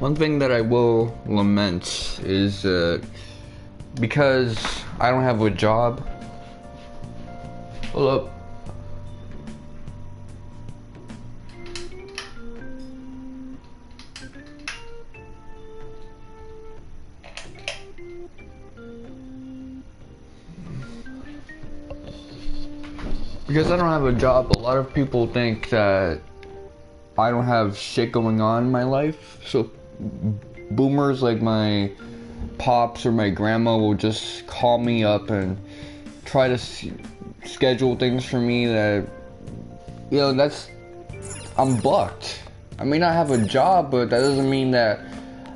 One thing that I will lament is because I don't have a job. Hold up. Because I don't have a job, a lot of people think that I don't have shit going on in my life. So boomers like my pops or my grandma will just call me up and try to schedule things for me that, you know, I'm booked. I may not have a job, but that doesn't mean that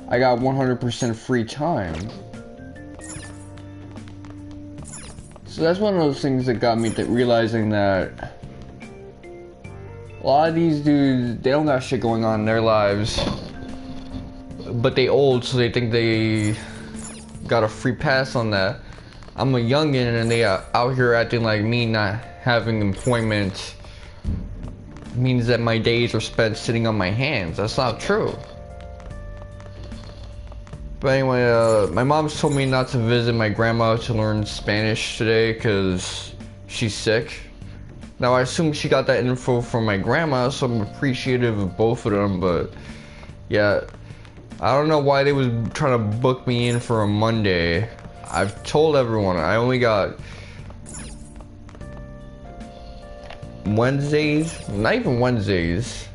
I got 100% free time. So that's one of those things that got me realizing that a lot of these dudes, they don't got shit going on in their lives, but they old, so they think they got a free pass on that. I'm a youngin' and they are out here acting like me not having employment means that my days are spent sitting on my hands. That's not true. But anyway, my mom's told me not to visit my grandma to learn Spanish today because she's sick. Now I assume she got that info from my grandma, so I'm appreciative of both of them, but yeah, I don't know why they was trying to book me in for a Monday. I've told everyone I only got Wednesdays, not even Wednesdays,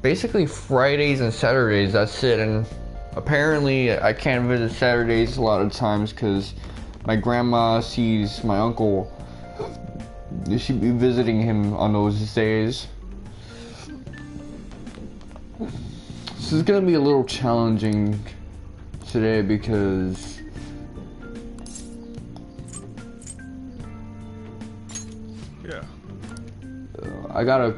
basically Fridays and Saturdays, that's it. And apparently I can't visit Saturdays a lot of times because my grandma sees my uncle. She'd be visiting him on those days. This is gonna be a little challenging today because I got a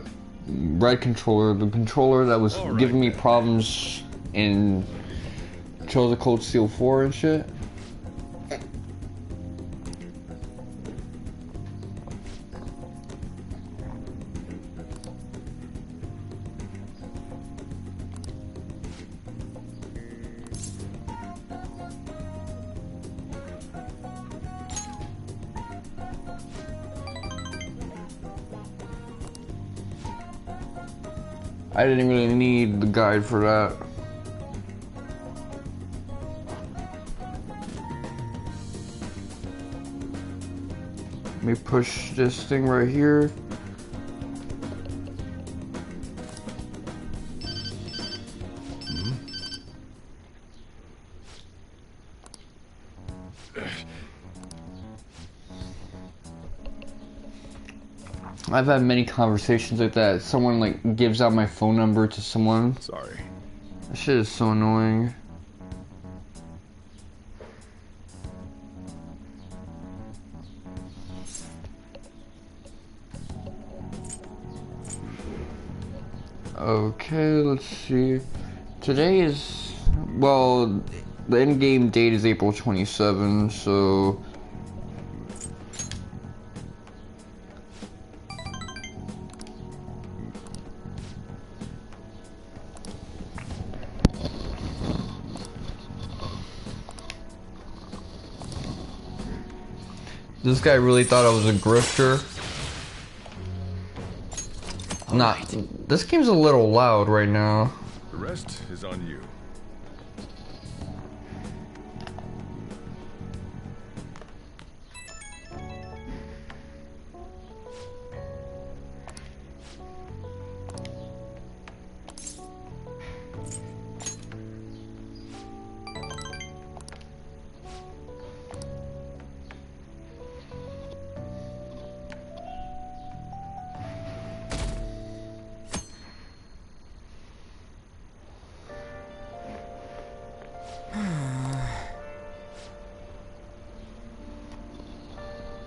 red controller, the controller that was giving me problems in Trails of Cold Steel 4 and shit. I didn't really need the guide for that. Let me push this thing right here. I've had many conversations like that. Someone like gives out my phone number to someone. Sorry. That shit is so annoying. Okay, let's see. Today is, well, the end game date is April 27, so this guy really thought I was a grifter. Nah, this game's a little loud right now. The rest is on you.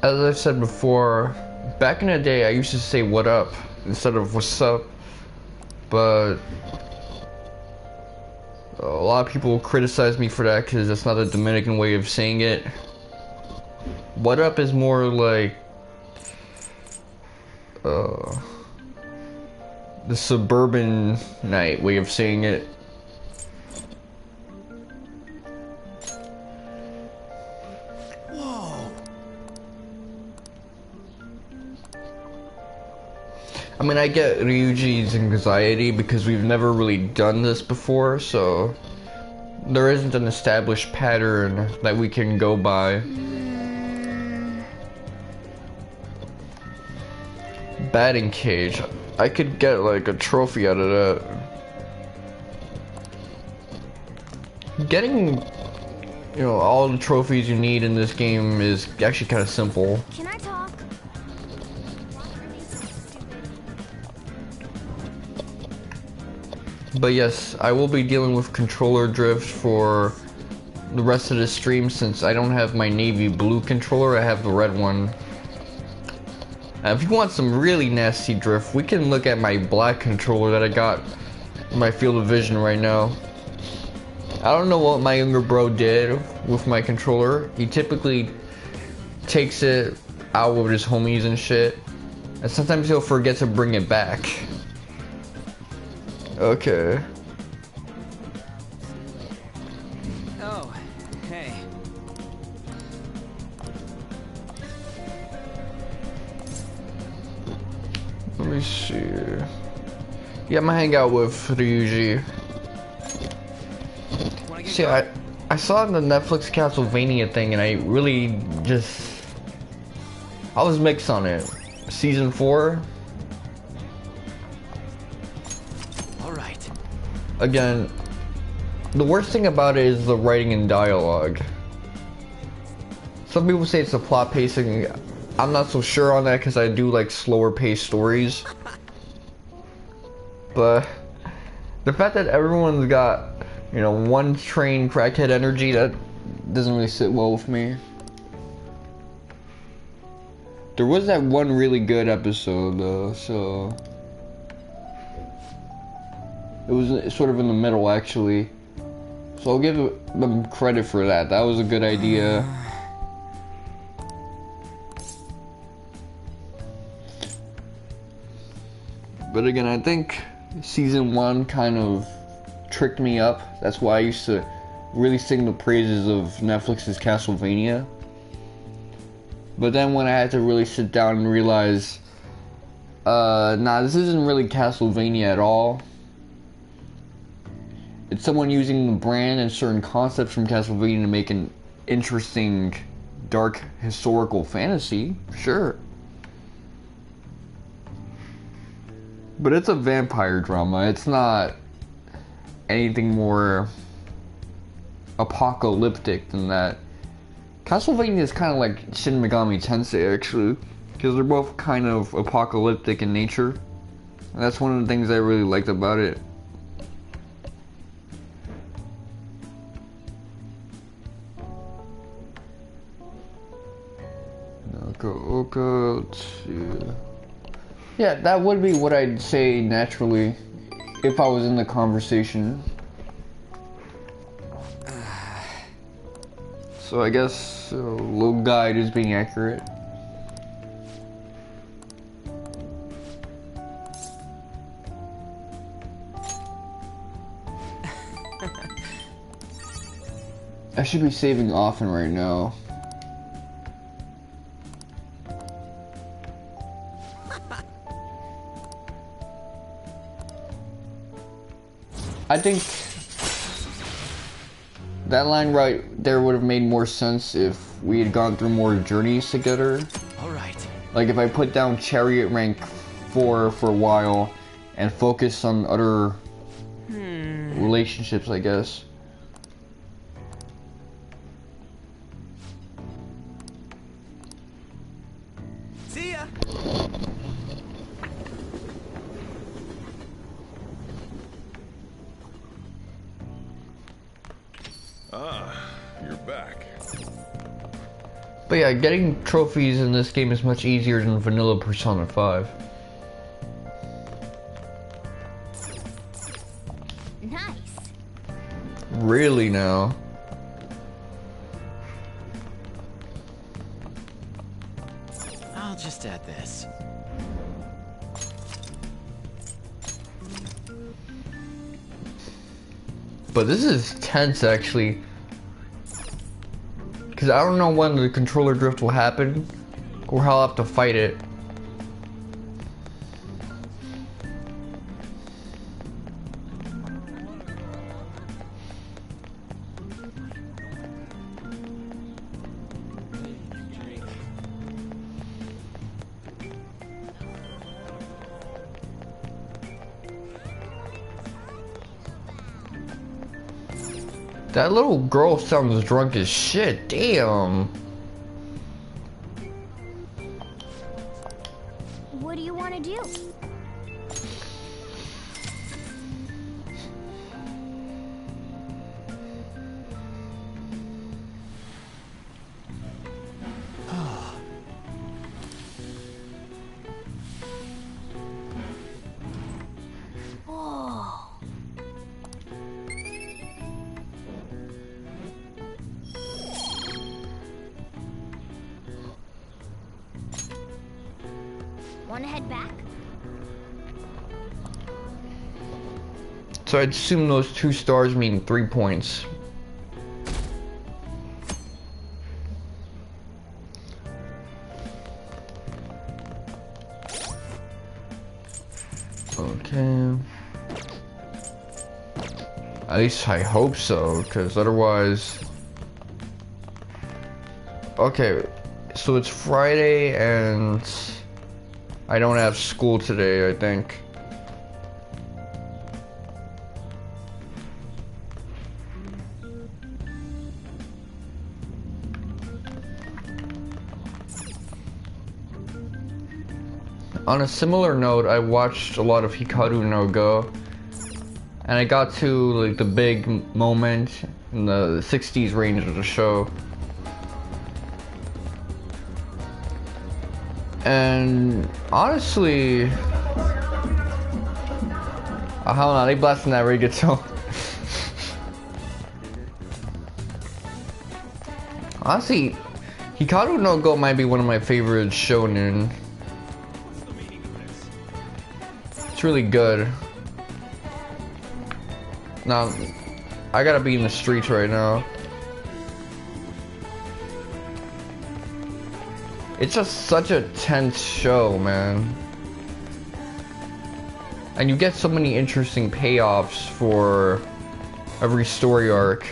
As I've said before, back in the day I used to say what up instead of what's up, but a lot of people criticize me for that because that's not the Dominican way of saying it. What up is more like the suburban night way of saying it. I mean, I get Ryuji's anxiety because we've never really done this before, so there isn't an established pattern that we can go by. Batting cage. I could get like a trophy out of that. Getting, you know, all the trophies you need in this game is actually kind of simple. Can I talk? But yes, I will be dealing with controller drift for the rest of the stream since I don't have my navy blue controller, I have the red one. If you want some really nasty drift, we can look at my black controller that I got in my field of vision right now. I don't know what my younger bro did with my controller. He typically takes it out with his homies and shit. And sometimes he'll forget to bring it back. Okay. Oh, hey. Let me see. Yeah, I'm gonna hang out with Ryuji. See, I saw the Netflix Castlevania thing and I really just... I was mixed on it. Season 4? Alright. Again, the worst thing about it is the writing and dialogue. Some people say it's the plot pacing. I'm not so sure on that because I do like slower paced stories. But the fact that everyone's got, you know, one train crackhead energy, that doesn't really sit well with me. There was that one really good episode though, so it was sort of in the middle actually. So I'll give them credit for that. That was a good idea. But again, I think season 1 kind of tricked me up. That's why I used to really sing the praises of Netflix's Castlevania. But then when I had to really sit down and realize, nah, this isn't really Castlevania at all. It's someone using the brand and certain concepts from Castlevania to make an interesting, dark, historical fantasy, sure. But it's a vampire drama. It's not anything more apocalyptic than that. Castlevania is kind of like Shin Megami Tensei actually, because they're both kind of apocalyptic in nature. And that's one of the things I really liked about it. Okay, let's see. Yeah, that would be what I'd say naturally if I was in the conversation. So I guess a little guide is being accurate. I should be saving often right now. I think that line right there would have made more sense if we had gone through more journeys together. Alright. Like if I put down Chariot rank 4 for a while and focus on other relationships, I guess. See ya. You're back. But yeah, getting trophies in this game is much easier than vanilla Persona 5. Nice. Really now? I'll just add this. But this is tense actually. Because I don't know when the controller drift will happen or how I'll have to fight it. That little girl sounds drunk as shit. Damn. What do you want to do? Oh. Want to head back? So I'd assume those 2 stars mean 3 points. Okay. At least I hope so, because otherwise... Okay, so it's Friday and I don't have school today, I think. On a similar note, I watched a lot of Hikaru no Go, and I got to like the big moment in the 60s range of the show. And honestly, oh, hell no, they blasting that reggaeton. Honestly, Hikaru no Go might be one of my favorite shonen. It's really good. Now, I gotta be in the streets right now. It's just such a tense show, man. And you get so many interesting payoffs for every story arc.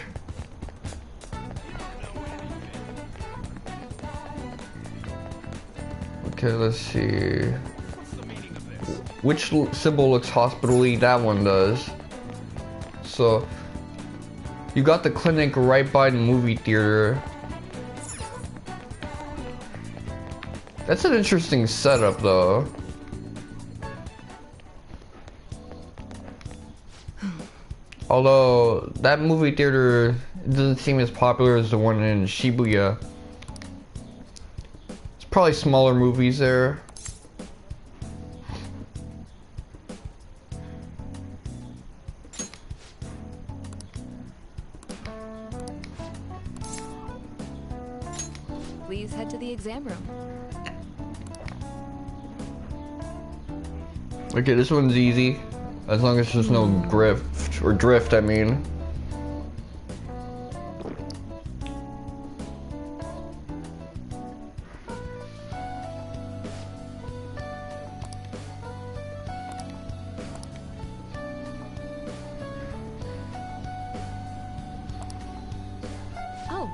Okay, let's see. Which symbol looks hospital-y? That one does. So, you got the clinic right by the movie theater. That's an interesting setup, though. Although, that movie theater doesn't seem as popular as the one in Shibuya. It's probably smaller movies there. Please head to the exam room. Okay, this one's easy. As long as there's no drift, I mean. Oh,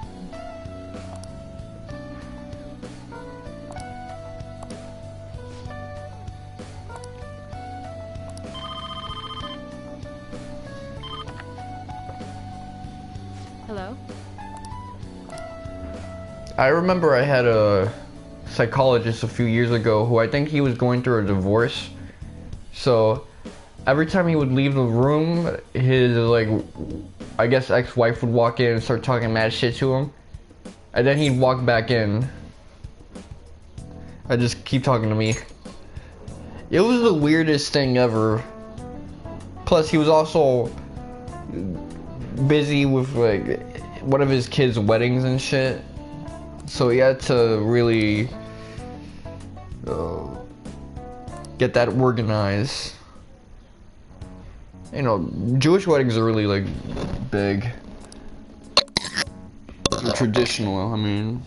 hello? I remember I had a psychologist a few years ago who I think he was going through a divorce. So every time he would leave the room, his like, I guess ex-wife would walk in and start talking mad shit to him. And then he'd walk back in. I just keep talking to me. It was the weirdest thing ever. Plus he was also busy with like one of his kids' weddings and shit. So he had to really get that organized. You know, Jewish weddings are really like big. They're traditional, I mean.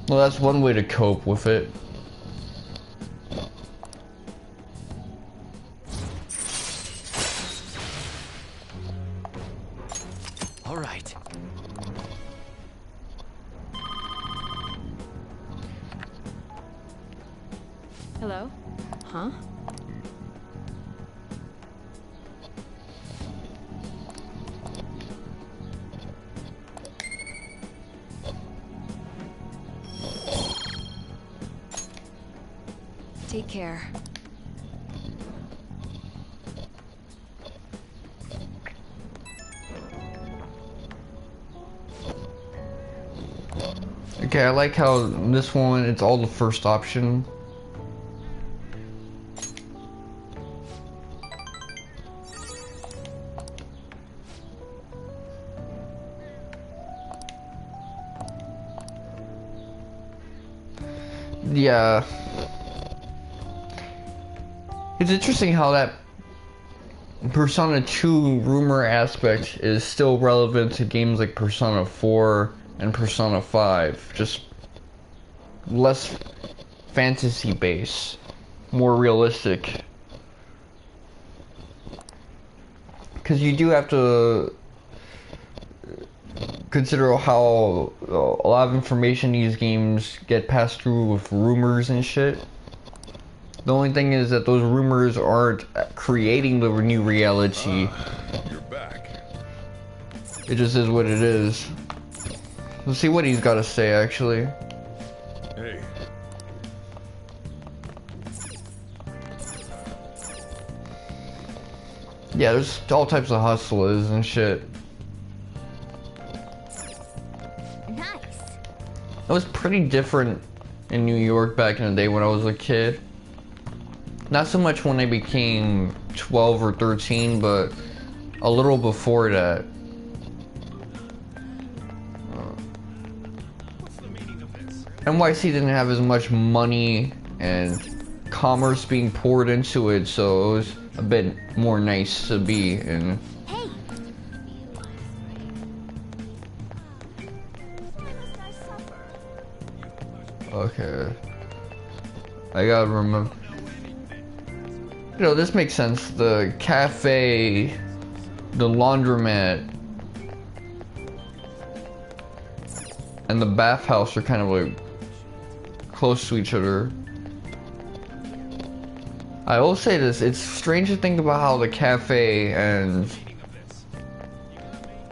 Well, that's one way to cope with it. All right. Hello? Huh? Take care. Okay, I like how this one, it's all the first option. Yeah. It's interesting how that Persona 2 rumor aspect is still relevant to games like Persona 4 and Persona 5. Just less fantasy based, more realistic. Because you do have to consider how a lot of information these games get passed through with rumors and shit. The only thing is that those rumors aren't creating the new reality. You're back. It just is what it is. Let's see what he's got to say, actually. Hey, Yeah, there's all types of hustlers and shit. Nice. It was pretty different in New York back in the day when I was a kid. Not so much when I became 12 or 13, but a little before that. NYC didn't have as much money and commerce being poured into it, so it was a bit more nice to be in. Hey. Okay. I gotta remember. You know, this makes sense. The cafe, the laundromat, and the bathhouse are kind of like close to each other. I will say this, it's strange to think about how the cafe and,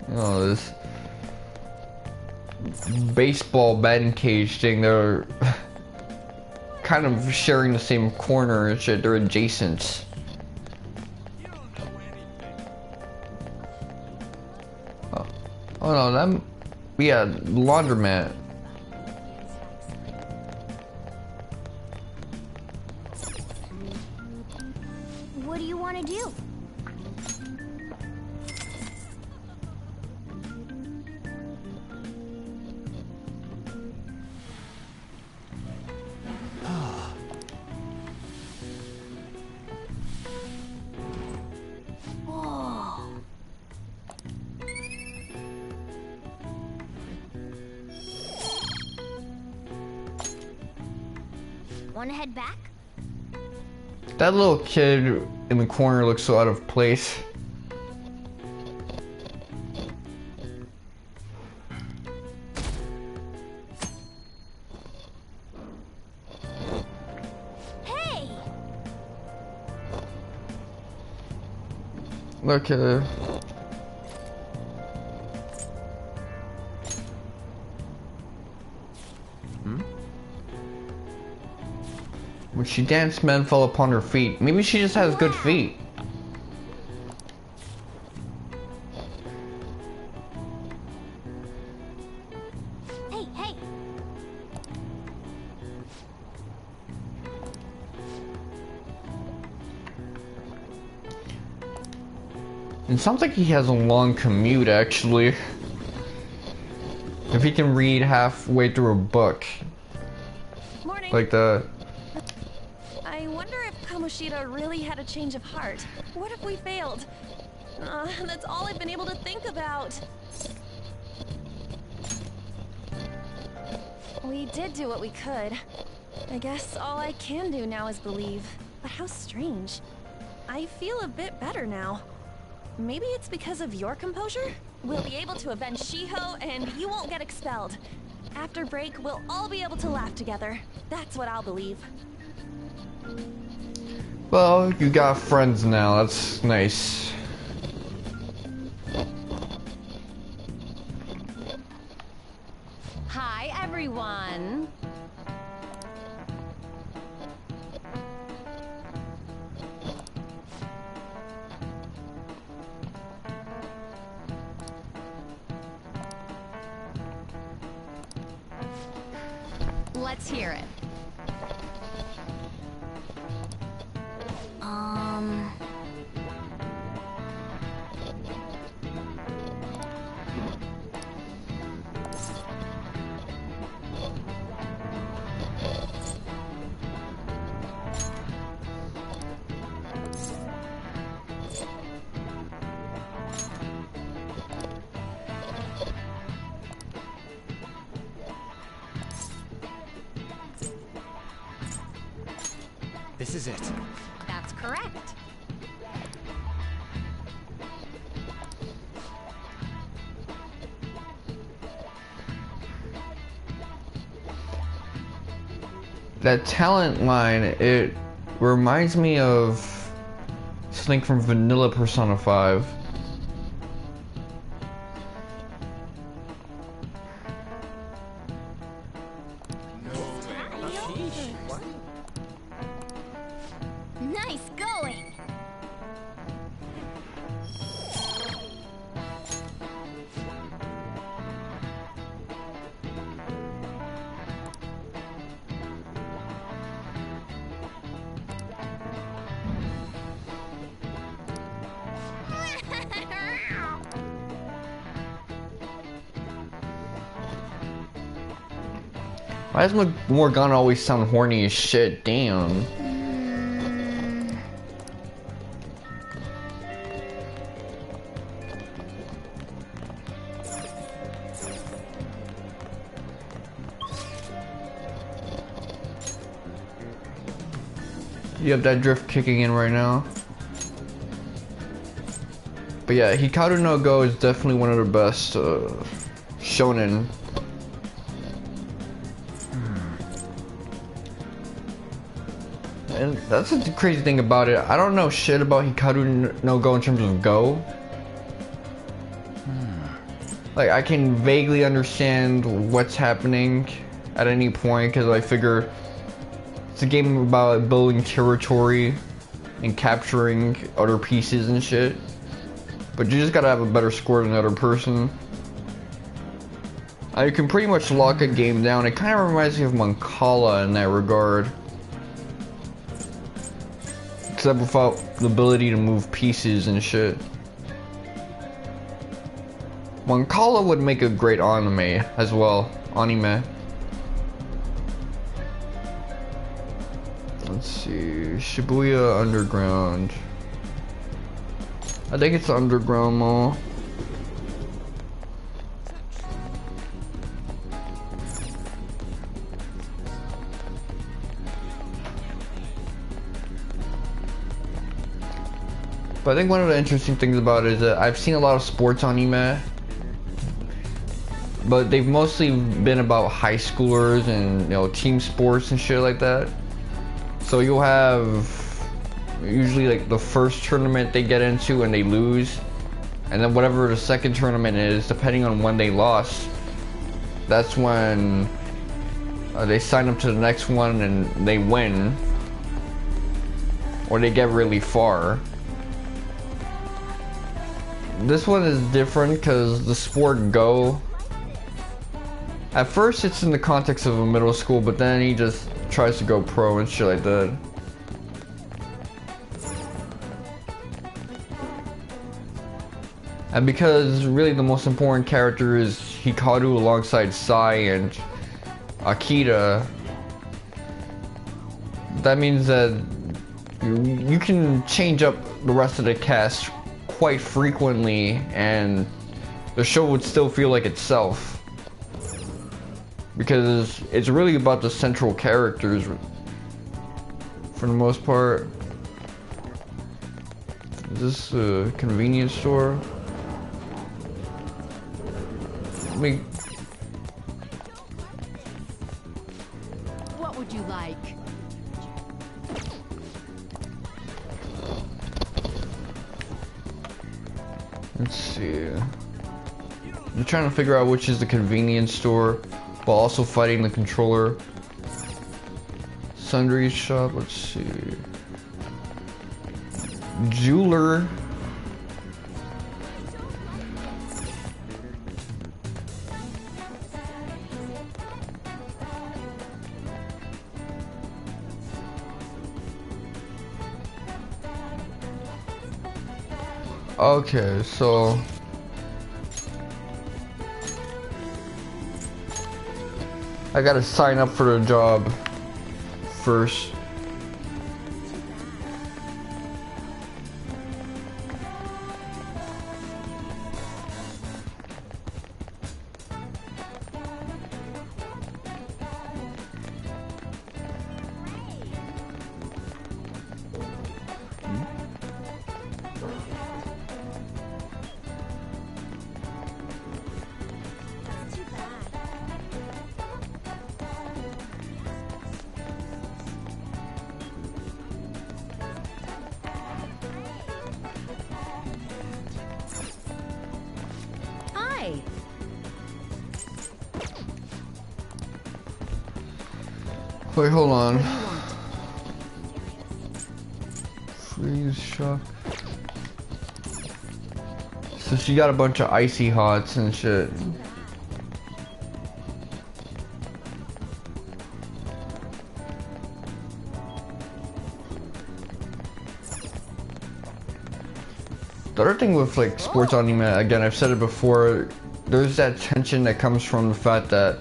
you know, this baseball batting cage thing, they're kind of sharing the same corner and shit, they're adjacent. Oh no, that, yeah, laundromat. What do you want to do? Whoa. Want to head back? That little kid in the corner looks so out of place. Hey! Look, when she danced, men fell upon her feet. Maybe she just has good feet. Hey, hey! It sounds like he has a long commute, actually. If he can read halfway through a book. Morning. Like the... I wonder if Kamoshida really had a change of heart. What if we failed? That's all I've been able to think about. We did do what we could. I guess all I can do now is believe. But how strange. I feel a bit better now. Maybe it's because of your composure? We'll be able to avenge Shiho, and you won't get expelled. After break, we'll all be able to laugh together. That's what I'll believe. Well, you got friends now. That's nice. Hi, everyone. Let's hear it. This is it. That's correct. That talent line, it reminds me of something from Vanilla Persona 5. Nice going. Why does Morgana always sound horny as shit? Damn. You have that drift kicking in right now. But yeah, Hikaru no Go is definitely one of the best shonen. And that's the crazy thing about it. I don't know shit about Hikaru no Go in terms of Go. Like, I can vaguely understand what's happening at any point because I figure it's a game about building territory and capturing other pieces and shit. But you just gotta have a better score than the other person. You can pretty much lock a game down. It kind of reminds me of Mancala in that regard. Except without the ability to move pieces and shit. Mancala would make a great anime as well. Anime. Let's see. Shibuya Underground. I think it's Underground Mall. But I think one of the interesting things about it is that I've seen a lot of sports anime, but they've mostly been about high schoolers and, you know, team sports and shit like that. So you'll have usually like the first tournament they get into and they lose, and then whatever the second tournament is, depending on when they lost, that's when they sign up to the next one and they win, or they get really far. This one is different because the sport Go, at first it's in the context of a middle school, but then he just tries to go pro and shit like that. And because really the most important character is Hikaru alongside Sai and Akita, that means that you can change up the rest of the cast quite frequently and the show would still feel like itself. because it's really about the central characters for the most part. Is this a convenience store? What would you like? Let's see. I'm trying to figure out which is the convenience store, while also fighting the controller. Sundry shop. Let's see. Jeweler. Okay, so I gotta sign up for the job first. Hi. Wait, hold on. Freeze shock. So she got a bunch of icy hots and shit. The other thing with like sports anime, again, I've said it before, there's that tension that comes from the fact that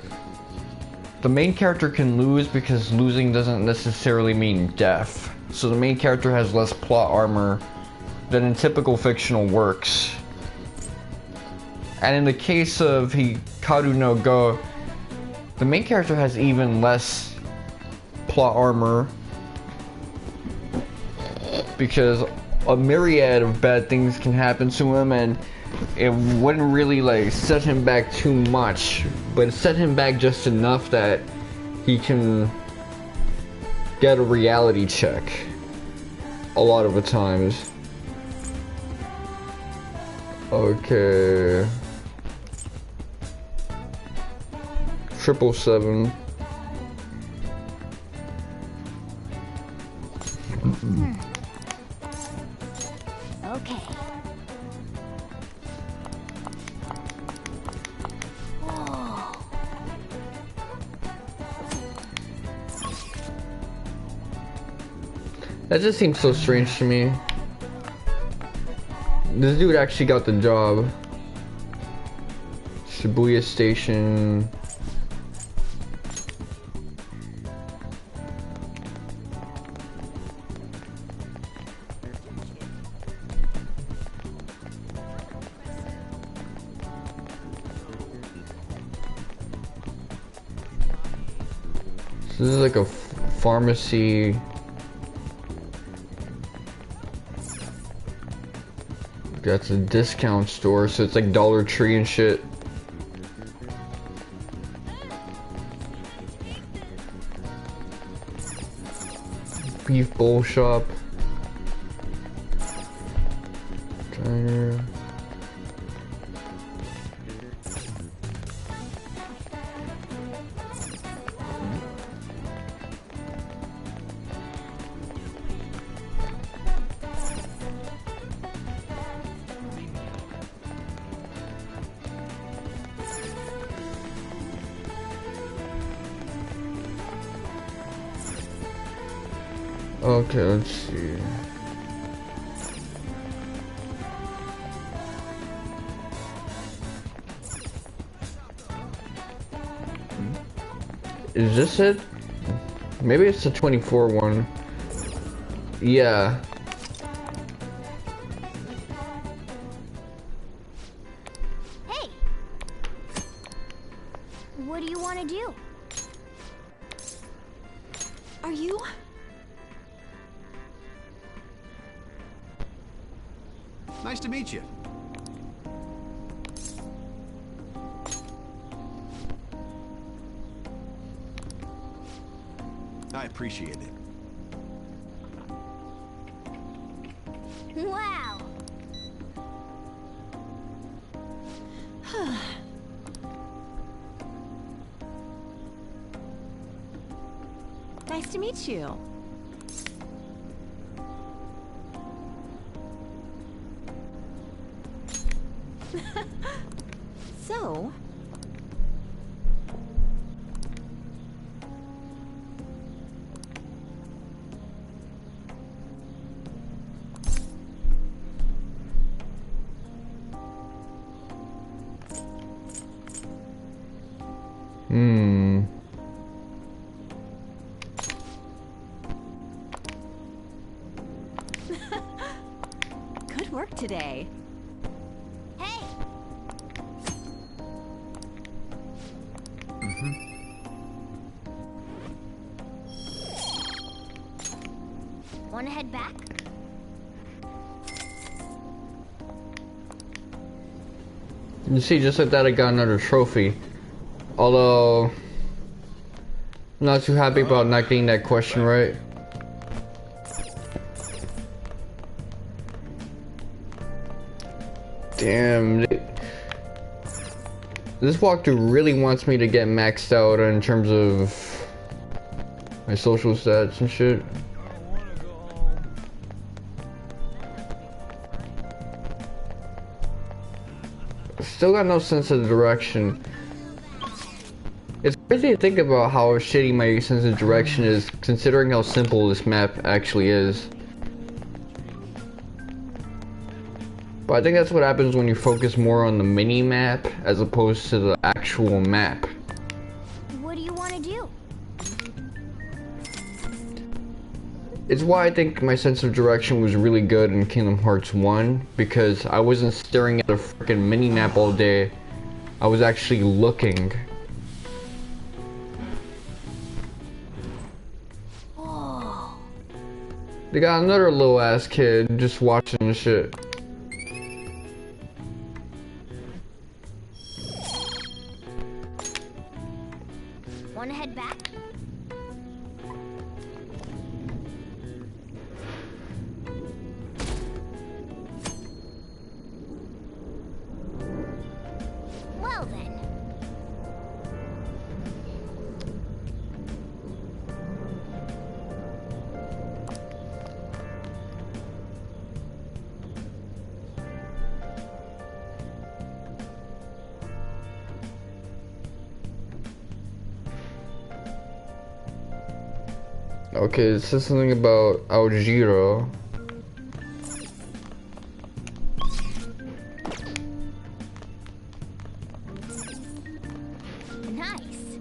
the main character can lose because losing doesn't necessarily mean death. So the main character has less plot armor than in typical fictional works. And in the case of Hikaru no Go, the main character has even less plot armor because a myriad of bad things can happen to him, and it wouldn't really like set him back too much, but it set him back just enough that he can get a reality check a lot of the times. Okay. 777. Okay. Whoa. That just seems so strange to me. This dude actually got the job. Shibuya Station. So this is like a pharmacy. That's a discount store, so it's like Dollar Tree and shit. Beef bowl shop. Diner. Okay, let's see. Is this it? Maybe it's the 24 one. Yeah. Hey. What do you want to do? Are you? Nice to meet you. I appreciate it. Wow. Nice to meet you. So, Hmm. good work today. Hey. Want to head back? You see, just like that, I got another trophy. Although, I'm not too happy about not getting that question right. Damn. This walkthrough really wants me to get maxed out in terms of my social stats and shit. Still got no sense of direction. It's crazy to think about how shitty my sense of direction is, considering how simple this map actually is. But I think that's what happens when you focus more on the mini-map as opposed to the actual map. What do you want to do? It's why I think my sense of direction was really good in Kingdom Hearts 1, because I wasn't staring at a freaking mini-map all day. I was actually looking. Oh. They got another little ass kid just watching the shit. Want to head back? Well then. Okay, it says something about Aojiro. Nice.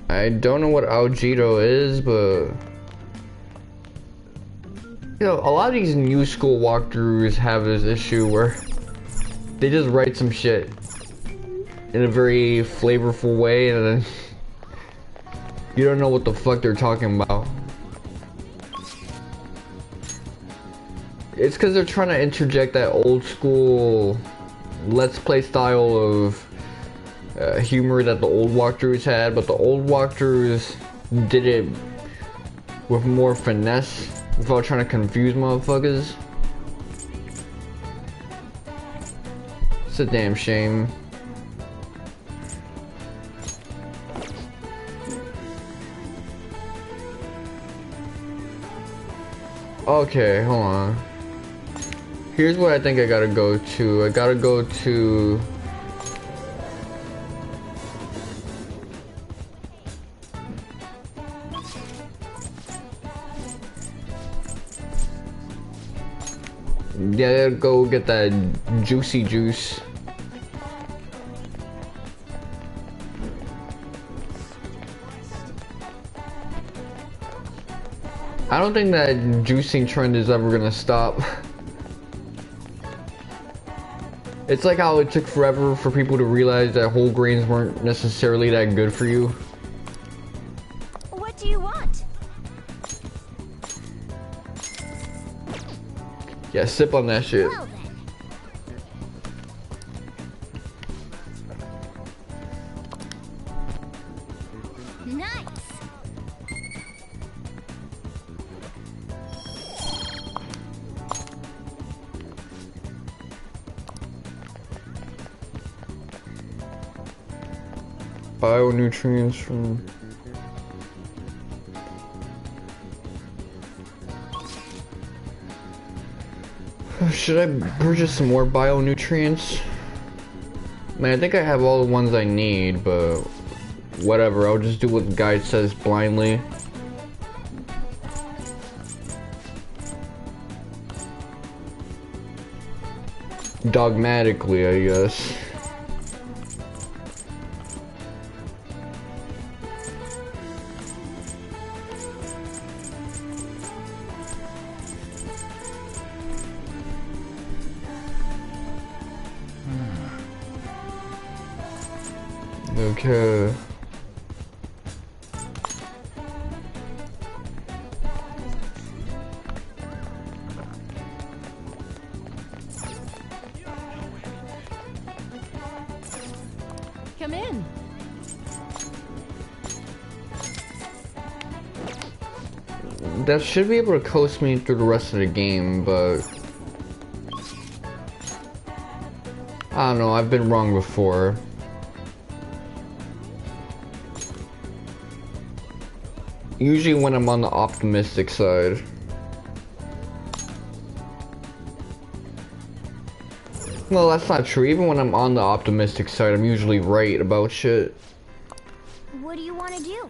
I don't know what Aojiro is, but you know, a lot of these new school walkthroughs have this issue where they just write some shit in a very flavorful way and then you don't know what the fuck they're talking about. It's because they're trying to interject that old school let's play style of humor that the old walkthroughs had, but the old walkthroughs did it with more finesse without trying to confuse motherfuckers. It's a damn shame. Okay, hold on. Here's what I think I gotta go to. I gotta go to... Yeah, I gotta go get that juicy juice. I don't think that juicing trend is ever gonna stop. It's like how it took forever for people to realize that whole grains weren't necessarily that good for you. What do you want? Yeah, sip on that shit. Well then. Nice. Bionutrients from... Should I purchase some more bionutrients? Man, I think I have all the ones I need, but whatever, I'll just do what the guide says blindly. Dogmatically, I guess. Okay. Come in. That should be able to coast me through the rest of the game, but I don't know, I've been wrong before. Usually when I'm on the optimistic side. Well, that's not true. Even when I'm on the optimistic side, I'm usually right about shit. What do you want to do?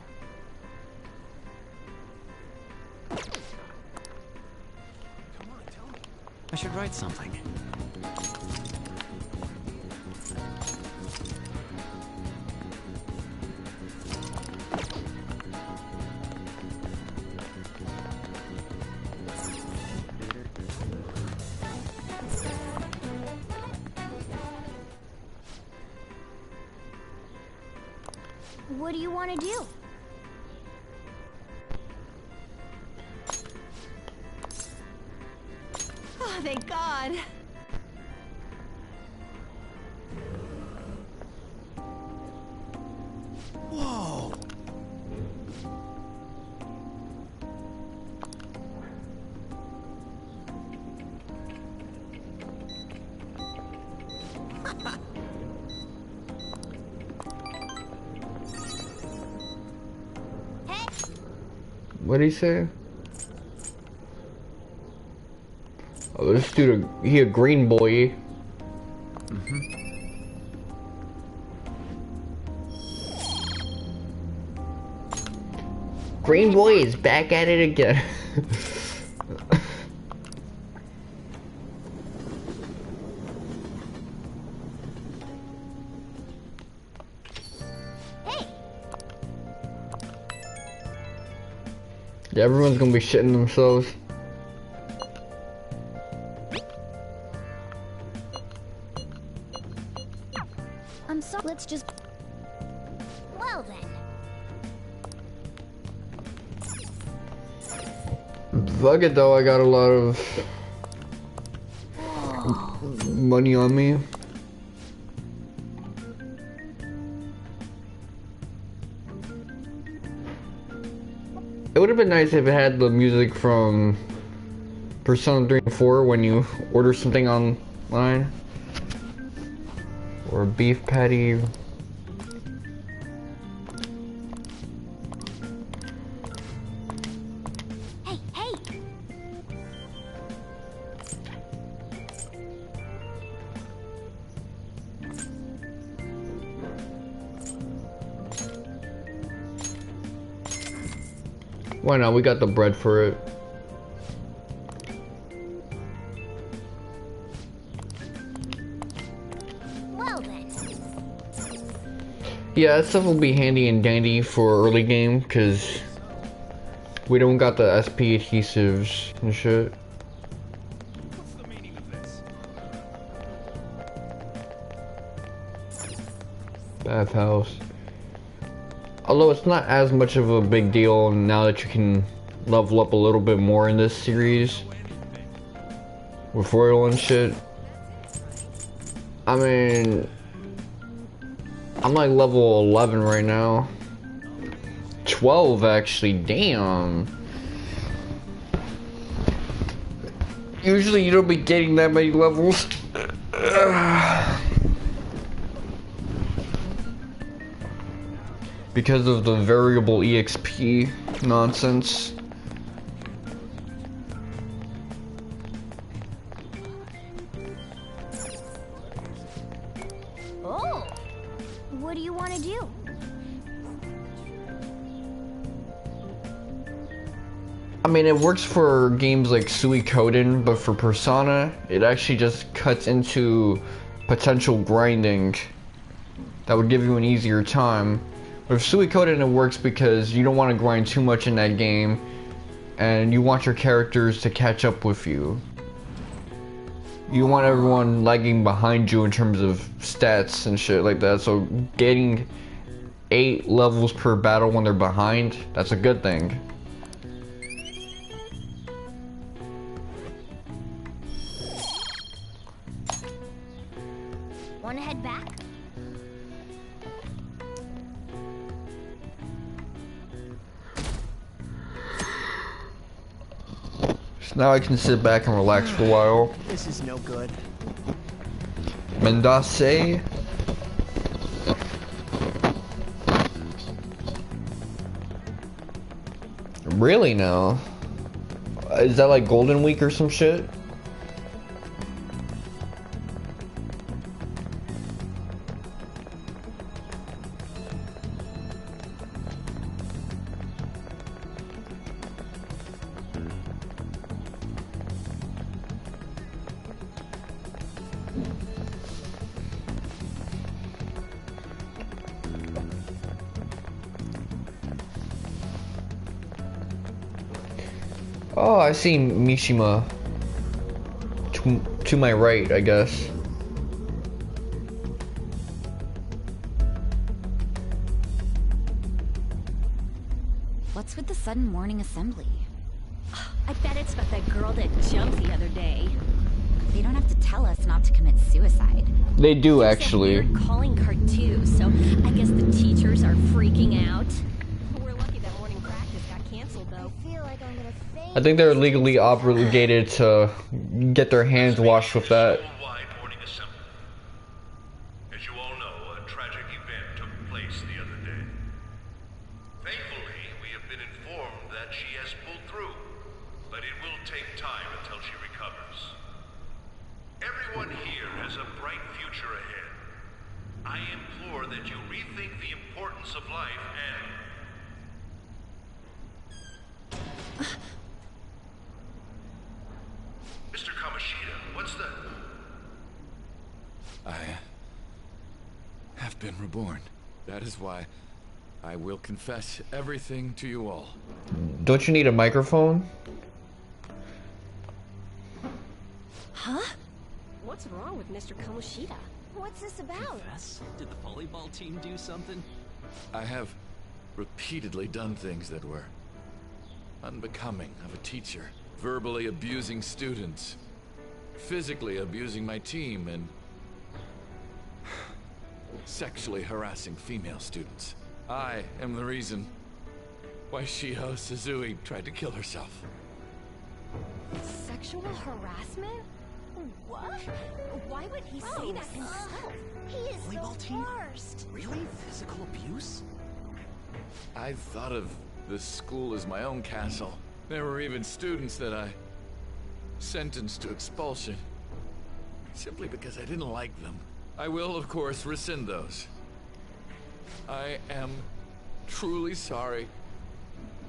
I should write something. What do you want to do? Oh, thank God. Whoa! Hey, What'd he say? Oh, this dude, he a green boy. Green boy is back at it again. hey, Yeah, everyone's gonna be shitting themselves. I'm sorry. Let's just. Well then. Fuck it though, I got a lot of money on me. It would have been nice if it had the music from Persona 3 and 4 when you order something online. Or a beef patty. Hey, hey. Why not? We got the bread for it. Well then. Yeah, that stuff will be handy and dandy for early game, because we don't got the SP adhesives and shit. What's the meaning of this? Bathhouse. Although it's not as much of a big deal now that you can level up a little bit more in this series with Royal and shit. I mean, I'm like level 11 right now. 12 actually, damn. Usually you don't be getting that many levels. Because of the variable EXP nonsense. Oh! What do you want to do? I mean, it works for games like Suikoden, but for Persona, it actually just cuts into potential grinding that would give you an easier time. With Suikoden, it works because you don't want to grind too much in that game, and you want your characters to catch up with you. You want everyone lagging behind you in terms of stats and shit like that, so getting 8 levels per battle when they're behind, that's a good thing. Want to head back? So now I can sit back and relax for a while. This is no good. Mendace. Really now? Is that like Golden Week or some shit? Oh, I see Mishima. To my right, I guess. What's with the sudden morning assembly? I bet it's about that girl that jumped the other day. They don't have to tell us not to commit suicide. They do There's actually. that weird calling card too, so I guess the teachers are freaking out. We're lucky that morning practice got canceled though. I feel like I'm gonna faint. I think they're legally obligated to get their hands washed with that. School-wide morning assembly. As you all know, a tragic event took place the other day. Thankfully, we have been informed that she has pulled through, but it will take time until she recovers. Everyone here has a bright future ahead. I implore that you rethink the importance of life and... Mr. Kamoshida, what's the... I have been reborn. That is why I will confess everything to you all. Don't you need a microphone? Huh? What's wrong with Mr. Kamoshida? What's this about? Confess? Did the volleyball team do something? I have repeatedly done things that were unbecoming of a teacher. Verbally abusing students, physically abusing my team, and sexually harassing female students. I am the reason why Shiho Suzui tried to kill herself. Sexual harassment? What? Why would he say that himself? He is Volleyball the team? worst. Really? Physical abuse? I thought of this school as my own castle. There were even students that I sentenced to expulsion, simply because I didn't like them. I will, of course, rescind those. I am truly sorry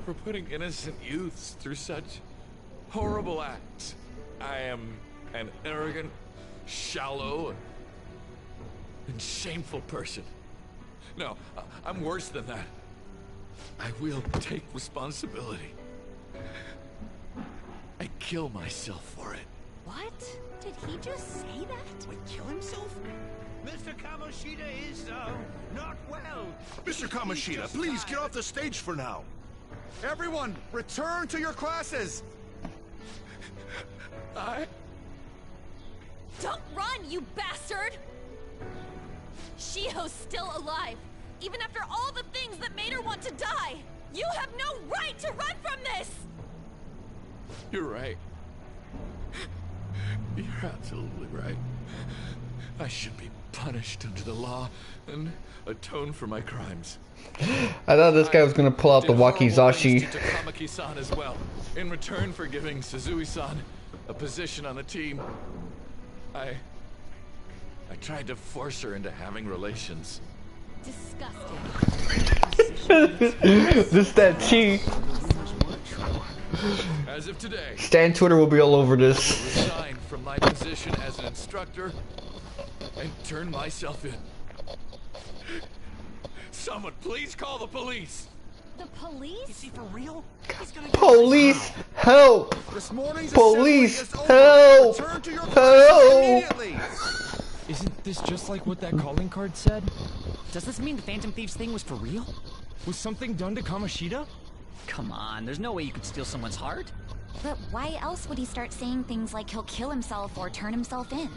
for putting innocent youths through such horrible acts. I am an arrogant, shallow, and shameful person. No, I'm worse than that. I will take responsibility. I kill myself for it. What? Did he just say that? Wait, kill himself? Mr. Kamoshida! Kamoshida is, not well. Mr. Kamoshida, please get off the stage for now. Everyone, return to your classes! Don't run, you bastard! Shiho's still alive, even after all the things that made her want to die! You have no right to run from this! You're right. You're absolutely right. I should be punished under the law and atone for my crimes. I thought this guy was gonna pull out the wakizashi. To Tamaki-san as well. In return for giving Suzui-san a position on the team, I tried to force her into having relations. Disgusting. This that chi. As of today, Stan Twitter will be all over this. I resigned from my position as an instructor and turned myself in. Someone please call the police. The police? Is he for real? He's gonna Police, help! This morning's Police, assembly is over. help! Return to your classes Help! immediately. Isn't this just like what that calling card said? Does this mean the Phantom Thieves thing was for real? Was something done to Kamoshida? Come on, there's no way you could steal someone's heart. But why else would he start saying things like he'll kill himself or turn himself in?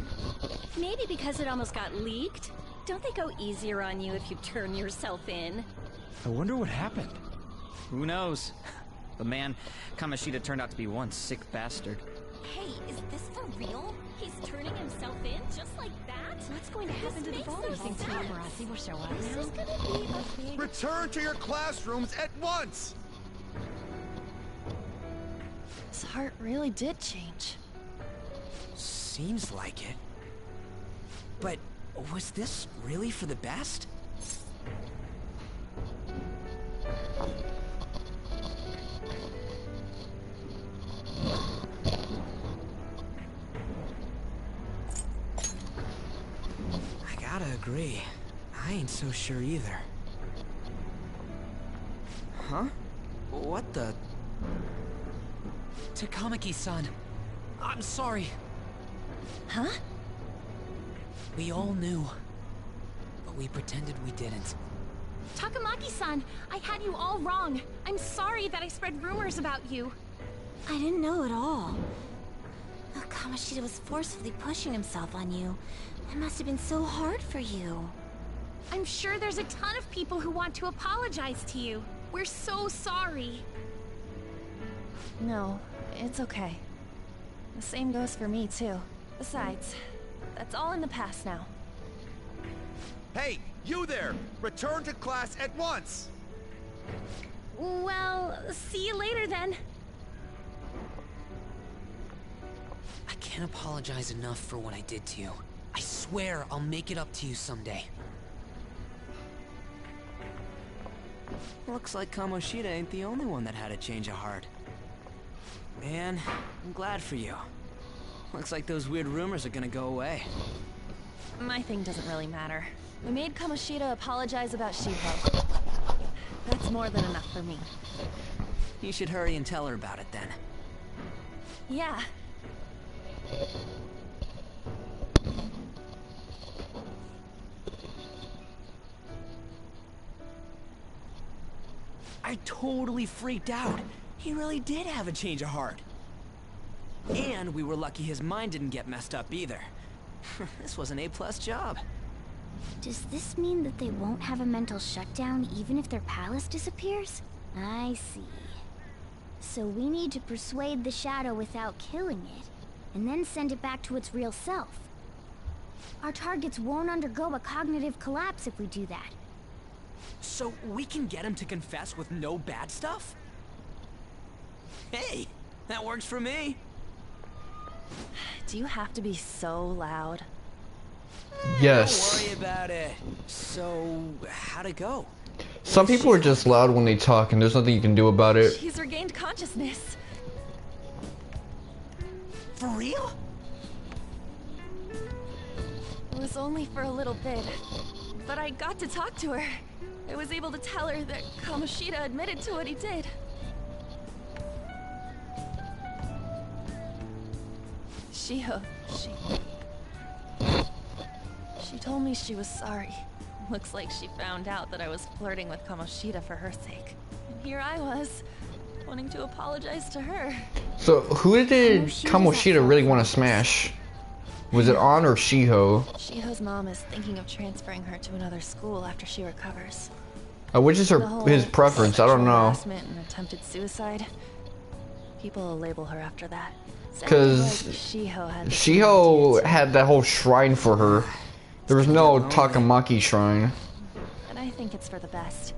Maybe because it almost got leaked? Don't they go easier on you if you turn yourself in? I wonder what happened. Who knows? But man, Kamoshida turned out to be one sick bastard. Hey, is this for real? He's turning himself in just like that? What's going to happen to the bowler thing Think Marazzi will show up This now? is gonna be a big... Return to your classrooms at once! His heart really did change. Seems like it. But was this really for the best? I gotta agree. I ain't so sure either. Huh? What the? Takamaki-san, I'm sorry. Huh? We all knew, but we pretended we didn't. Takamaki-san, I had you all wrong. I'm sorry that I spread rumors about you. I didn't know at all. Oh, Kamoshida was forcefully pushing himself on you. It must have been so hard for you. I'm sure there's a ton of people who want to apologize to you. We're so sorry. No, it's okay. The same goes for me, too. Besides, that's all in the past now. Hey, you there! Return to class at once! Well, see you later then. I can't apologize enough for what I did to you. I swear I'll make it up to you someday. Looks like Kamoshida ain't the only one that had a change of heart. Man, I'm glad for you. Looks like those weird rumors are gonna go away. My thing doesn't really matter. We made Kamoshida apologize about Shiho. That's more than enough for me. You should hurry and tell her about it then. Yeah. I totally freaked out. He really did have a change of heart. And we were lucky his mind didn't get messed up either. This was an A+ job. Does this mean that they won't have a mental shutdown even if their palace disappears? I see. So we need to persuade the shadow without killing it, and then send it back to its real self. Our targets won't undergo a cognitive collapse if we do that. So we can get him to confess with no bad stuff? Hey, that works for me. Do you have to be so loud? Yes. Don't worry about it. So, how'd it go? Some people are just loud when they talk and there's nothing you can do about it. She's regained consciousness. For real? It was only for a little bit, but I got to talk to her. I was able to tell her that Kamoshida admitted to what he did. She told me she was sorry. Looks like she found out that I was flirting with Kamoshida for her sake. And here I was, wanting to apologize to her. So who did Kamoshida really want to smash? Was it An or Shiho? Shiho's mom is thinking of transferring her to another school after she recovers. Which is his preference? I don't know. Harassment and attempted suicide. People will label her after that. Because Shiho had that whole shrine for her. There was no Takamaki shrine. But I think it's for the best.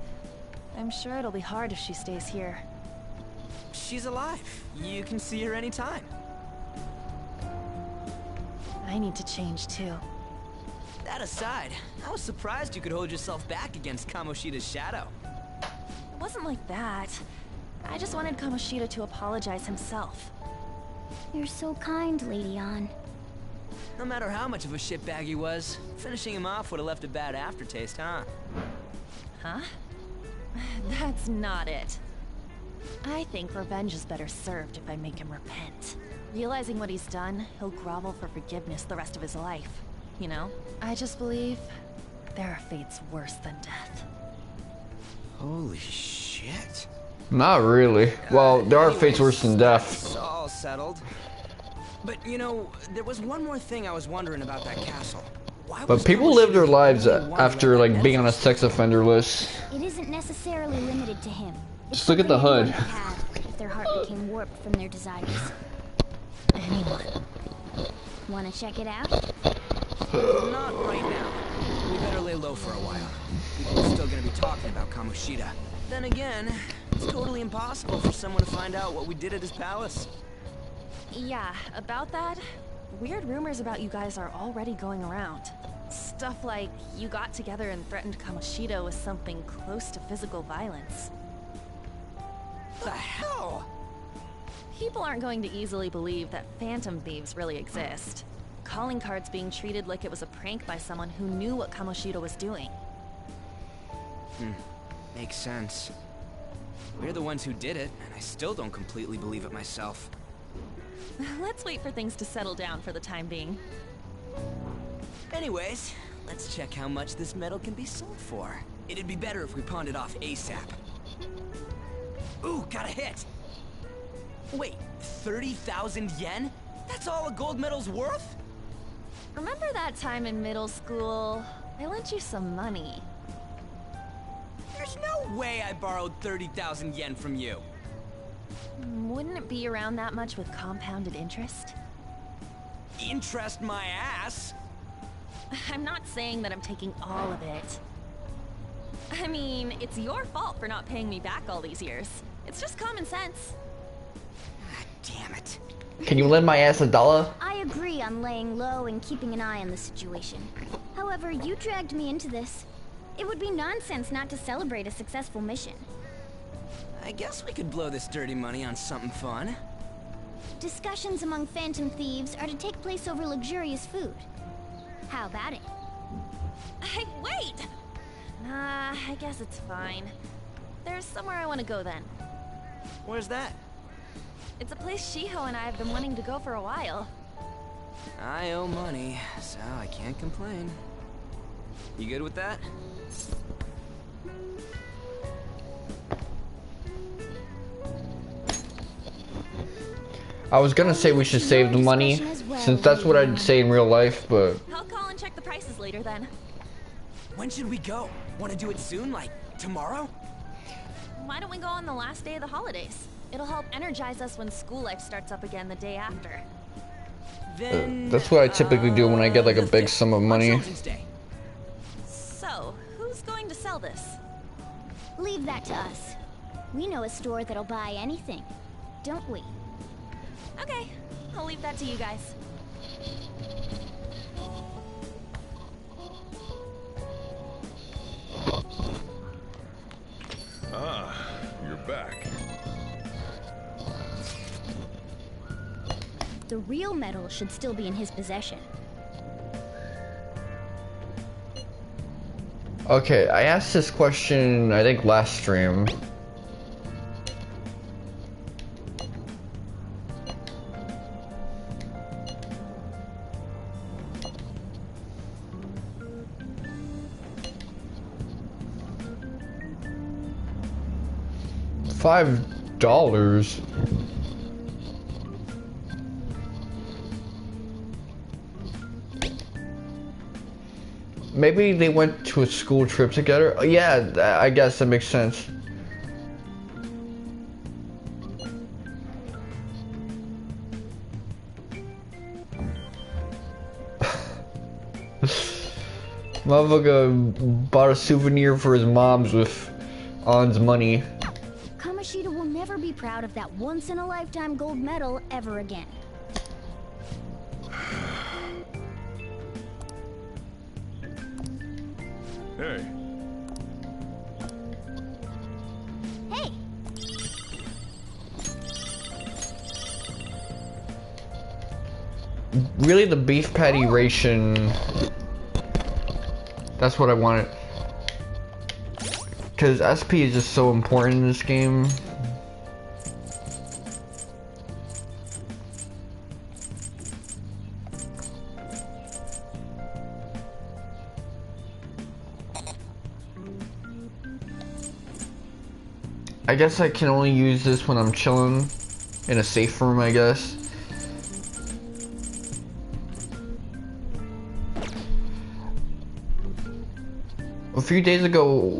I'm sure it'll be hard if she stays here. She's alive. You can see her anytime. I need to change too. That aside, I was surprised you could hold yourself back against Kamoshida's shadow. It wasn't like that. I just wanted Kamoshida to apologize himself. You're so kind, Lady An. No matter how much of a shitbag he was, finishing him off would have left a bad aftertaste, huh? Huh? That's not it. I think revenge is better served if I make him repent. Realizing what he's done, he'll grovel for forgiveness the rest of his life. You know? I just believe there are fates worse than death. Holy shit. Not really. Well, there are fates worse than death. It's all settled. But you know, there was one more thing I was wondering about that castle. But people live their lives after like being on a sex offender list. It isn't necessarily limited to him. Just look at the hood. If their heart became warped from their desires. Anyone. Wanna check it out? Not right now. We better lay low for a while. People are still gonna be talking about Kamoshida. Then again, it's totally impossible for someone to find out what we did at his palace. Yeah, about that, weird rumors about you guys are already going around. Stuff like you got together and threatened Kamoshida with something close to physical violence. The hell? People aren't going to easily believe that phantom thieves really exist. Calling cards being treated like it was a prank by someone who knew what Kamoshida was doing. Makes sense. We're the ones who did it, and I still don't completely believe it myself. Let's wait for things to settle down for the time being. Anyways, let's check how much this metal can be sold for. It'd be better if we pawned it off ASAP. Ooh, got a hit! Wait, 30,000 yen? That's all a gold medal's worth? Remember that time in middle school? I lent you some money. There's no way I borrowed 30,000 yen from you. Wouldn't it be around that much with compounded interest? Interest my ass? I'm not saying that I'm taking all of it. I mean, it's your fault for not paying me back all these years. It's just common sense. Ah, damn it. Can you lend my ass $1? I agree on laying low and keeping an eye on the situation. However, you dragged me into this. It would be nonsense not to celebrate a successful mission. I guess we could blow this dirty money on something fun. Discussions among phantom thieves are to take place over luxurious food. How about it? Hey, wait! Nah, I guess it's fine. There's somewhere I want to go then. Where's that? It's a place Shiho and I have been wanting to go for a while. I owe money, so I can't complain. You good with that? I was gonna say we should save the money, since that's what I'd say in real life, but... I'll call and check the prices later then. When should we go? Want to do it soon, like tomorrow? Why don't we go on the last day of the holidays? It'll help energize us when school life starts up again the day after. Then, that's what I typically do when I get like a big sum of money. So, who's going to sell this? Leave that to us. We know a store that'll buy anything, don't we? Okay, I'll leave that to you guys. Ah, you're back. The real medal should still be in his possession. Okay, I asked this question, I think, last stream. $5. Maybe they went to a school trip together. Yeah, I guess that makes sense. Motherfucker bought a souvenir for his mom's with Ann's money. Kamoshida will never be proud of that once-in-a-lifetime gold medal ever again. Hey. Hey! Really, the beef patty ration. That's what I wanted. Because SP is just so important in this game. I guess I can only use this when I'm chilling in a safe room, I guess. A few days ago,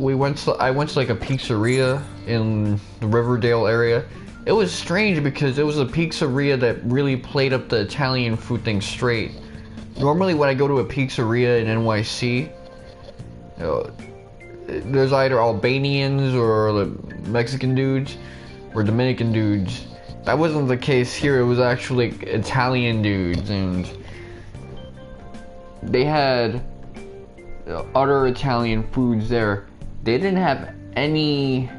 I went to like a pizzeria in the Riverdale area. It was strange because it was a pizzeria that really played up the Italian food thing straight. Normally when I go to a pizzeria in NYC, there's either Albanians or Mexican dudes or Dominican dudes. That wasn't the case here. It was actually Italian dudes, and they had other Italian foods there. They didn't have any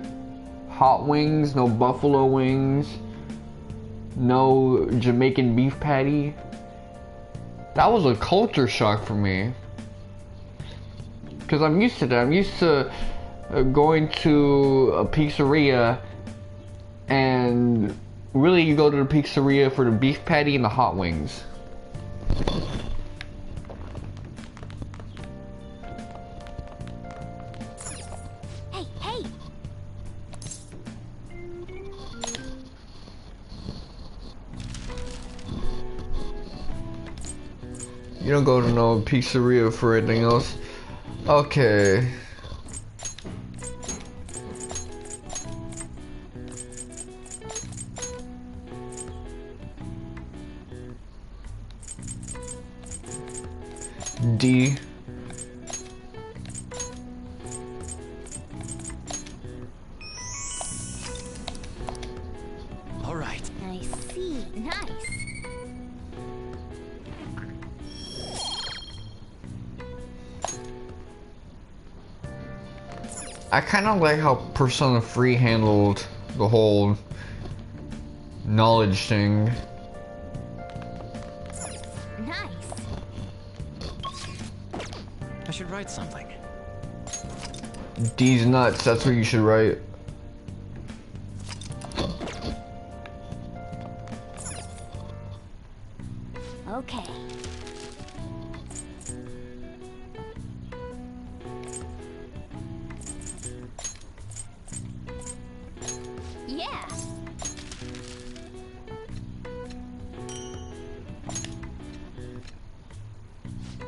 hot wings, no buffalo wings, no Jamaican beef patty. That was a culture shock for me. Because I'm used to that. I'm used to going to a pizzeria, and really you go to the pizzeria for the beef patty and the hot wings. Hey, hey! You don't go to no pizzeria for anything else. Okay. D. All right. I see. Nice. I kind of like how Persona 3 handled the whole knowledge thing. Nice. I should write something. D's nuts, that's what you should write. Okay. Yeah.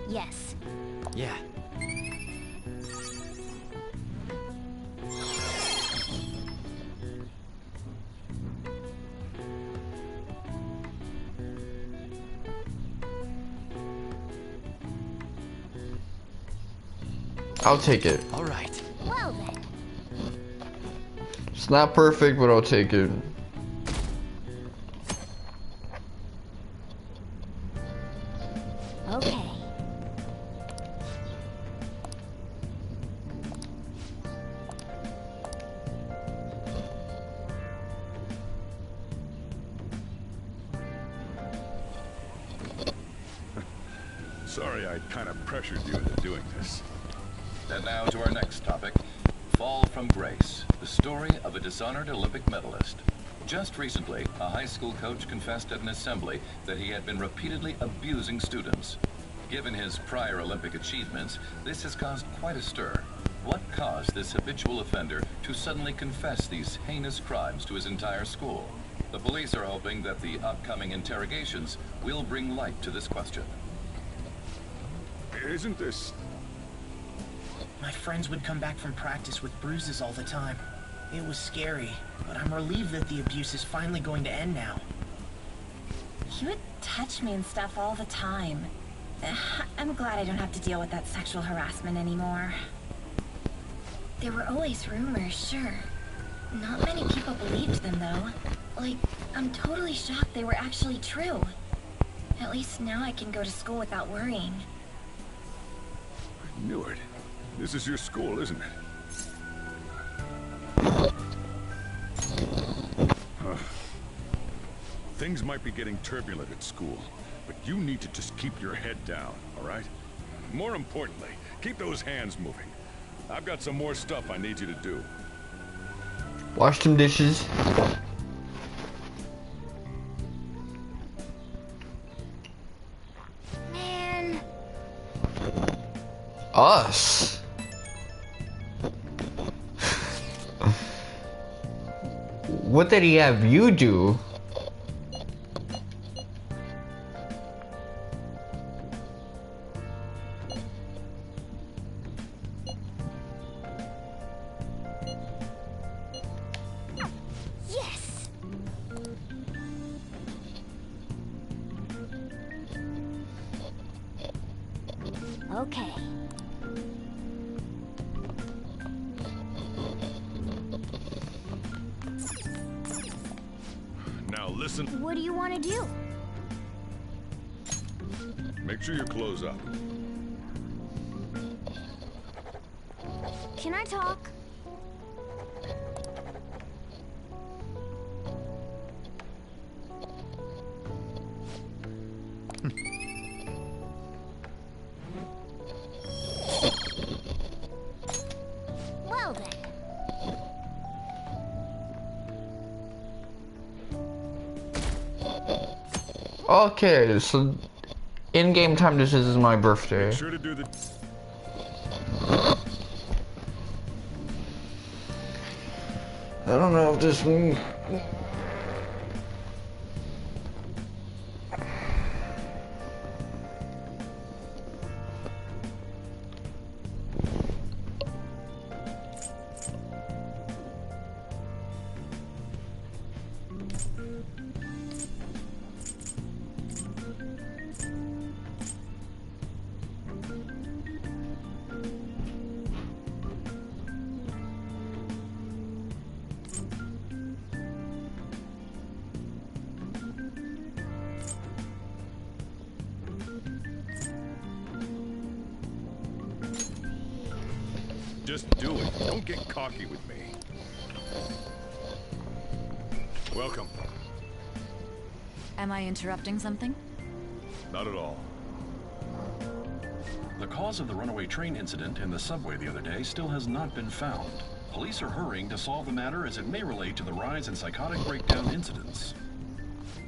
Yes. Yeah. I'll take it. All right. Well then. It's not perfect, but I'll take it. Okay. Sorry I kind of pressured you into doing this. And now to our next topic, Fall from Grace, the story of a dishonored Olympic medalist. Just recently, a high school coach confessed at an assembly that he had been repeatedly abusing students. Given his prior Olympic achievements, this has caused quite a stir. What caused this habitual offender to suddenly confess these heinous crimes to his entire school? The police are hoping that the upcoming interrogations will bring light to this question. Isn't this... My friends would come back from practice with bruises all the time. It was scary, but I'm relieved that the abuse is finally going to end now. He would touch me and stuff all the time. I'm glad I don't have to deal with that sexual harassment anymore. There were always rumors, sure. Not many people believed them, though. Like, I'm totally shocked they were actually true. At least now I can go to school without worrying. I knew it. This is your school, isn't it? Things might be getting turbulent at school, but you need to just keep your head down, all right? More importantly, keep those hands moving. I've got some more stuff I need you to do. Wash some dishes. Man. Us. What did he have you do? Yes. Okay. Now listen. What do you want to do? Make sure your clothes up. Can I talk? Well then. Okay, so in-game time, this is my birthday. Make sure to do the... I don't know if this one... Just do it. Don't get cocky with me. Welcome. Am I interrupting something? Not at all. The cause of the runaway train incident in the subway the other day still has not been found. Police are hurrying to solve the matter as it may relate to the rise in psychotic breakdown incidents.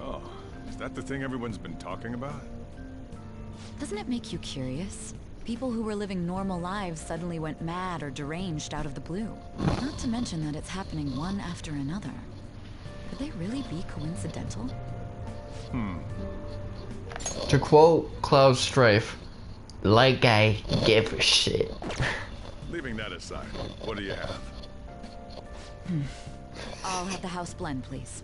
Oh, is that the thing everyone's been talking about? Doesn't it make you curious? People who were living normal lives suddenly went mad or deranged out of the blue. Not to mention that it's happening one after another. Could they really be coincidental? To quote Cloud Strife, like I give a shit. Leaving that aside, what do you have? I'll have the house blend, please.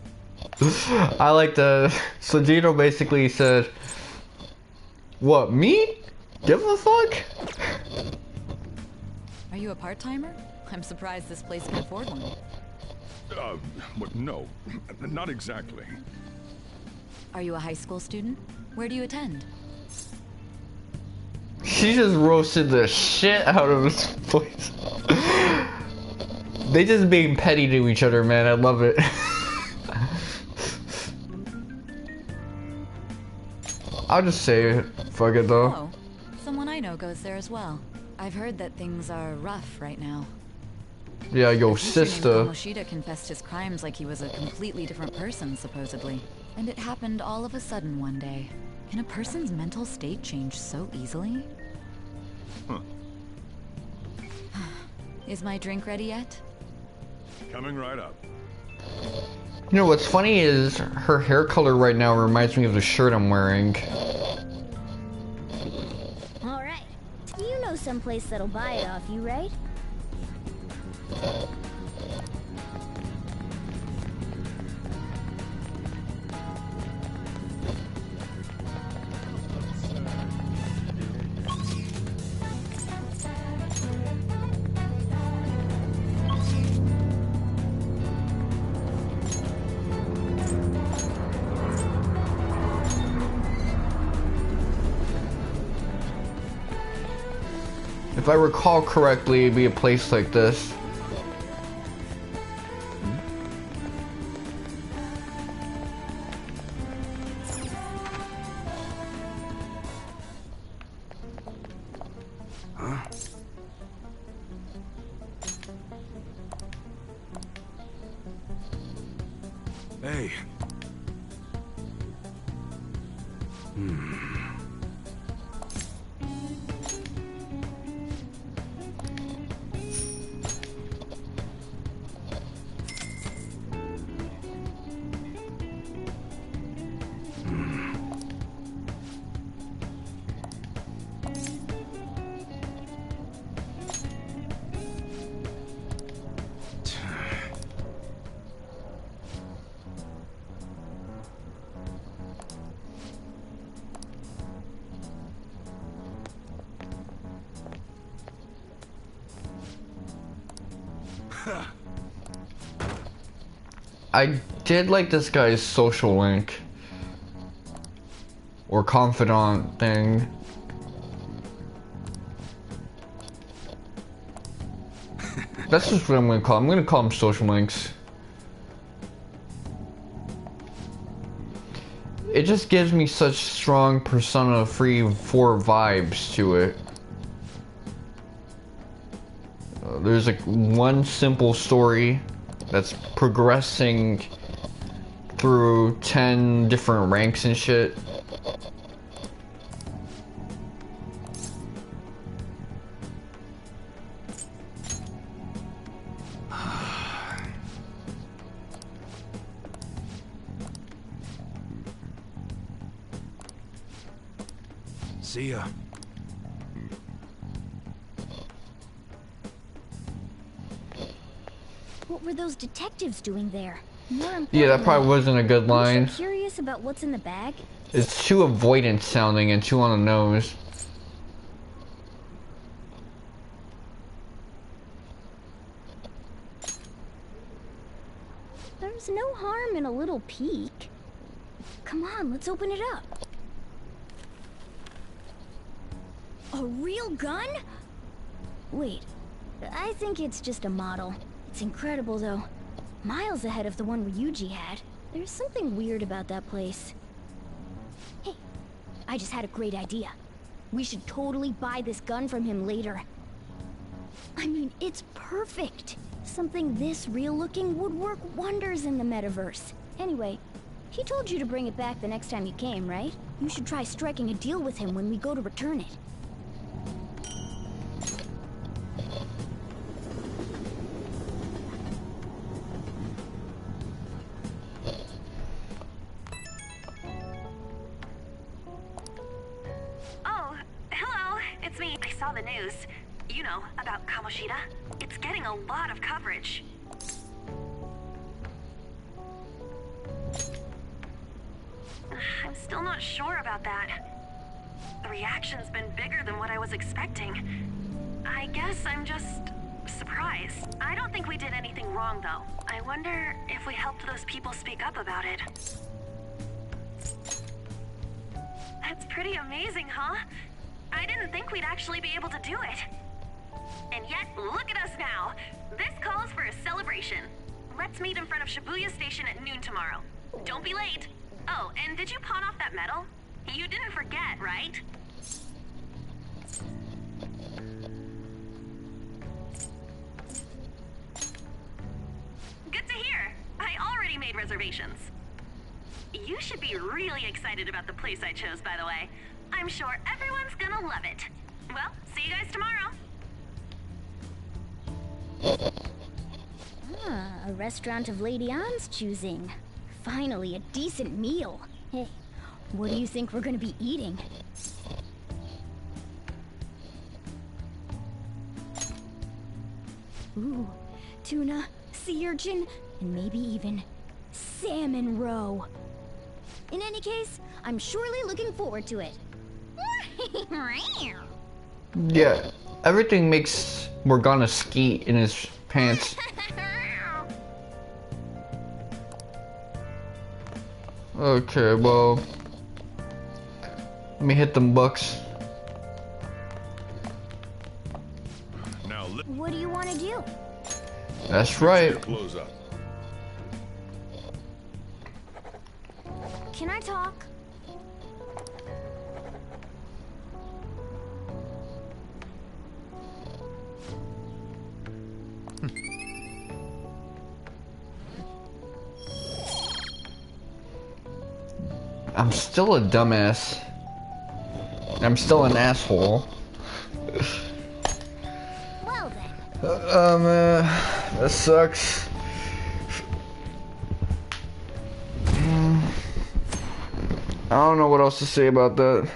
I like the... So Gino basically said, what, me? Give a fuck? Are you a part-timer? I'm surprised this place can afford one. What, no, not exactly. Are you a high school student? Where do you attend? She just roasted the shit out of this place. They just being petty to each other, man. I love it. I'll just say it. Fuck it though. Oh, someone I know goes there as well. I've heard that things are rough right now. Yeah, yo, The teacher sister. named Kamoshida confessed his crimes like he was a completely different person, supposedly. And it happened all of a sudden one day. Can a person's mental state change so easily? Huh. Is my drink ready yet? Coming right up. You know what's funny is her hair color right now reminds me of the shirt I'm wearing. Alright. You know someplace that'll buy it off you, right? If I recall correctly, it'd be a place like this. Huh? Hey. I did like this guy's social link. Or confidant thing. That's just what I'm gonna call him. I'm gonna call him social links. It just gives me such strong Persona 4 vibes to it. There's like one simple story that's progressing through 10 different ranks and shit. See ya. What were those detectives doing there? Yeah, that probably wasn't a good line. I'm curious about what's in the bag. It's too avoidant sounding and too on the nose. There's no harm in a little peek. Come on, let's open it up. A real gun? Wait, I think it's just a model. It's incredible though. Miles ahead of the one Ryuji had. There's something weird about that place. Hey, I just had a great idea. We should totally buy this gun from him later. I mean, it's perfect. Something this real looking would work wonders in the metaverse. Anyway, he told you to bring it back the next time you came, right? You should try striking a deal with him when we go to return it. Oh, hello. It's me. I saw the news. You know, about Kamoshida. It's getting a lot of coverage. I'm still not sure about that. The reaction's been bigger than what I was expecting. I guess I'm just surprised. I don't think we did anything wrong, though. I wonder if we helped those people speak up about it. That's pretty amazing, huh? I didn't think we'd actually be able to do it. And yet, look at us now. This calls for a celebration. Let's meet in front of Shibuya Station at noon tomorrow. Don't be late. Oh, and did you pawn off that medal? You didn't forget, right? Good to hear. I already made reservations. You should be really excited about the place I chose, by the way. I'm sure everyone's gonna love it. Well, see you guys tomorrow. Ah, a restaurant of Lady Anne's choosing. Finally, a decent meal. Hey, what do you think we're gonna be eating? Ooh, tuna, sea urchin, and maybe even salmon roe. In any case, I'm surely looking forward to it. Yeah, everything makes Morgana skeet in his pants. Okay, well, let me hit them bucks. Now, What do you want to do? That's right. Close up. Can I talk? I'm still a dumbass. I'm still an asshole. Well then. That sucks. I don't know what else to say about that.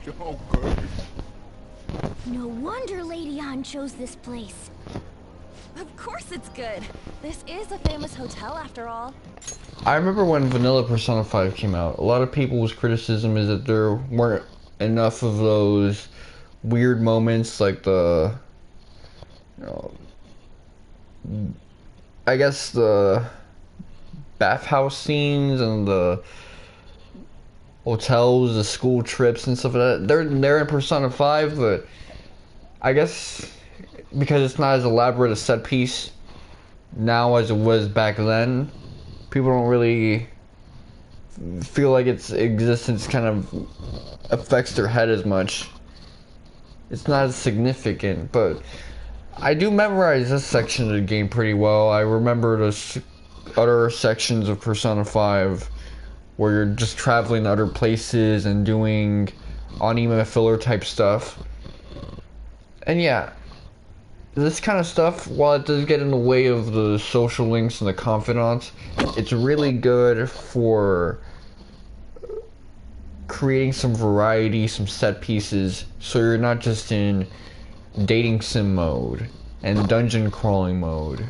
So good. No wonder Lady Anne chose this place. Of course it's good. This is a famous hotel after all. I remember when Vanilla Persona 5 came out, a lot of people's criticism is that there weren't enough of those weird moments like the, you know, I guess the bathhouse scenes and the hotels, the school trips and stuff like that. They're in Persona 5, but I guess because it's not as elaborate a set piece now as it was back then, people don't really feel like its existence kind of affects their head as much. It's not as significant, but I do memorize this section of the game pretty well. I remember the other sections of Persona 5 where you're just traveling to other places and doing anime filler type stuff. And yeah, this kind of stuff, while it does get in the way of the social links and the confidants, it's really good for creating some variety, some set pieces, so you're not just in dating sim mode and dungeon crawling mode.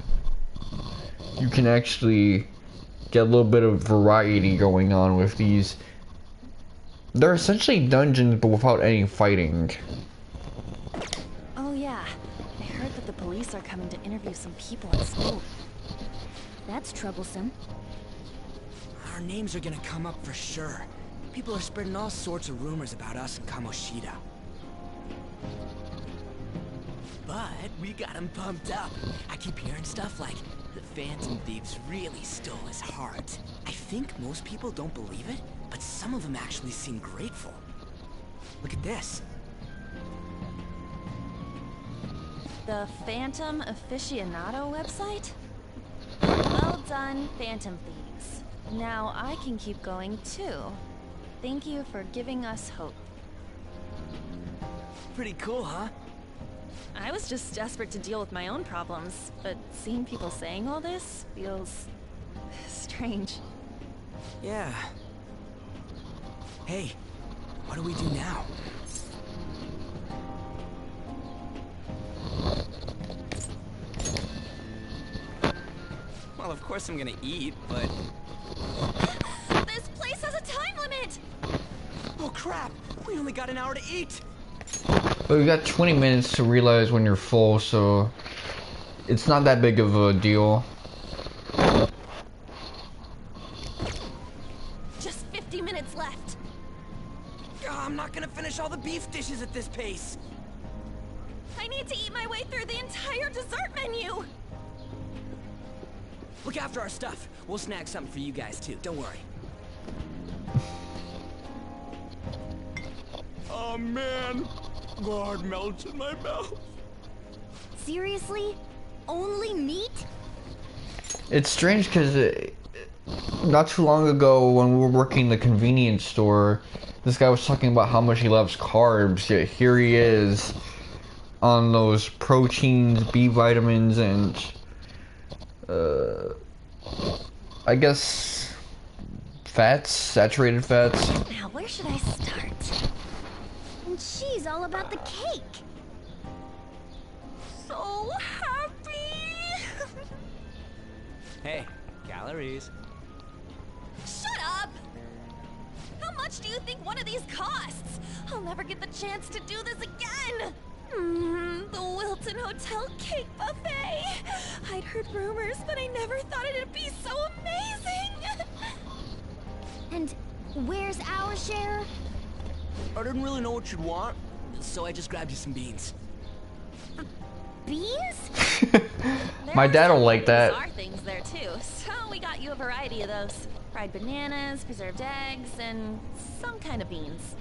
You can actually get a little bit of variety going on with these. They're essentially dungeons but without any fighting. Oh yeah, I heard that the police are coming to interview some people at school. That's troublesome. Our names are gonna come up for sure. People are spreading all sorts of rumors about us and Kamoshida. But we got him pumped up. I keep hearing stuff like, the Phantom Thieves really stole his heart. I think most people don't believe it, but some of them actually seem grateful. Look at this. The Phantom Aficionado website? Well done, Phantom Thieves. Now I can keep going too. Thank you for giving us hope. Pretty cool, huh? I was just desperate to deal with my own problems, but seeing people saying all this feels strange. Yeah. Hey, what do we do now? Well, of course I'm gonna eat, but... This place has a time limit! Oh crap! We only got an hour to eat! But you got 20 minutes to realize when you're full, so it's not that big of a deal. Just 50 minutes left. I'm not gonna finish all the beef dishes at this pace. I need to eat my way through the entire dessert menu. Look after our stuff. We'll snag something for you guys too. Don't worry. Oh man, God melts in my mouth. Seriously? Only meat? It's strange because not too long ago when we were working the convenience store, this guy was talking about how much he loves carbs, yet here he is on those proteins, B vitamins, and I guess fats, saturated fats. Now, where should I start? And she's all about the cake. So happy! Hey, calories. Shut up! How much do you think one of these costs? I'll never get the chance to do this again! The Wilton Hotel Cake Buffet! I'd heard rumors, but I never thought it'd be so amazing! And where's our share? I didn't really know what you'd want, so I just grabbed you some beans. Beans? My dad will like that. Bizarre things there too, so we got you a variety of those. Fried bananas, preserved eggs, and some kind of beans.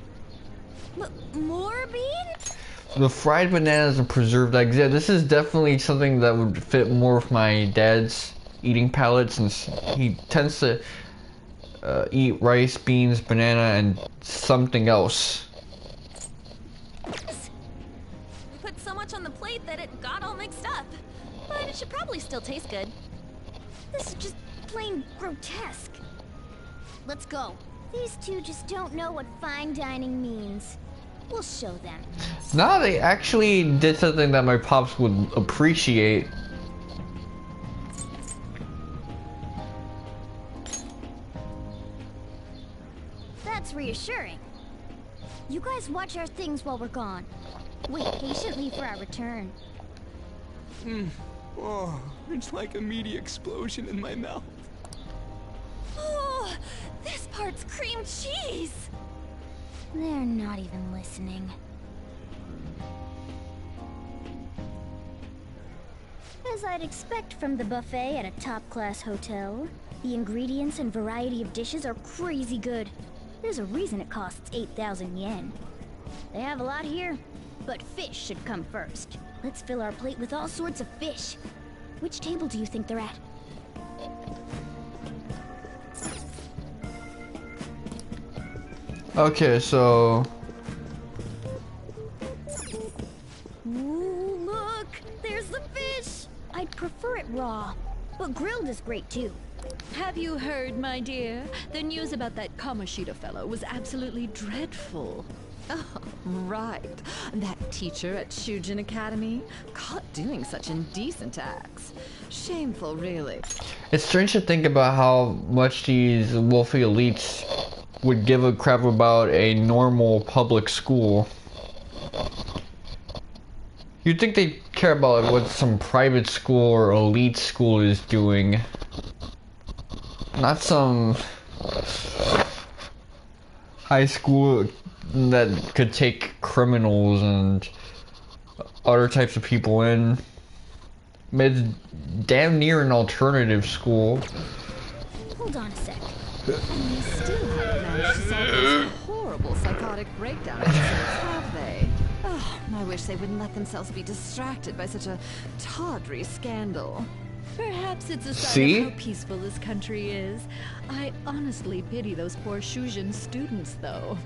More beans? The fried bananas and preserved eggs. Yeah, this is definitely something that would fit more with my dad's eating palate, since he tends to eat rice, beans, banana, and something else. We put so much on the plate that it got all mixed up. But it should probably still taste good. This is just plain grotesque. Let's go. These two just don't know what fine dining means. We'll show them. Now they actually did something that my pops would appreciate. That's reassuring. You guys watch our things while we're gone. Wait patiently for our return. Oh, it's like a meaty explosion in my mouth. Oh, this part's cream cheese! They're not even listening. As I'd expect from the buffet at a top-class hotel, the ingredients and variety of dishes are crazy good. There's a reason it costs 8,000 yen. They have a lot here, but fish should come first. Let's fill our plate with all sorts of fish. Which table do you think they're at? Okay, so... Ooh, look! There's the fish! I'd prefer it raw, but grilled is great too. Have you heard, my dear? The news about that Kamoshida fellow was absolutely dreadful. Oh, right. That teacher at Shujin Academy, caught doing such indecent acts. Shameful, really. It's strange to think about how much these wealthy elites would give a crap about a normal public school. You'd think they'd care about like, what some private school or elite school is doing. Not some high school that could take criminals and other types of people in. It's damn near an alternative school. Hold on a sec. And they still haven't managed to solve those horrible psychotic breakdown episodes, have they? Oh, I wish they wouldn't let themselves be distracted by such a tawdry scandal. Perhaps it's a sign of how peaceful this country is. I honestly pity those poor Shujin students, though.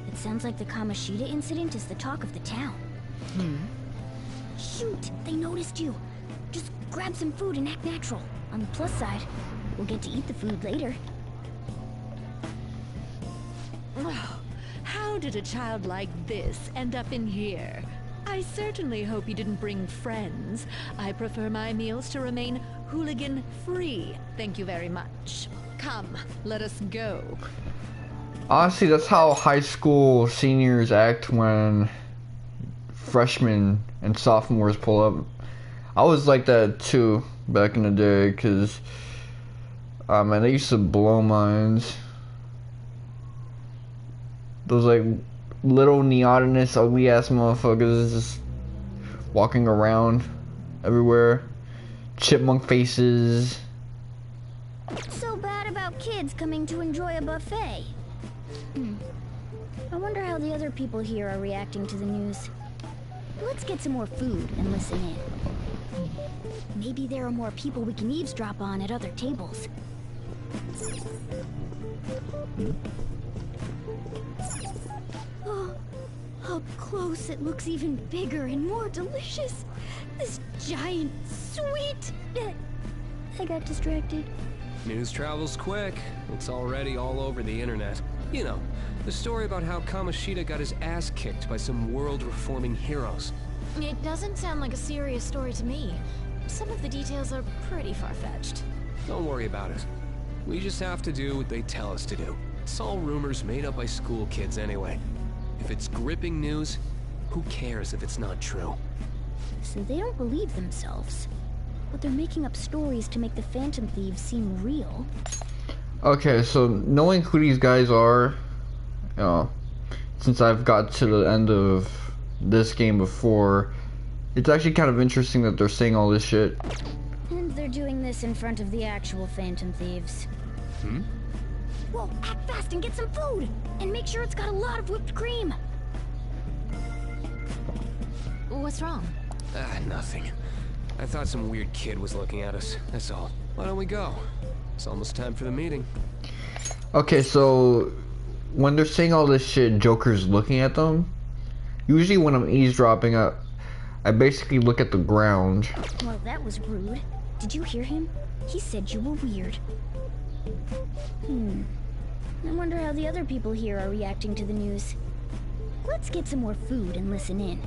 It sounds like the Kamoshida incident is the talk of the town. Shoot, they noticed you. Just grab some food and act natural. On the plus side, we'll get to eat the food later. Oh, how did a child like this end up in here? I certainly hope you didn't bring friends. I prefer my meals to remain hooligan-free. Thank you very much. Come, let us go. Honestly, that's how high school seniors act when freshmen and sophomores pull up. I was like that too back in the day, because man, they used to blow minds. Those like little neotenous, ugly ass motherfuckers just walking around everywhere. Chipmunk faces. What's so bad about kids coming to enjoy a buffet? I wonder how the other people here are reacting to the news. Let's get some more food and listen in. Maybe there are more people we can eavesdrop on at other tables. Oh, up close it looks even bigger and more delicious. This giant sweet... I got distracted. News travels quick. It's already all over the internet. You know, the story about how Kamoshida got his ass kicked by some world-reforming heroes. It doesn't sound like a serious story to me. Some of the details are pretty far-fetched. Don't worry about it. We just have to do what they tell us to do. It's all rumors made up by school kids anyway. If it's gripping news, who cares if it's not true? So they don't believe themselves. But they're making up stories to make the Phantom Thieves seem real. Okay, so knowing who these guys are, since I've got to the end of this game before, it's actually kind of interesting that they're saying all this shit. And they're doing this in front of the actual Phantom Thieves. Whoa, act fast and get some food! And make sure it's got a lot of whipped cream! What's wrong? Nothing. I thought some weird kid was looking at us, that's all. Why don't we go? It's almost time for the meeting. Okay, so when they're saying all this shit, Joker's looking at them. Usually when I'm eavesdropping, I basically look at the ground. Well, that was rude. Did you hear him? He said you were weird. I wonder how the other people here are reacting to the news. Let's get some more food and listen in.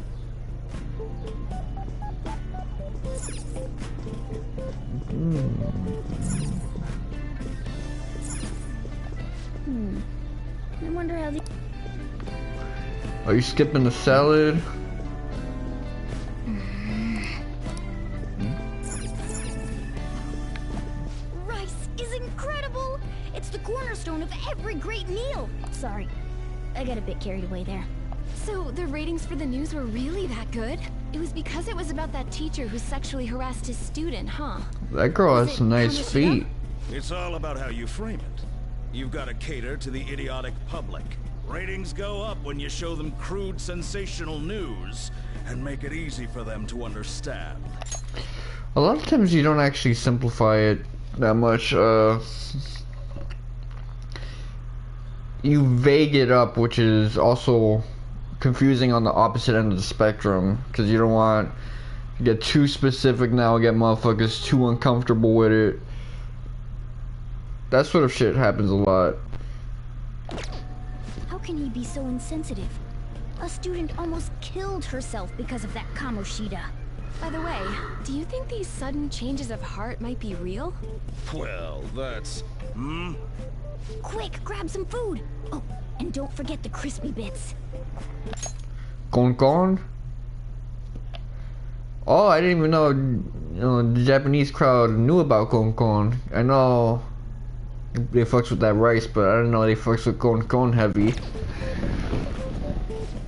I wonder how the... Are you skipping the salad? Rice is incredible! It's the cornerstone of every great meal! Sorry, I got a bit carried away there. So the ratings for the news were really that good? It was because it was about that teacher who sexually harassed his student, huh? That girl has some nice feet. It's all about how you frame it. You've got to cater to the idiotic public. Ratings go up when you show them crude, sensational news and make it easy for them to understand. A lot of times you don't actually simplify it that much. You vague it up, which is also confusing on the opposite end of the spectrum, because you don't want to get too specific now and get motherfuckers too uncomfortable with it. That sort of shit happens a lot. How can he be so insensitive? A student almost killed herself because of that Kamoshida. By the way, do you think these sudden changes of heart might be real? Well, that's... Quick, grab some food! Oh, and don't forget the crispy bits. Gon? Oh, I didn't even know, the Japanese crowd knew about Gon. I know they fucks with that rice, but I didn't know they fucks with Gon heavy.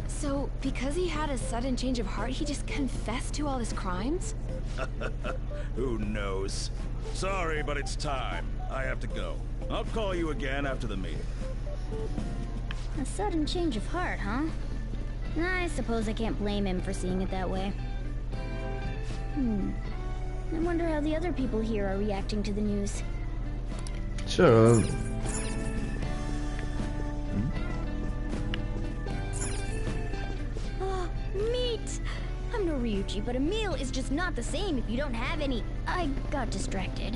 So, because he had a sudden change of heart, he just confessed to all his crimes? Who knows? Sorry, but it's time. I have to go. I'll call you again after the meeting. A sudden change of heart, huh? I suppose I can't blame him for seeing it that way. I wonder how the other people here are reacting to the news. Shut up. Oh, meat! I'm no Ryuchi, but a meal is just not the same if you don't have any. I got distracted.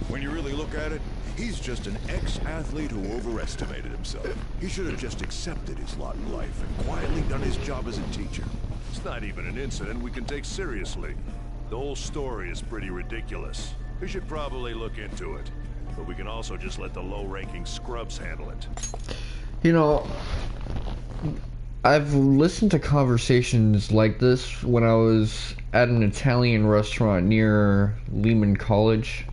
When you really look at it, he's just an ex-athlete who overestimated himself. He should have just accepted his lot in life and quietly done his job as a teacher. It's not even an incident we can take seriously. The whole story is pretty ridiculous. We should probably look into it. But we can also just let the low-ranking scrubs handle it. You know, I've listened to conversations like this when I was at an Italian restaurant near Lehman College.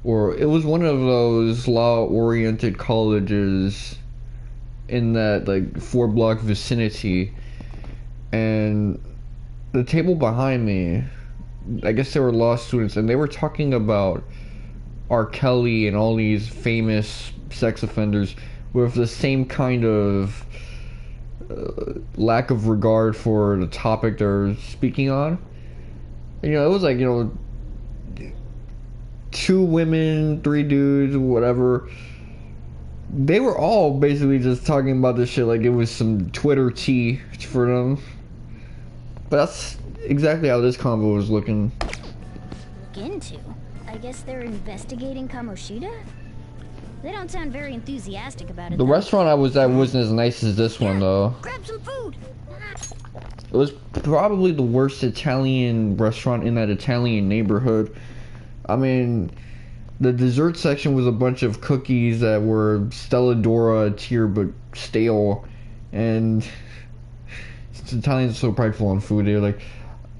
Or it was one of those law-oriented colleges in that, like, 4-block vicinity. And the table behind me, I guess they were law students, and they were talking about R. Kelly and all these famous sex offenders with the same kind of lack of regard for the topic they're speaking on. You know, it was like, you know, 2 women, 3 dudes, whatever. They were all basically just talking about this shit like it was some Twitter tea for them. But that's exactly how this convo was looking. Look into? I guess they're investigating Kamoshida? They don't sound very enthusiastic about it. The restaurant I was at wasn't as nice as this one, though. Grab some food! It was probably the worst Italian restaurant in that Italian neighborhood. I mean, the dessert section was a bunch of cookies that were Stella D'Oro tier but stale. And Italians are so prideful on food. They're like,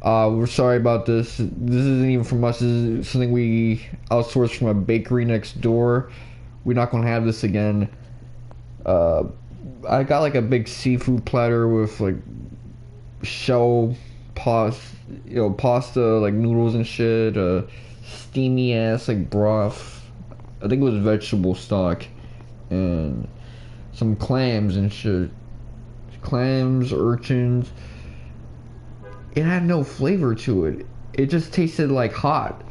we're sorry about this. This isn't even from us. This is something we outsourced from a bakery next door. We're not going to have this again. I got like a big seafood platter with like shell pasta, like noodles and shit, steamy ass like broth. I think it was vegetable stock and some clams and shit. Clams, urchins. It had no flavor to it. It just tasted like hot.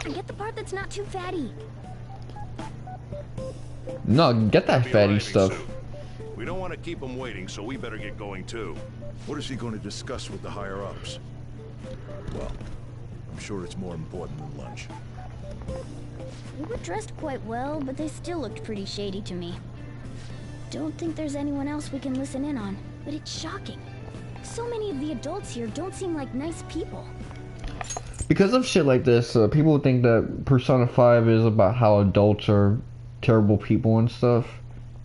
Get the part that's not too fatty. No, get that fatty stuff. We don't want to keep him waiting, so we better get going too. What is he going to discuss with the higher-ups? Well, I'm sure it's more important than lunch. They were dressed quite well, but they still looked pretty shady to me. Don't think there's anyone else we can listen in on, but it's shocking. So many of the adults here don't seem like nice people. Because of shit like this, people think that Persona 5 is about how adults are terrible people and stuff.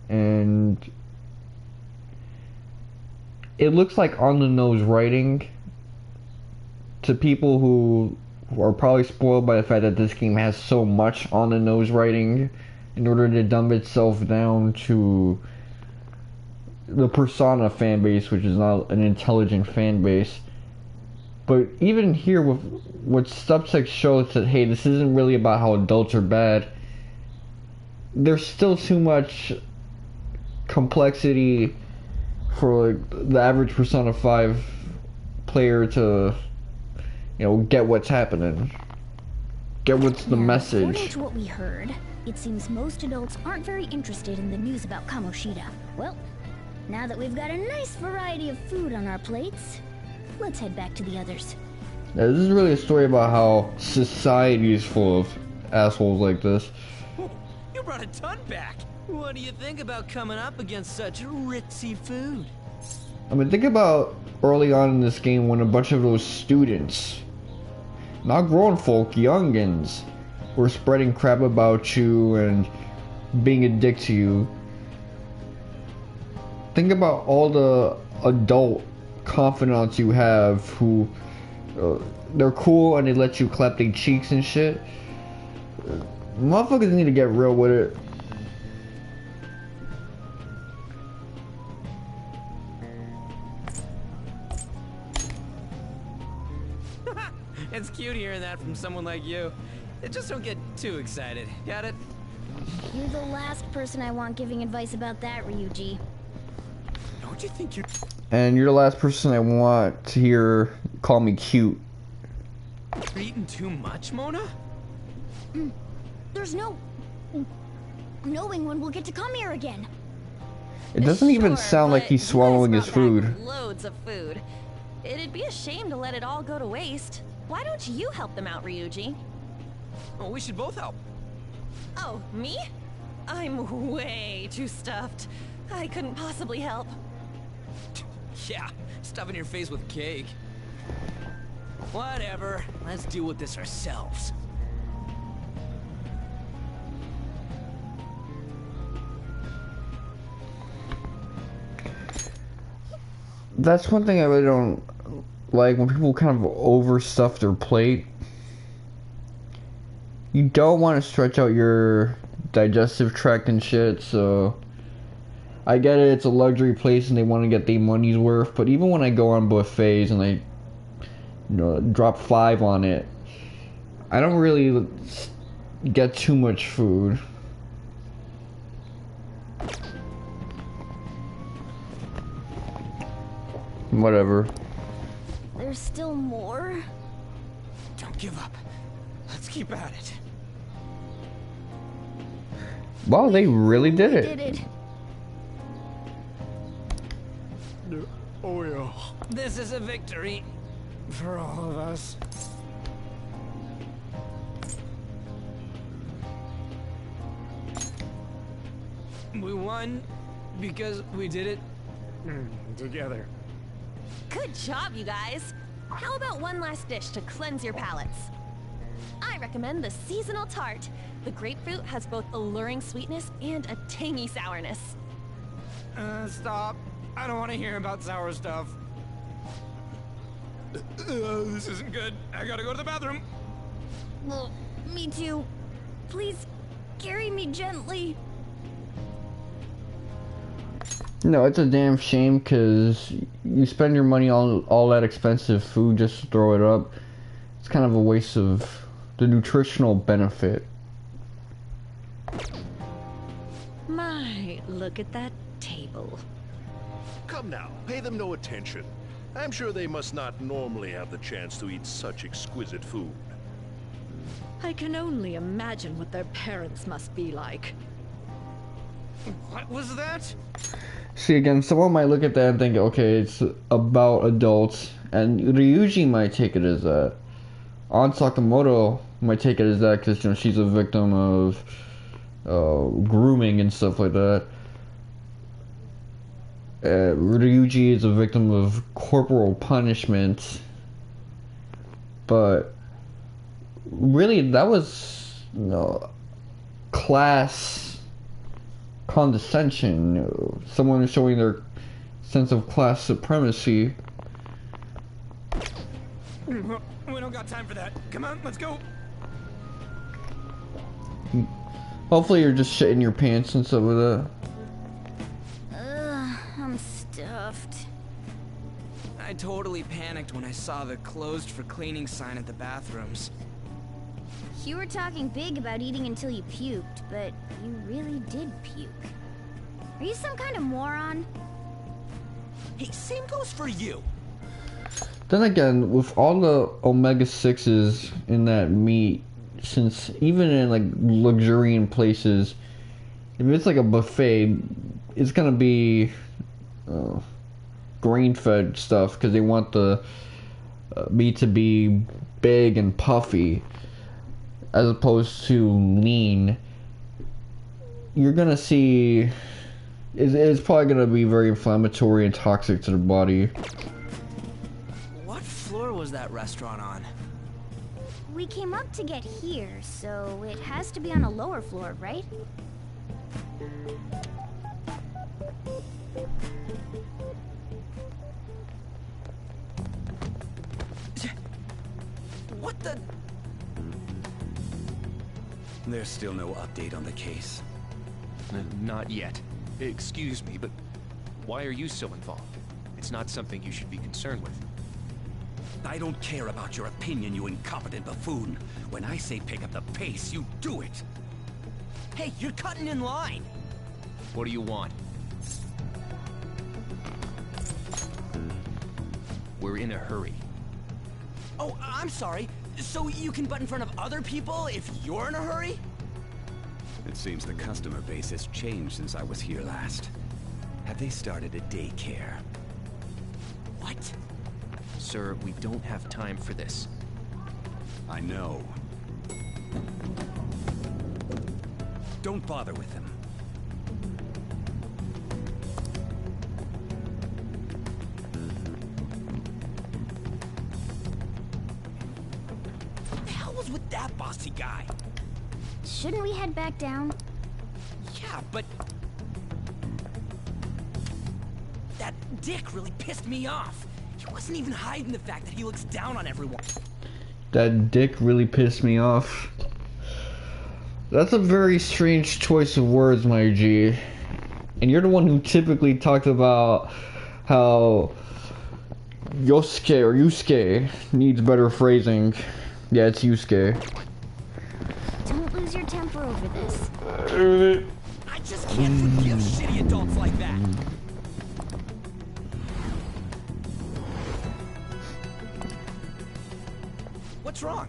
And it looks like on-the-nose writing to people who are probably spoiled by the fact that this game has so much on-the-nose writing in order to dumb itself down to the Persona fan base, which is not an intelligent fan base. But even here, with what Subtext shows that, hey, this isn't really about how adults are bad, there's still too much complexity for like, the average Persona 5 player to, you know, get what's happening. Get what's the message. According to what we heard, it seems most adults aren't very interested in the news about Kamoshida. Well, now that we've got a nice variety of food on our plates, let's head back to the others. Now, this is really a story about how society is full of assholes like this. You brought a ton back. What do you think about coming up against such ritzy food? I mean, think about early on in this game when a bunch of those students, not grown folk, youngins, were spreading crap about you and being a dick to you. Think about all the adult confidants you have who they're cool and they let you clap their cheeks and shit. Motherfuckers need to get real with it. It's cute hearing that from someone like you. Just don't get too excited. Got it? You're the last person I want giving advice about that, Ryuji. Don't you think you're... And you're the last person I want to hear call me cute. You're eating too much, Mona? There's no knowing when we'll get to come here again. It doesn't even sound like he's swallowing his food. Loads of food. It'd be a shame to let it all go to waste. Why don't you help them out, Ryuji? Oh, we should both help. Oh, me? I'm way too stuffed. I couldn't possibly help. Yeah, stuffing your face with cake. Whatever, let's deal with this ourselves. That's one thing I really don't like, when people kind of overstuff their plate. You don't want to stretch out your digestive tract and shit, so I get it, it's a luxury place and they want to get their money's worth, but even when I go on buffets and I, drop 5 on it, I don't really get too much food. Whatever. There's there's still more? Don't give up. Let's keep at it. Wow, they really did We it. did it. Oh yeah. This is a victory for all of us. We won because we did it Together. Good job, you guys. How about one last dish to cleanse your palates? I recommend the seasonal tart. The grapefruit has both alluring sweetness and a tangy sourness. Stop. I don't want to hear about sour stuff. This isn't good. I gotta go to the bathroom. Well, me too. Please, carry me gently. No, it's a damn shame because you spend your money on all that expensive food just to throw it up. It's kind of a waste of the nutritional benefit. My, look at that table. Come now, pay them no attention. I'm sure they must not normally have the chance to eat such exquisite food. I can only imagine what their parents must be like. What was that? See, again, someone might look at that and think, okay, it's about adults, and Ryuji might take it as that. Aunt Sakamoto might take it as that because, you know, she's a victim of grooming and stuff like that. Ryuji is a victim of corporal punishment, but really, that was, you know, class condescension, someone showing their sense of class supremacy. We don't got time for that. Come on, let's go. Hopefully you're just shitting your pants and stuff like that. I'm stuffed. I totally panicked when I saw the closed for cleaning sign at the bathrooms. You were talking big about eating until you puked, but you really did puke. Are you some kind of moron? Hey, same goes for you. Then again, with all the omega-6s in that meat, since even in like luxuriant places, if it's like a buffet, it's gonna be grain-fed stuff because they want the meat to be big and puffy, as opposed to lean. You're gonna see it's probably gonna be very inflammatory and toxic to the body. What floor was that restaurant on? We came up to get here, so it has to be on a lower floor, right? What the? There's still no update on the case. Not yet. Excuse me, but why are you so involved? It's not something you should be concerned with. I don't care about your opinion, you incompetent buffoon. When I say pick up the pace, you do it. Hey, you're cutting in line. What do you want? We're in a hurry. Oh, I'm sorry. So you can butt in front of other people if you're in a hurry? It seems the customer base has changed since I was here last. Have they started a daycare? What? Sir, we don't have time for this. I know. Don't bother with them. What the hell was with that bossy guy? Shouldn't we head back down? Yeah, but that dick really pissed me off. He wasn't even hiding the fact that he looks down on everyone. That dick really pissed me off. That's a very strange choice of words, my G. And you're the one who typically talked about how Yusuke needs better phrasing. Yeah, it's Yusuke. Don't lose your temper over this. I just can't forgive shitty adults like that. wrong?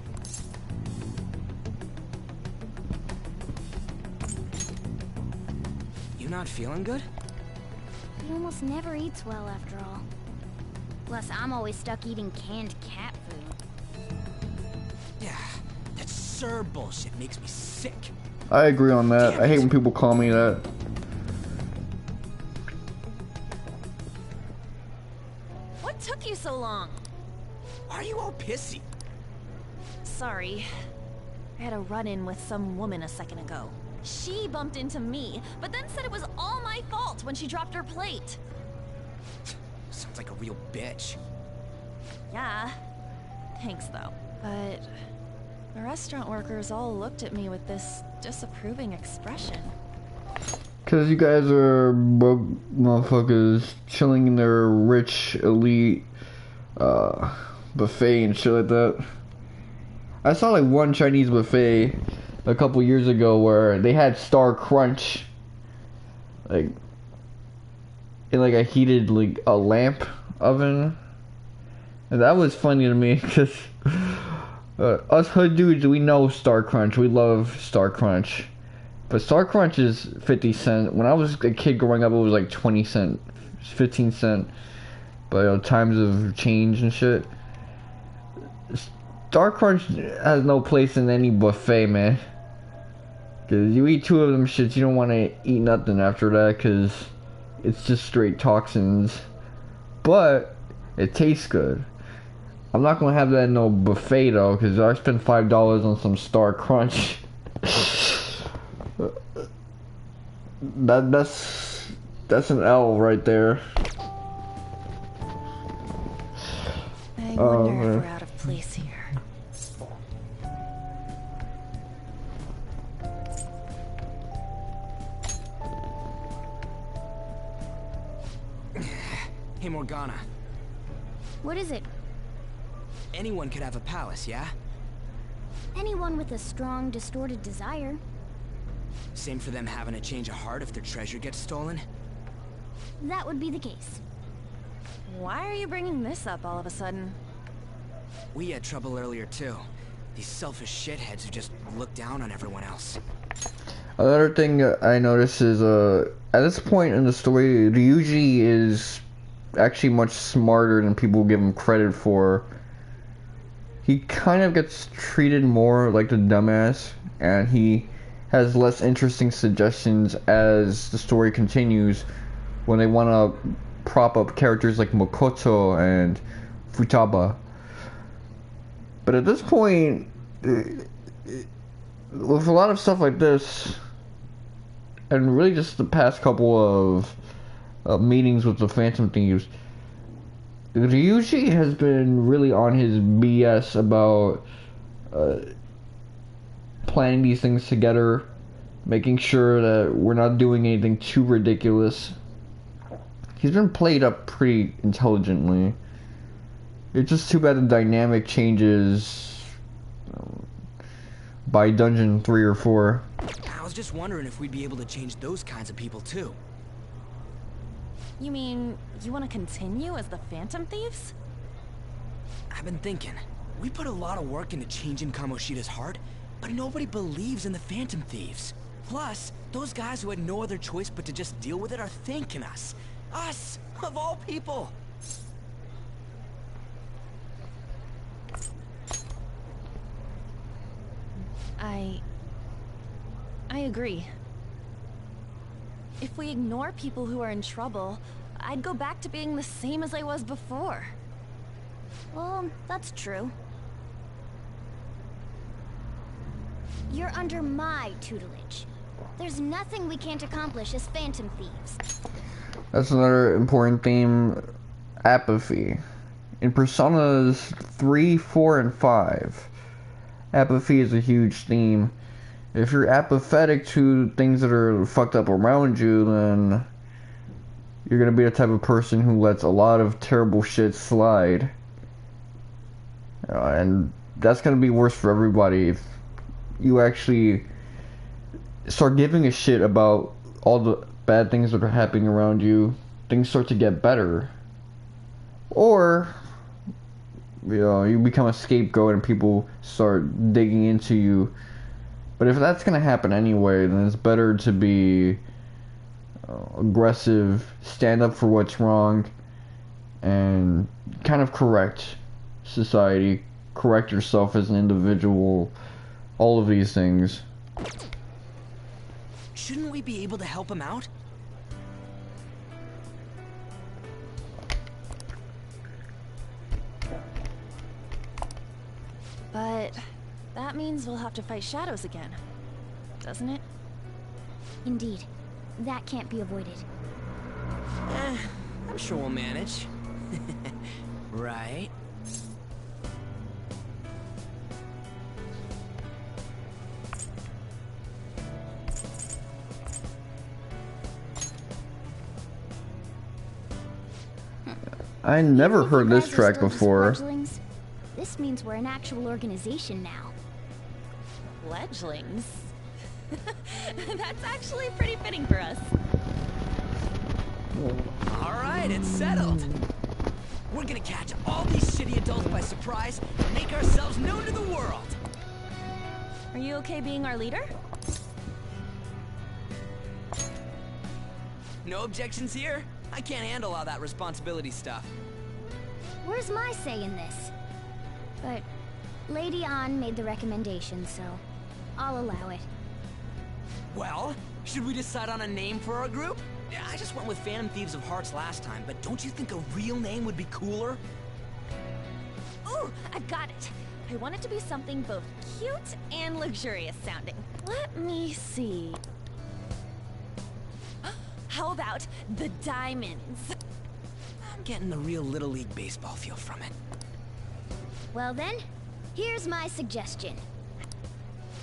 You not feeling good? He almost never eats well after all. Plus, I'm always stuck eating canned cat food. Yeah, that Sir bullshit makes me sick. I agree on that. I hate when people call me that. What took you so long? Why are you all pissy? Sorry. I had a run-in with some woman a second ago. She bumped into me, but then said it was all my fault when she dropped her plate. Sounds like a real bitch. Yeah. Thanks, though. But the restaurant workers all looked at me with this disapproving expression. Cause you guys are broke motherfuckers chilling in their rich elite buffet and shit like that. I saw like one Chinese buffet a couple years ago where they had Star Crunch like in like a heated like a lamp oven, and that was funny to me because us hood dudes, we know Star Crunch, we love Star Crunch, but Star Crunch is 50 cents. When I was a kid growing up, it was like 20 cents, 15 cents. But you know, times have changed and shit. Star Crunch has no place in any buffet, man. Cause you eat two of them shits, you don't want to eat nothing after that, cause it's just straight toxins. But it tastes good. I'm not gonna have that in no buffet though, cause I spent $5 on some Star Crunch. That's an L right there. I wonder if we're out of place here. Hey, Morgana. What is it? Anyone could have a palace, yeah? Anyone with a strong, distorted desire. Same for them having a change of heart if their treasure gets stolen? That would be the case. Why are you bringing this up all of a sudden? We had trouble earlier too. These selfish shitheads who just look down on everyone else. Another thing I noticed is at this point in the story, Ryuji is actually much smarter than people give him credit for. He kind of gets treated more like the dumbass, and he has less interesting suggestions as the story continues when they want to prop up characters like Makoto and Futaba. But at this point, with a lot of stuff like this, and really just the past couple of meetings with the Phantom Thieves, Ryuji has been really on his BS about planning these things together, making sure that we're not doing anything too ridiculous. He's been played up pretty intelligently. It's just too bad the dynamic changes by dungeon 3 or 4. I was just wondering if we'd be able to change those kinds of people too. You mean, you want to continue as the Phantom Thieves? I've been thinking, we put a lot of work into changing Kamoshida's heart, but nobody believes in the Phantom Thieves. Plus, those guys who had no other choice but to just deal with it are thanking us. Us, of all people. I agree. If we ignore people who are in trouble, I'd go back to being the same as I was before. Well, that's true. You're under my tutelage. There's nothing we can't accomplish as Phantom Thieves. That's another important theme, apathy. In Personas 3, 4, and 5, apathy is a huge theme. If you're apathetic to things that are fucked up around you, then you're gonna be the type of person who lets a lot of terrible shit slide. And that's gonna be worse for everybody if you actually start giving a shit about all the bad things that are happening around you. Things start to get better. Or you know, you become a scapegoat and people start digging into you. But if that's gonna happen anyway, then it's better to be aggressive, stand up for what's wrong, and kind of correct society, correct yourself as an individual, all of these things. Shouldn't we be able to help him out? But that means we'll have to fight shadows again, doesn't it? Indeed. That can't be avoided. I'm sure we'll manage. Right? I never heard this track before. This means we're an actual organization now. Fledglings? That's actually pretty fitting for us. Alright, it's settled. We're gonna catch all these shitty adults by surprise and make ourselves known to the world. Are you okay being our leader? No objections here? I can't handle all that responsibility stuff. Where's my say in this? But Lady An made the recommendation, so I'll allow it. Well, should we decide on a name for our group? Yeah, I just went with Phantom Thieves of Hearts last time, but don't you think a real name would be cooler? Ooh, I've got it. I want it to be something both cute and luxurious sounding. Let me see. How about the Diamonds? I'm getting the real Little League Baseball feel from it. Well then, here's my suggestion.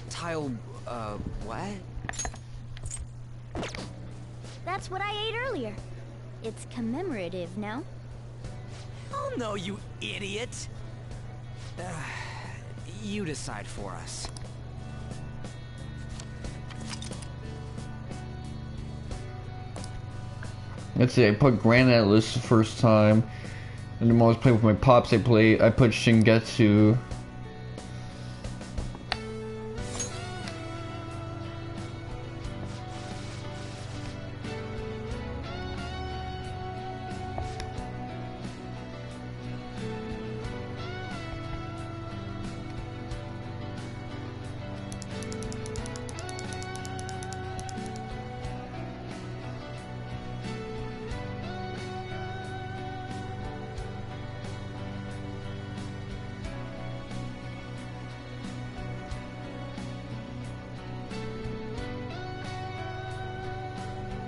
Tile, what? That's what I ate earlier. It's commemorative, no? Oh no, you idiot! You decide for us. Let's see, I put Grand Atlas the first time. And I'm always playing with my pops. I put Shingetsu.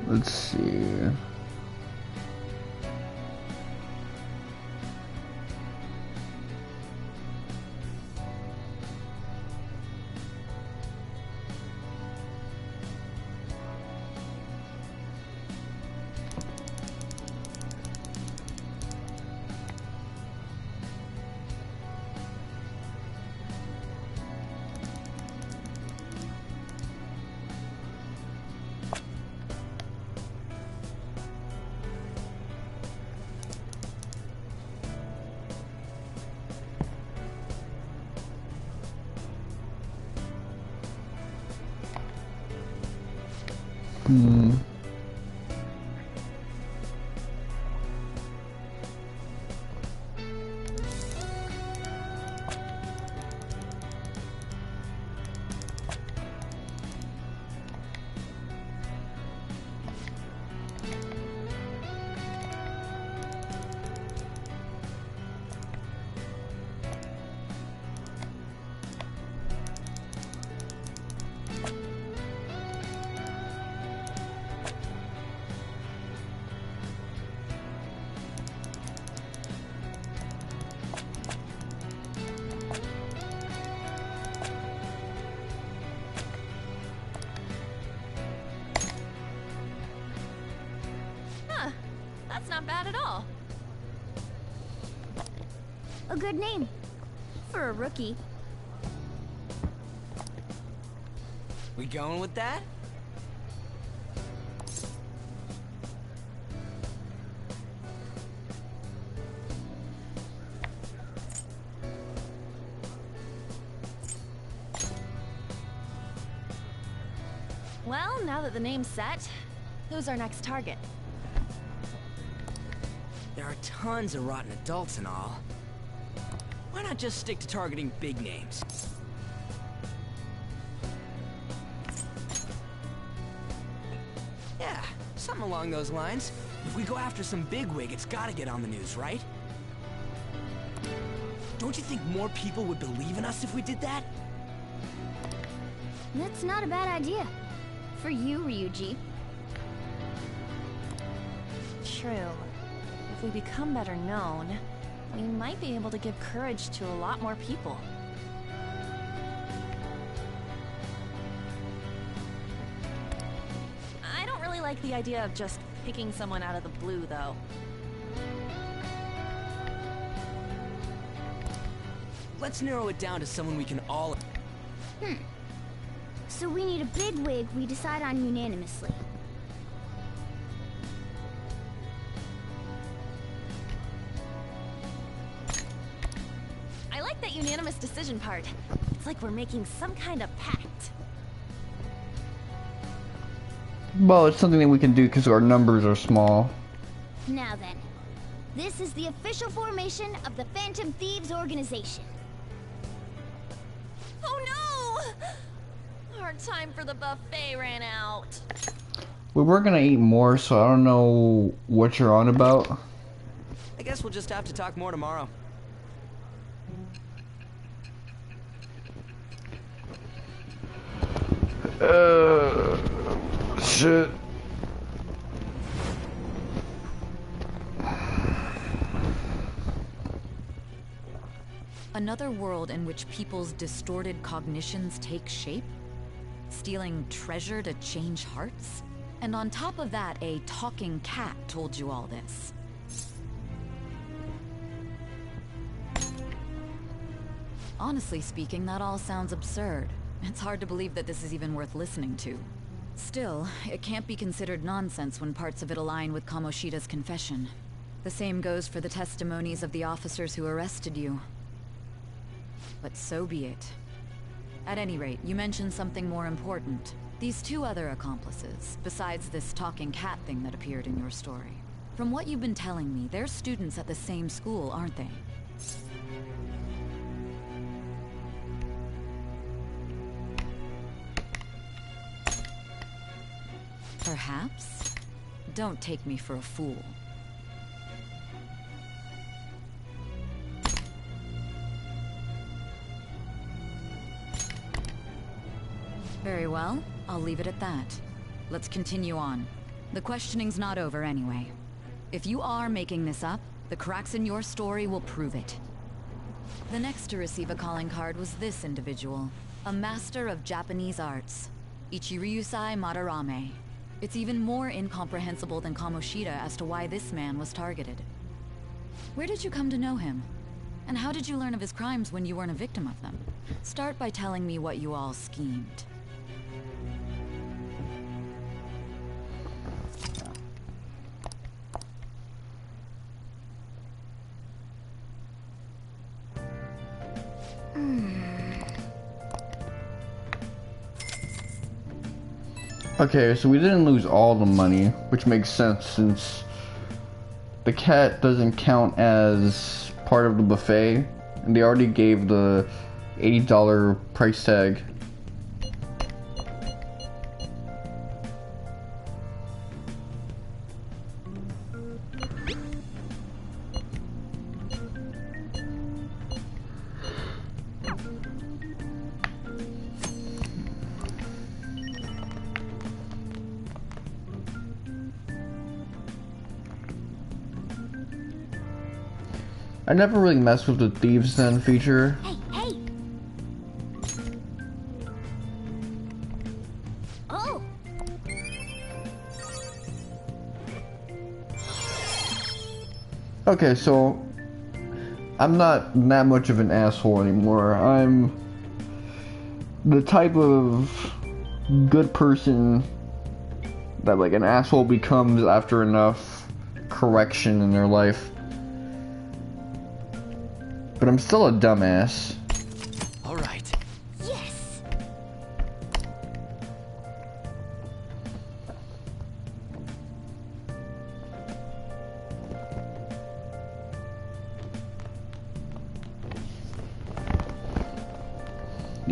Let's see. That's not bad at all. A good name. For a rookie. We going with that? Well, now that the name's set, who's our next target? There are tons of rotten adults and all. Why not just stick to targeting big names? Yeah, something along those lines. If we go after some bigwig, it's gotta get on the news, right? Don't you think more people would believe in us if we did that? That's not a bad idea. For you, Ryuji. True. If we become better known, we might be able to give courage to a lot more people. I don't really like the idea of just picking someone out of the blue, though. Let's narrow it down to someone we can all... So we need a bigwig we decide on unanimously. I like that unanimous decision part. It's like we're making some kind of pact. Well, it's something that we can do because our numbers are small. Now then, this is the official formation of the Phantom Thieves organization. Oh no! Our time for the buffet ran out. We were gonna eat more, so I don't know what you're on about. I guess we'll just have to talk more tomorrow. Shit. Another world in which people's distorted cognitions take shape? Stealing treasure to change hearts? And on top of that, a talking cat told you all this. Honestly speaking, that all sounds absurd. It's hard to believe that this is even worth listening to. Still, it can't be considered nonsense when parts of it align with Kamoshida's confession. The same goes for the testimonies of the officers who arrested you. But so be it. At any rate, you mentioned something more important. These two other accomplices, besides this talking cat thing that appeared in your story. From what you've been telling me, they're students at the same school, aren't they? Perhaps? Don't take me for a fool. Very well, I'll leave it at that. Let's continue on. The questioning's not over anyway. If you are making this up, the cracks in your story will prove it. The next to receive a calling card was this individual, a master of Japanese arts, Ichiryusai Madarame. It's even more incomprehensible than Kamoshida as to why this man was targeted. Where did you come to know him? And how did you learn of his crimes when you weren't a victim of them? Start by telling me what you all schemed. Okay, so we didn't lose all the money, which makes sense since the cat doesn't count as part of the buffet, and they already gave the $80 price tag. I never really messed with the Thieves Den feature. Hey! Oh! Okay, so I'm not that much of an asshole anymore. I'm the type of good person that like an asshole becomes after enough correction in their life. But I'm still a dumbass. All right. Yes.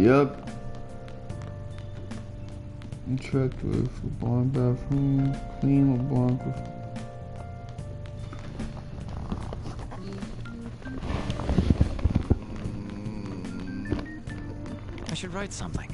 Yep. Interact with LeBlanc bathroom. Clean LeBlanc with. I should write something.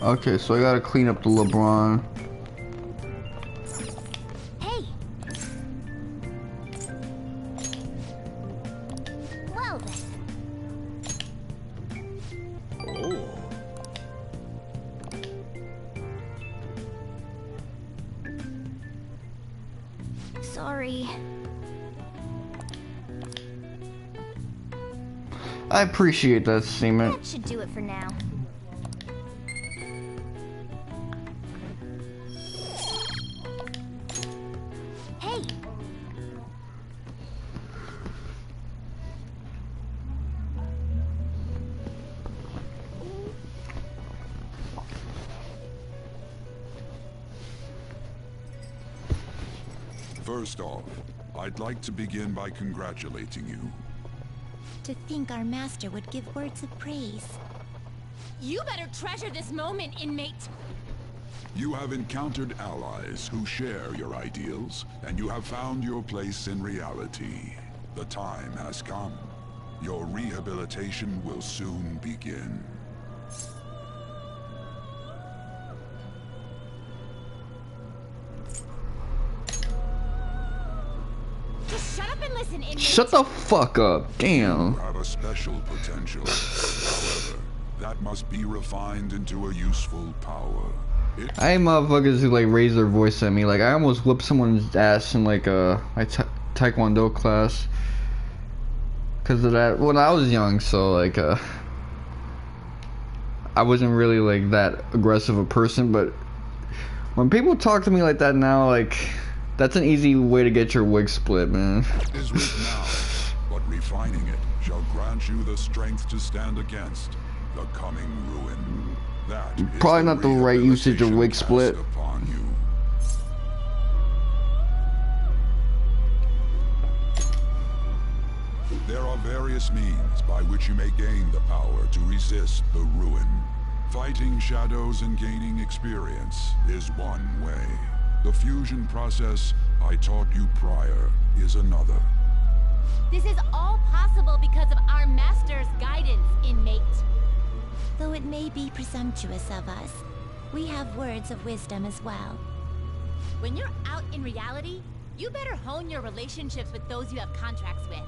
Okay, so I gotta clean up the LeBron. Hey. Well then. Sorry. I appreciate that statement. That should do it for now. Hey. First off, I'd like to begin by congratulating you. To think our master would give words of praise. You better treasure this moment, inmate. You have encountered allies who share your ideals, and you have found your place in reality. The time has come. Your rehabilitation will soon begin. Just shut up and listen, inmate. Shut the fuck up. Damn. You have a special potential. However, that must be refined into a useful power. I hate motherfuckers who like raise their voice at me. Like I almost whipped someone's ass in like my taekwondo class because of that. When I was young, so like I wasn't really like that aggressive a person. But when people talk to me like that now, like that's an easy way to get your wig split, man. Is weak now, but refining it shall grant you the strength to stand against the coming ruin. That Probably not the right usage of wig split. upon you. There are various means by which you may gain the power to resist the ruin. Fighting shadows and gaining experience is one way. The fusion process I taught you prior is another. This is all possible because of our master's guidance, inmate. Though it may be presumptuous of us, we have words of wisdom as well. When you're out in reality, you better hone your relationships with those you have contracts with.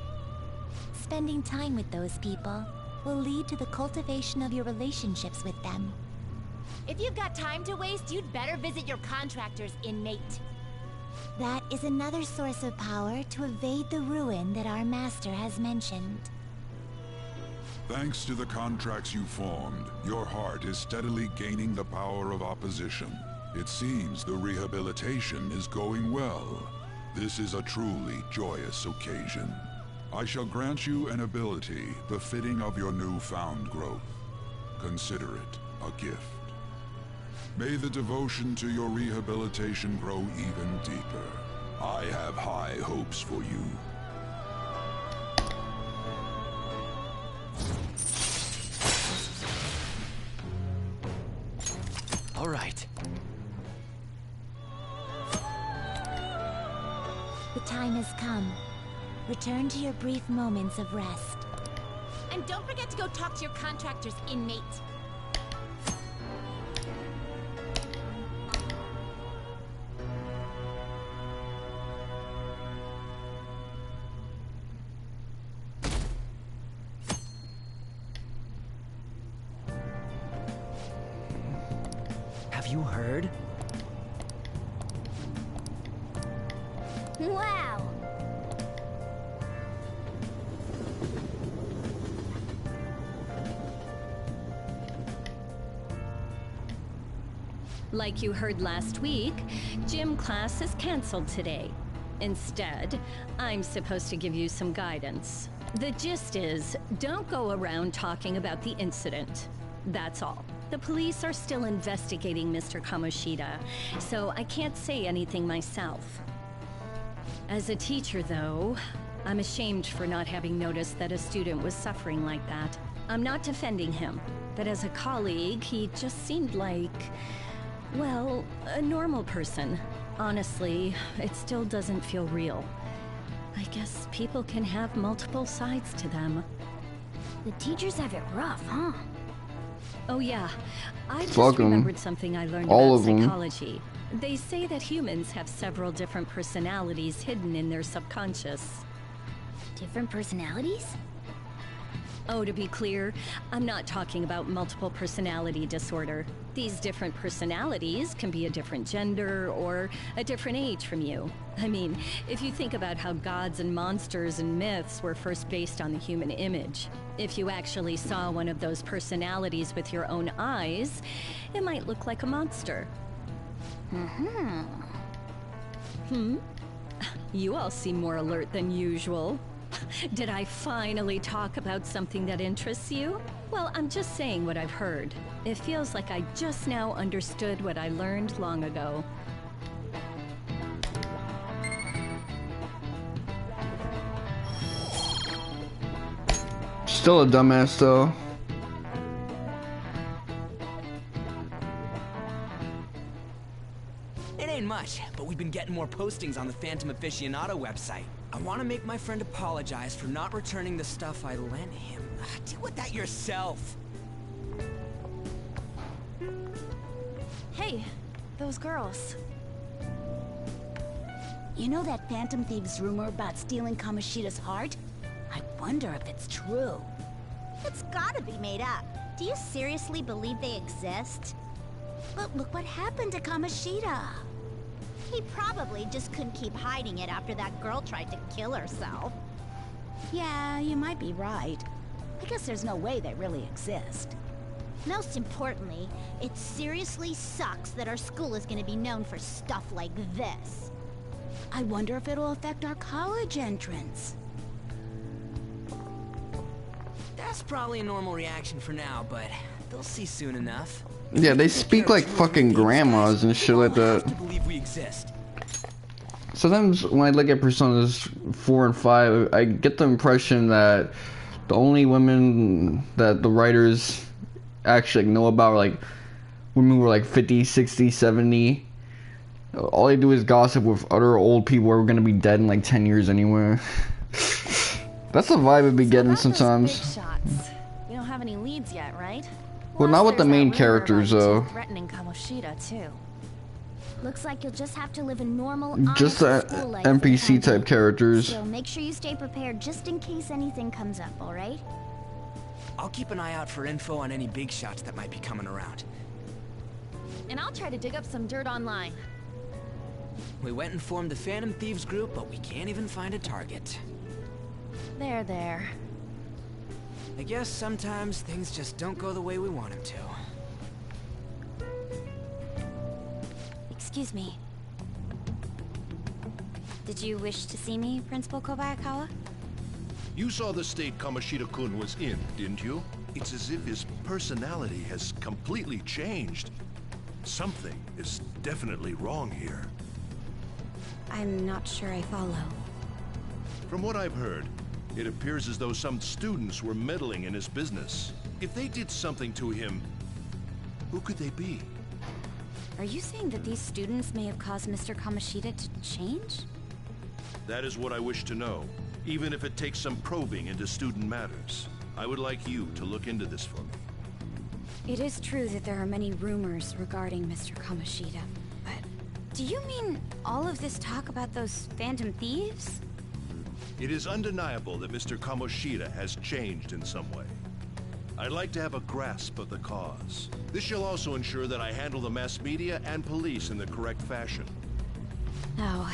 Spending time with those people will lead to the cultivation of your relationships with them. If you've got time to waste, you'd better visit your contractors, inmate. That is another source of power to evade the ruin that our master has mentioned. Thanks to the contracts you formed, your heart is steadily gaining the power of opposition. It seems the rehabilitation is going well. This is a truly joyous occasion. I shall grant you an ability befitting of your newfound growth. Consider it a gift. May the devotion to your rehabilitation grow even deeper. I have high hopes for you. All right. The time has come. Return to your brief moments of rest. And don't forget to go talk to your contractors, inmate. Have you heard? Wow. Like you heard last week, gym class is canceled today. Instead, I'm supposed to give you some guidance. The gist is, don't go around talking about the incident. That's all. The police are still investigating Mr. Kamoshida, so I can't say anything myself. As a teacher, though, I'm ashamed for not having noticed that a student was suffering like that. I'm not defending him, but as a colleague, he just seemed like, well, a normal person. Honestly, it still doesn't feel real. I guess people can have multiple sides to them. The teachers have it rough, huh? Oh yeah, I just Fuck 'em. remembered something I learned All about of 'em. psychology. They say that humans have several different personalities hidden in their subconscious. Different personalities? Oh, to be clear, I'm not talking about multiple personality disorder. These different personalities can be a different gender or a different age from you. I mean, if you think about how gods and monsters and myths were first based on the human image, if you actually saw one of those personalities with your own eyes, it might look like a monster. You all seem more alert than usual. Did I finally talk about something that interests you? Well, I'm just saying what I've heard. It feels like I just now understood what I learned long ago. Still a dumbass though. It ain't much, but we've been getting more postings on the Phantom Aficionado website. I want to make my friend apologize for not returning the stuff I lent him. Deal with that yourself. Hey, those girls. You know that Phantom Thieves rumor about stealing Kamoshida's heart? I wonder if it's true. It's gotta be made up. Do you seriously believe they exist? But look what happened to Kamoshida. He probably just couldn't keep hiding it after that girl tried to kill herself. Yeah, you might be right. I guess there's no way they really exist. Most importantly, it seriously sucks that our school is gonna be known for stuff like this. I wonder if it'll affect our college entrance. That's probably a normal reaction for now, but they'll see soon enough. Yeah, they speak like fucking grandmas and shit like that. To believe we exist. Sometimes when I look at Personas 4 and 5, I get the impression that the only women that the writers actually know about are like women who are like 50, 60, 70. All they do is gossip with other old people who are gonna be dead in like 10 years anyway. That's the vibe I'd be getting sometimes. Big shots. You don't have any leads yet, right? Well, not with the There's that main rumor characters about you though. two threatening Kamoshida too. Looks like you'll just have to live a normal, Just the honest school life NPC for time type characters. So make sure you stay prepared just in case anything comes up, alright? I'll keep an eye out for info on any big shots that might be coming around. And I'll try to dig up some dirt online. We went and formed the Phantom Thieves group, but we can't even find a target. There. I guess sometimes things just don't go the way we want them to. Excuse me. Did you wish to see me, Principal Kobayakawa? You saw the state Kamoshida-kun was in, didn't you? It's as if his personality has completely changed. Something is definitely wrong here. I'm not sure I follow. From what I've heard, it appears as though some students were meddling in his business. If they did something to him, who could they be? Are you saying that these students may have caused Mr. Kamoshida to change? That is what I wish to know, even if it takes some probing into student matters. I would like you to look into this for me. It is true that there are many rumors regarding Mr. Kamoshida, but do you mean all of this talk about those Phantom Thieves? It is undeniable that Mr. Kamoshida has changed in some way. I'd like to have a grasp of the cause. This shall also ensure that I handle the mass media and police in the correct fashion. No.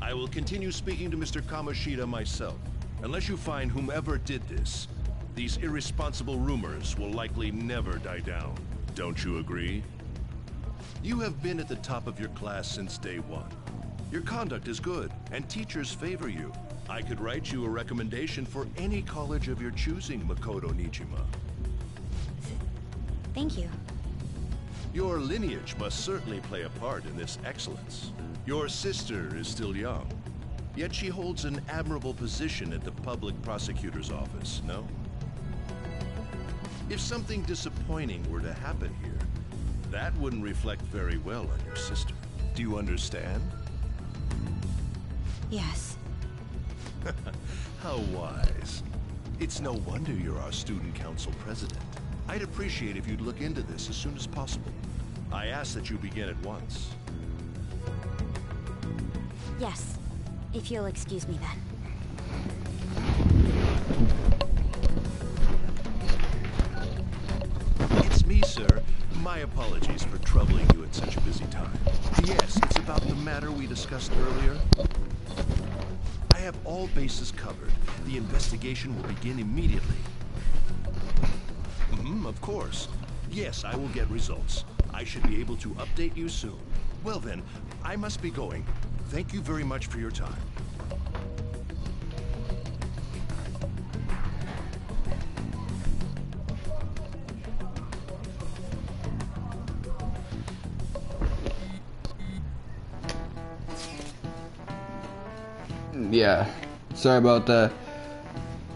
I will continue speaking to Mr. Kamoshida myself. Unless you find whomever did this, these irresponsible rumors will likely never die down. Don't you agree? You have been at the top of your class since day one. Your conduct is good, and teachers favor you. I could write you a recommendation for any college of your choosing, Makoto Nijima. Thank you. Your lineage must certainly play a part in this excellence. Your sister is still young, yet she holds an admirable position at the public prosecutor's office, no? If something disappointing were to happen here, that wouldn't reflect very well on your sister. Do you understand? Yes. How wise. It's no wonder you're our student council president. I'd appreciate if you'd look into this as soon as possible. I ask that you begin at once. Yes. If you'll excuse me then. It's me, sir. My apologies for troubling you at such a busy time. Yes, it's about the matter we discussed earlier. I have all bases covered. The investigation will begin immediately. Of course. Yes, I will get results. I should be able to update you soon. Well then, I must be going. Thank you very much for your time. Yeah, sorry about that.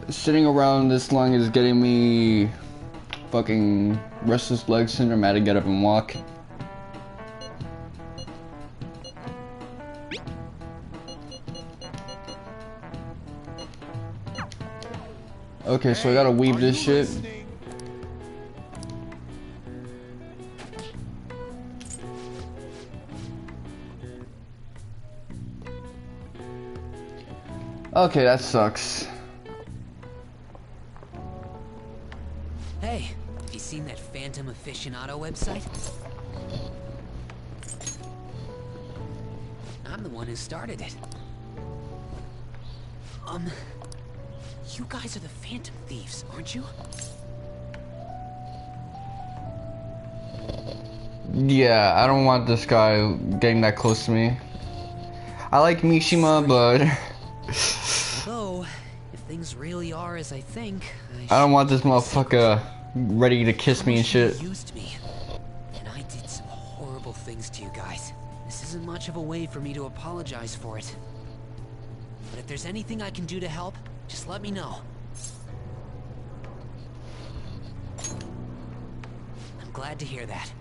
Sitting around this long is getting me fucking restless leg syndrome. I had to get up and walk. Okay, so I gotta weave this shit. Okay, that sucks. Hey, have you seen that Phantom Aficionado website? I'm the one who started it. You guys are the Phantom Thieves, aren't you? Yeah, I don't want this guy getting that close to me. I like Mishima, but Although, if things really are as I think, I don't want this motherfucker ready to kiss me and shit. Used me, and I did some horrible things to you guys. This isn't much of a way for me to apologize for it. But if there's anything I can do to help, just let me know. I'm glad to hear that.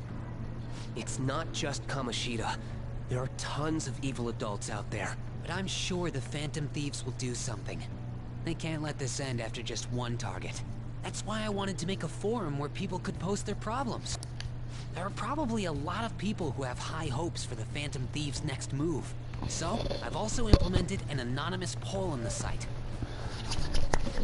It's not just Kamoshida. There are tons of evil adults out there. But I'm sure the Phantom Thieves will do something. They can't let this end after just one target. That's why I wanted to make a forum where people could post their problems. There are probably a lot of people who have high hopes for the Phantom Thieves' next move. So, I've also implemented an anonymous poll on the site.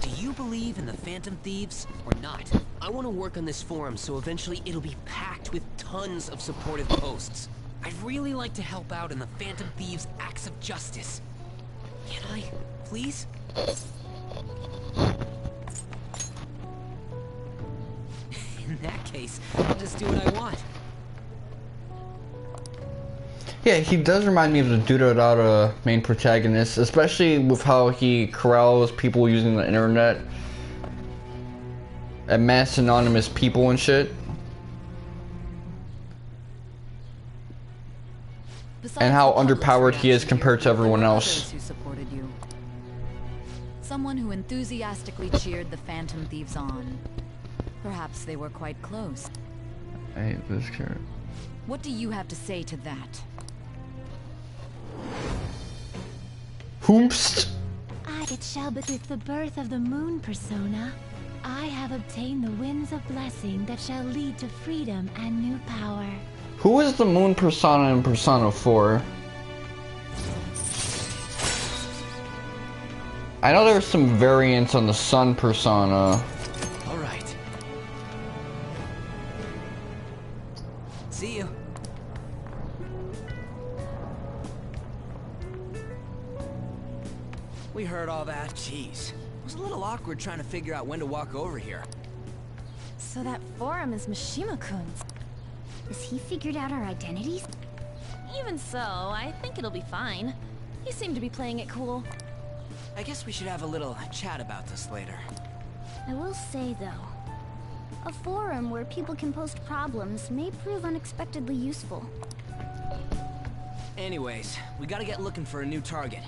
Do you believe in the Phantom Thieves or not? I want to work on this forum so eventually it'll be packed with tons of supportive posts. I'd really like to help out in the Phantom Thieves' acts of justice. Can I, please? In that case, I'll just do what I want. Yeah, he does remind me of the dude without a main protagonist, especially with how he corrals people using the internet and mass anonymous people and shit. And how underpowered he is compared to everyone else. Who supported you. Someone who enthusiastically cheered the Phantom Thieves on. Perhaps they were quite close. I hate this character. What do you have to say to that? Whomst? It shall but with the birth of the moon persona, I have obtained the winds of blessing that shall lead to freedom and new power. Who is the moon persona in Persona 4? I know there's some variants on the sun persona. All right. See you. We heard all that. Jeez. It was a little awkward trying to figure out when to walk over here. So that forum is Mishima-kun's. Has he figured out our identities? Even so, I think it'll be fine. You seem to be playing it cool. I guess we should have a little chat about this later. I will say, though, a forum where people can post problems may prove unexpectedly useful. Anyways, we gotta get looking for a new target.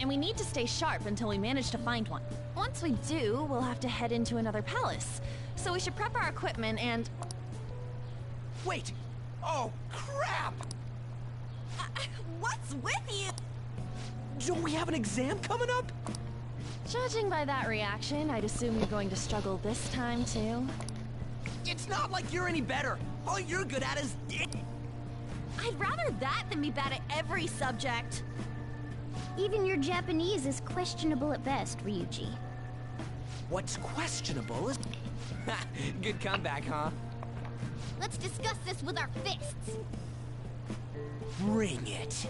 And we need to stay sharp until we manage to find one. Once we do, we'll have to head into another palace. So we should prep our equipment and... Wait! Oh, crap! What's with you? Don't we have an exam coming up? Judging by that reaction, I'd assume you're going to struggle this time, too. It's not like you're any better. All you're good at is... I'd rather that than be bad at every subject. Even your Japanese is questionable at best, Ryuji. What's questionable is... Good comeback, huh? Let's discuss this with our fists. Bring it.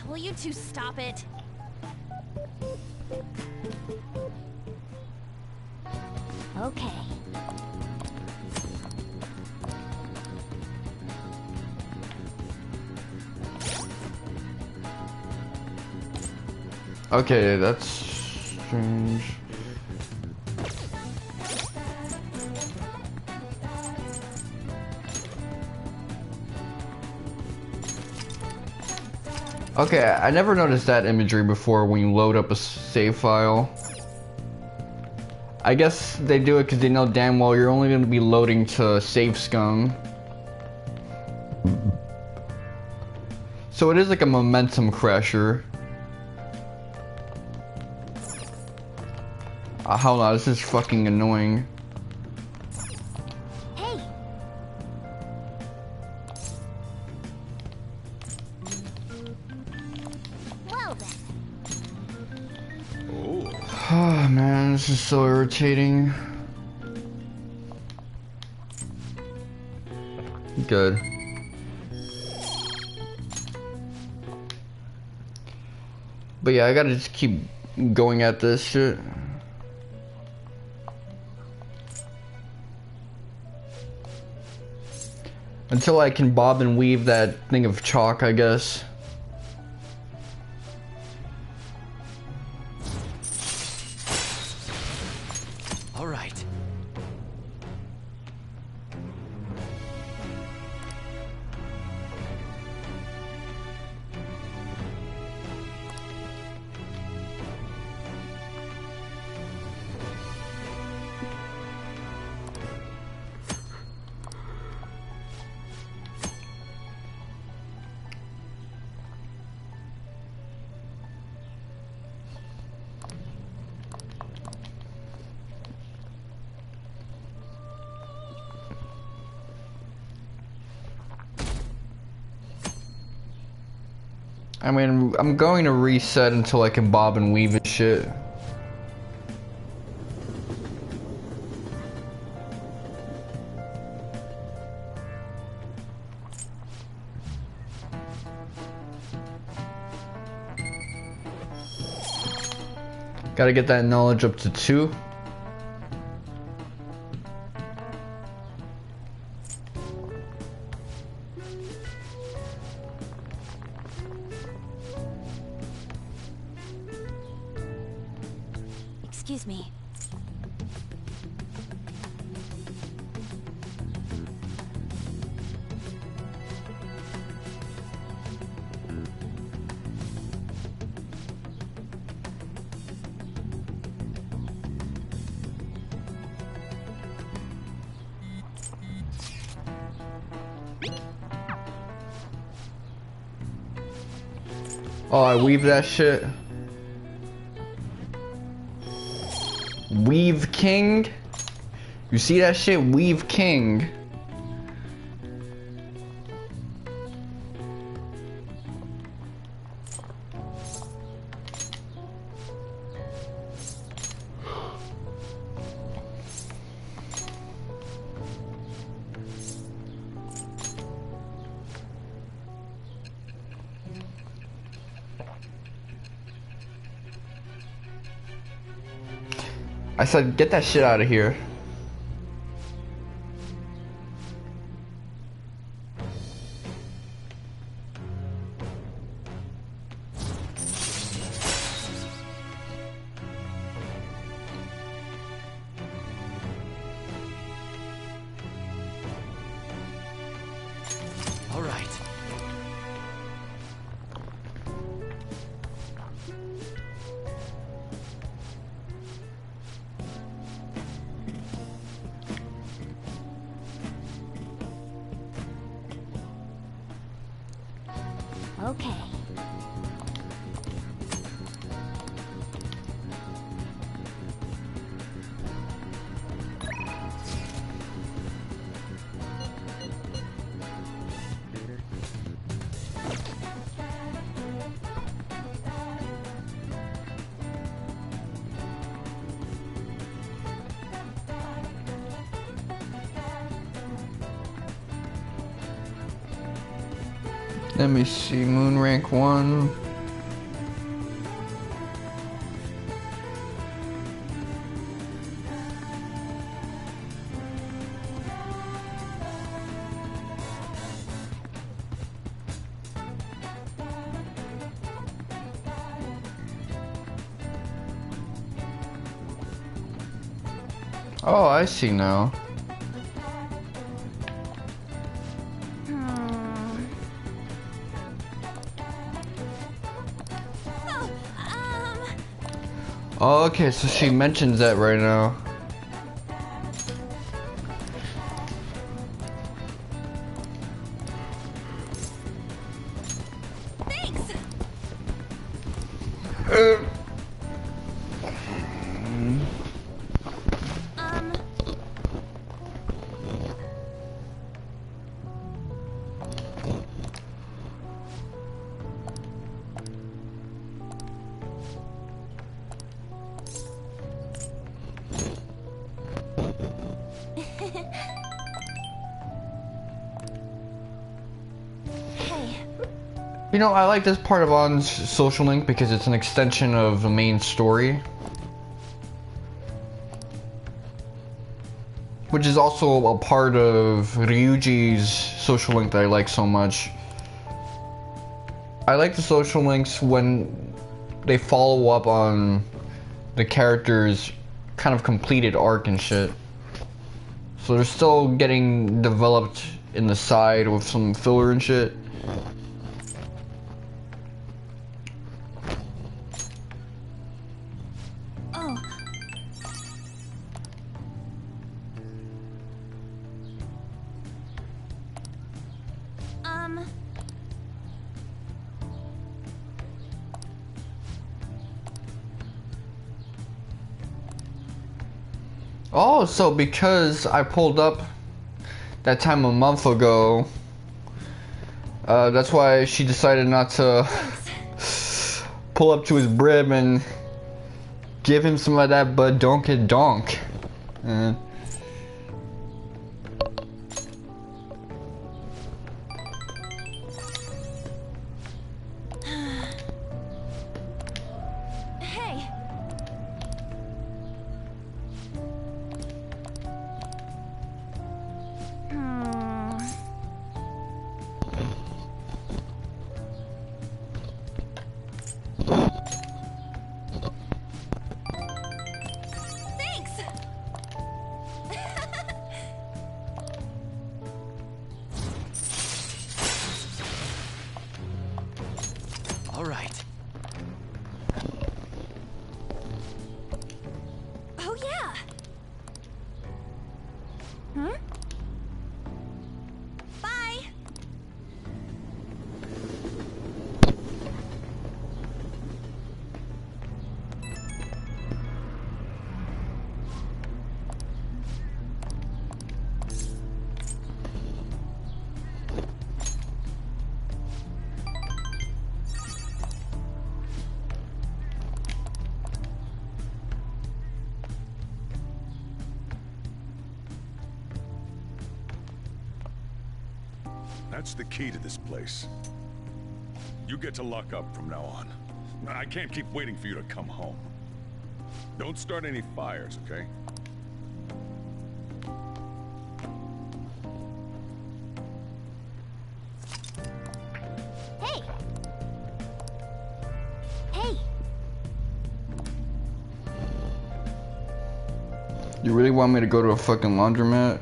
Will you two stop it? Okay. Okay, that's strange. Okay, I never noticed that imagery before when you load up a save file. I guess they do it because they know damn well you're only going to be loading to save scum. So it is like a momentum crasher. Hold on, this is fucking annoying. Hey. Well then. Oh man, this is so irritating. Good. But yeah, I gotta just keep going at this shit. Until I can bob and weave that thing of chalk, I guess. All right. I mean, I'm going to reset until I can bob and weave and shit. Gotta get that knowledge up to 2. Excuse me. Oh, I weave that shit. Weave King. You see that shit? Weave King. I said, get that shit out of here. Okay. Let me see, moon rank 1. Oh, I see now. Oh, okay, so she mentions that right now. Thanks. You know, I like this part of On's social link because it's an extension of the main story. Which is also a part of Ryuji's social link that I like so much. I like the social links when they follow up on the character's kind of completed arc and shit. So they're still getting developed in the side with some filler and shit. Oh, so because I pulled up that time a month ago, that's why she decided not to pull up to his brim and give him some of that badonkadonk. All right. Oh yeah. Hmm? Bye. That's the key to this place. You get to lock up from now on. I can't keep waiting for you to come home. Don't start any fires, okay? Hey! Hey! You really want me to go to a fucking laundromat?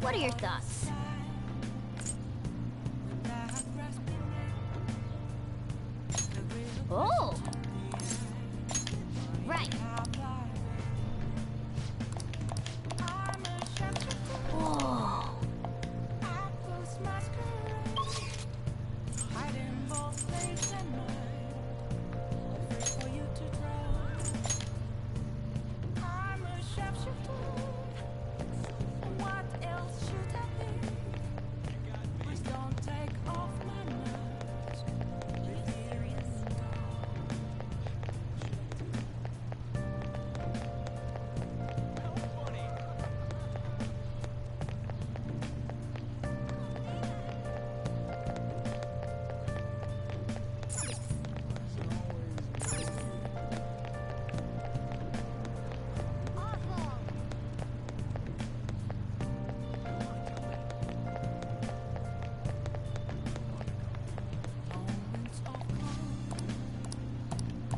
What are your thoughts? Oh! Right. Whoa.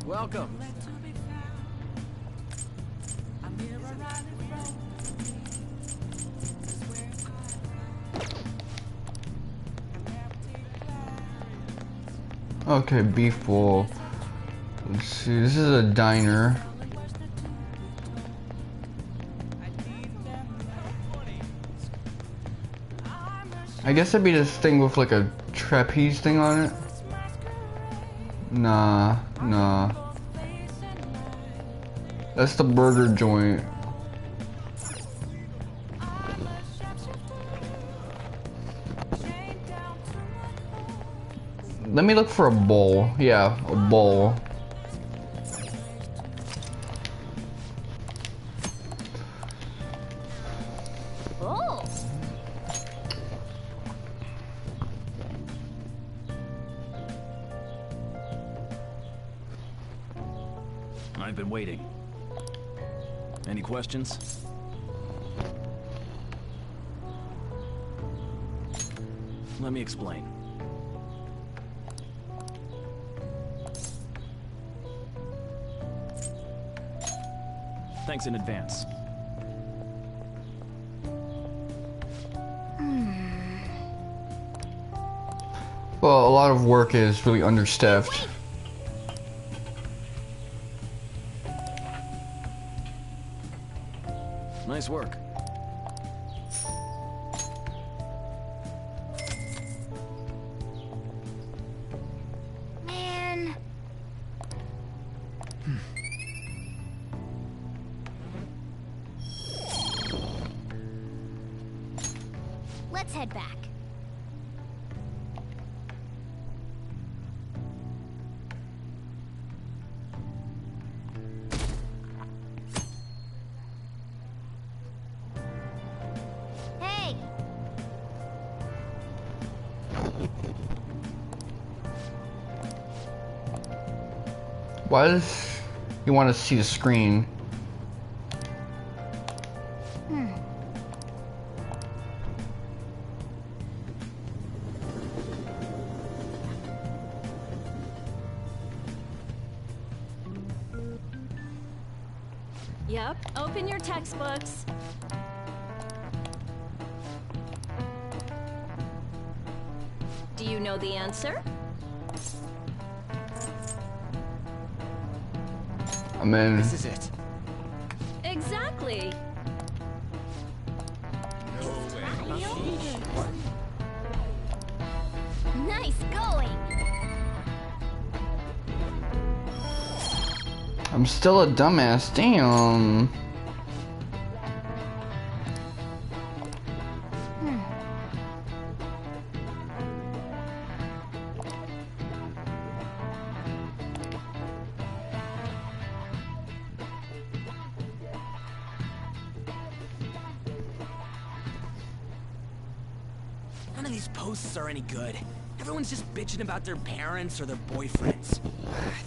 Welcome. Okay, beef bowl. Let's see, this is a diner. I guess that'd be this thing with like a trapeze thing on it. Nah. That's the burger joint. Let me look for a bowl. Yeah, a bowl. Oh. I've been waiting. Any questions? Let me explain. Thanks in advance. Well, a lot of work is really understaffed. Nice work. Man. Let's head back. Hey! Why does you want to see the screen? Yep, open your textbooks. Do you know the answer? I'm in. This is it. Exactly. Nice going! I'm still a dumbass. Damn. None of these posts are any good. Everyone's just bitching about their parents or their boyfriends.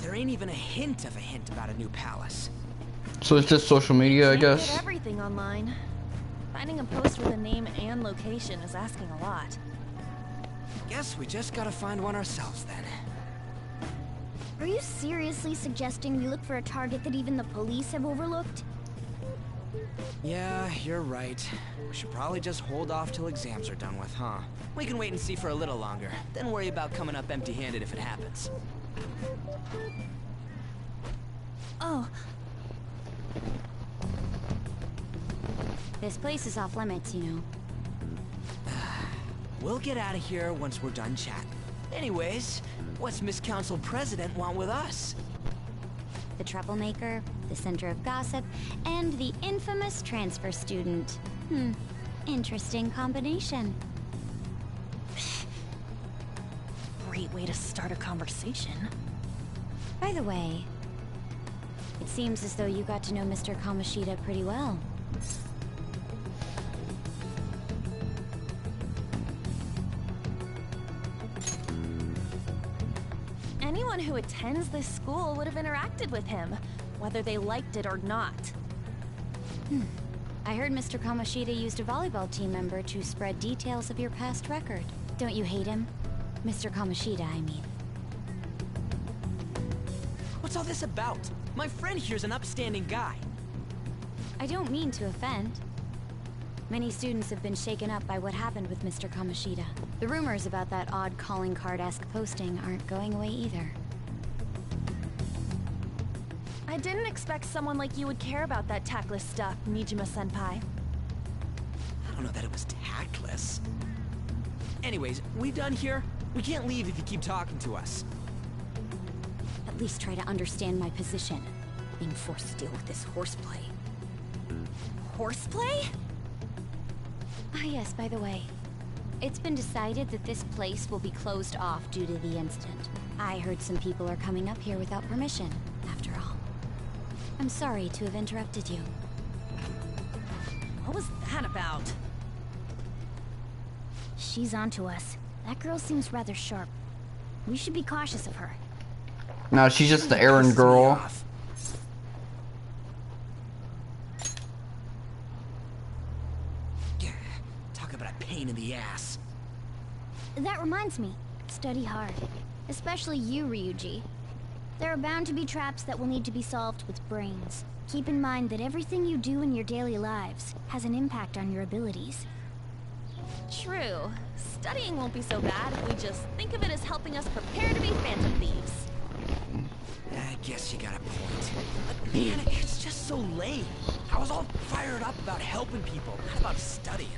There ain't even a hint about a new palace. So it's just social media, I Can't guess. get everything online. Finding a post with a name and location is asking a lot. Guess we just gotta find one ourselves then. Are you seriously suggesting we look for a target that even the police have overlooked? Yeah, you're right. We should probably just hold off till exams are done with, huh? We can wait and see for a little longer, then worry about coming up empty-handed if it happens. Oh. This place is off limits, you know. We'll get out of here once we're done chatting. Anyways, what's Miss Council President want with us? The troublemaker, the center of gossip, and the infamous transfer student. Interesting combination. Great way to start a conversation. By the way, it seems as though you got to know Mr. Kamoshida pretty well. Anyone who attends this school would have interacted with him, whether they liked it or not. I heard Mr. Kamoshida used a volleyball team member to spread details of your past record. Don't you hate him? Mr. Kamoshida, I mean. What's all this about? My friend here's an upstanding guy. I don't mean to offend. Many students have been shaken up by what happened with Mr. Kamoshida. The rumors about that odd calling card-esque posting aren't going away either. I didn't expect someone like you would care about that tactless stuff, Nijima-senpai. I don't know that it was tactless. Anyways, we done here? We can't leave if you keep talking to us. At least try to understand my position. Being forced to deal with this horseplay. Horseplay? Ah yes, by the way. It's been decided that this place will be closed off due to the incident. I heard some people are coming up here without permission, after all. I'm sorry to have interrupted you. What was that about? She's onto us. That girl seems rather sharp. We should be cautious of her. No, she's just the errand girl. Talk about a pain in the ass. That reminds me. Study hard. Especially you, Ryuji. There are bound to be traps that will need to be solved with brains. Keep in mind that everything you do in your daily lives has an impact on your abilities. True. Studying won't be so bad if we just think of it as helping us prepare to be Phantom Thieves. I guess you got a point. But man, it's just so lame. I was all fired up about helping people, not about studying.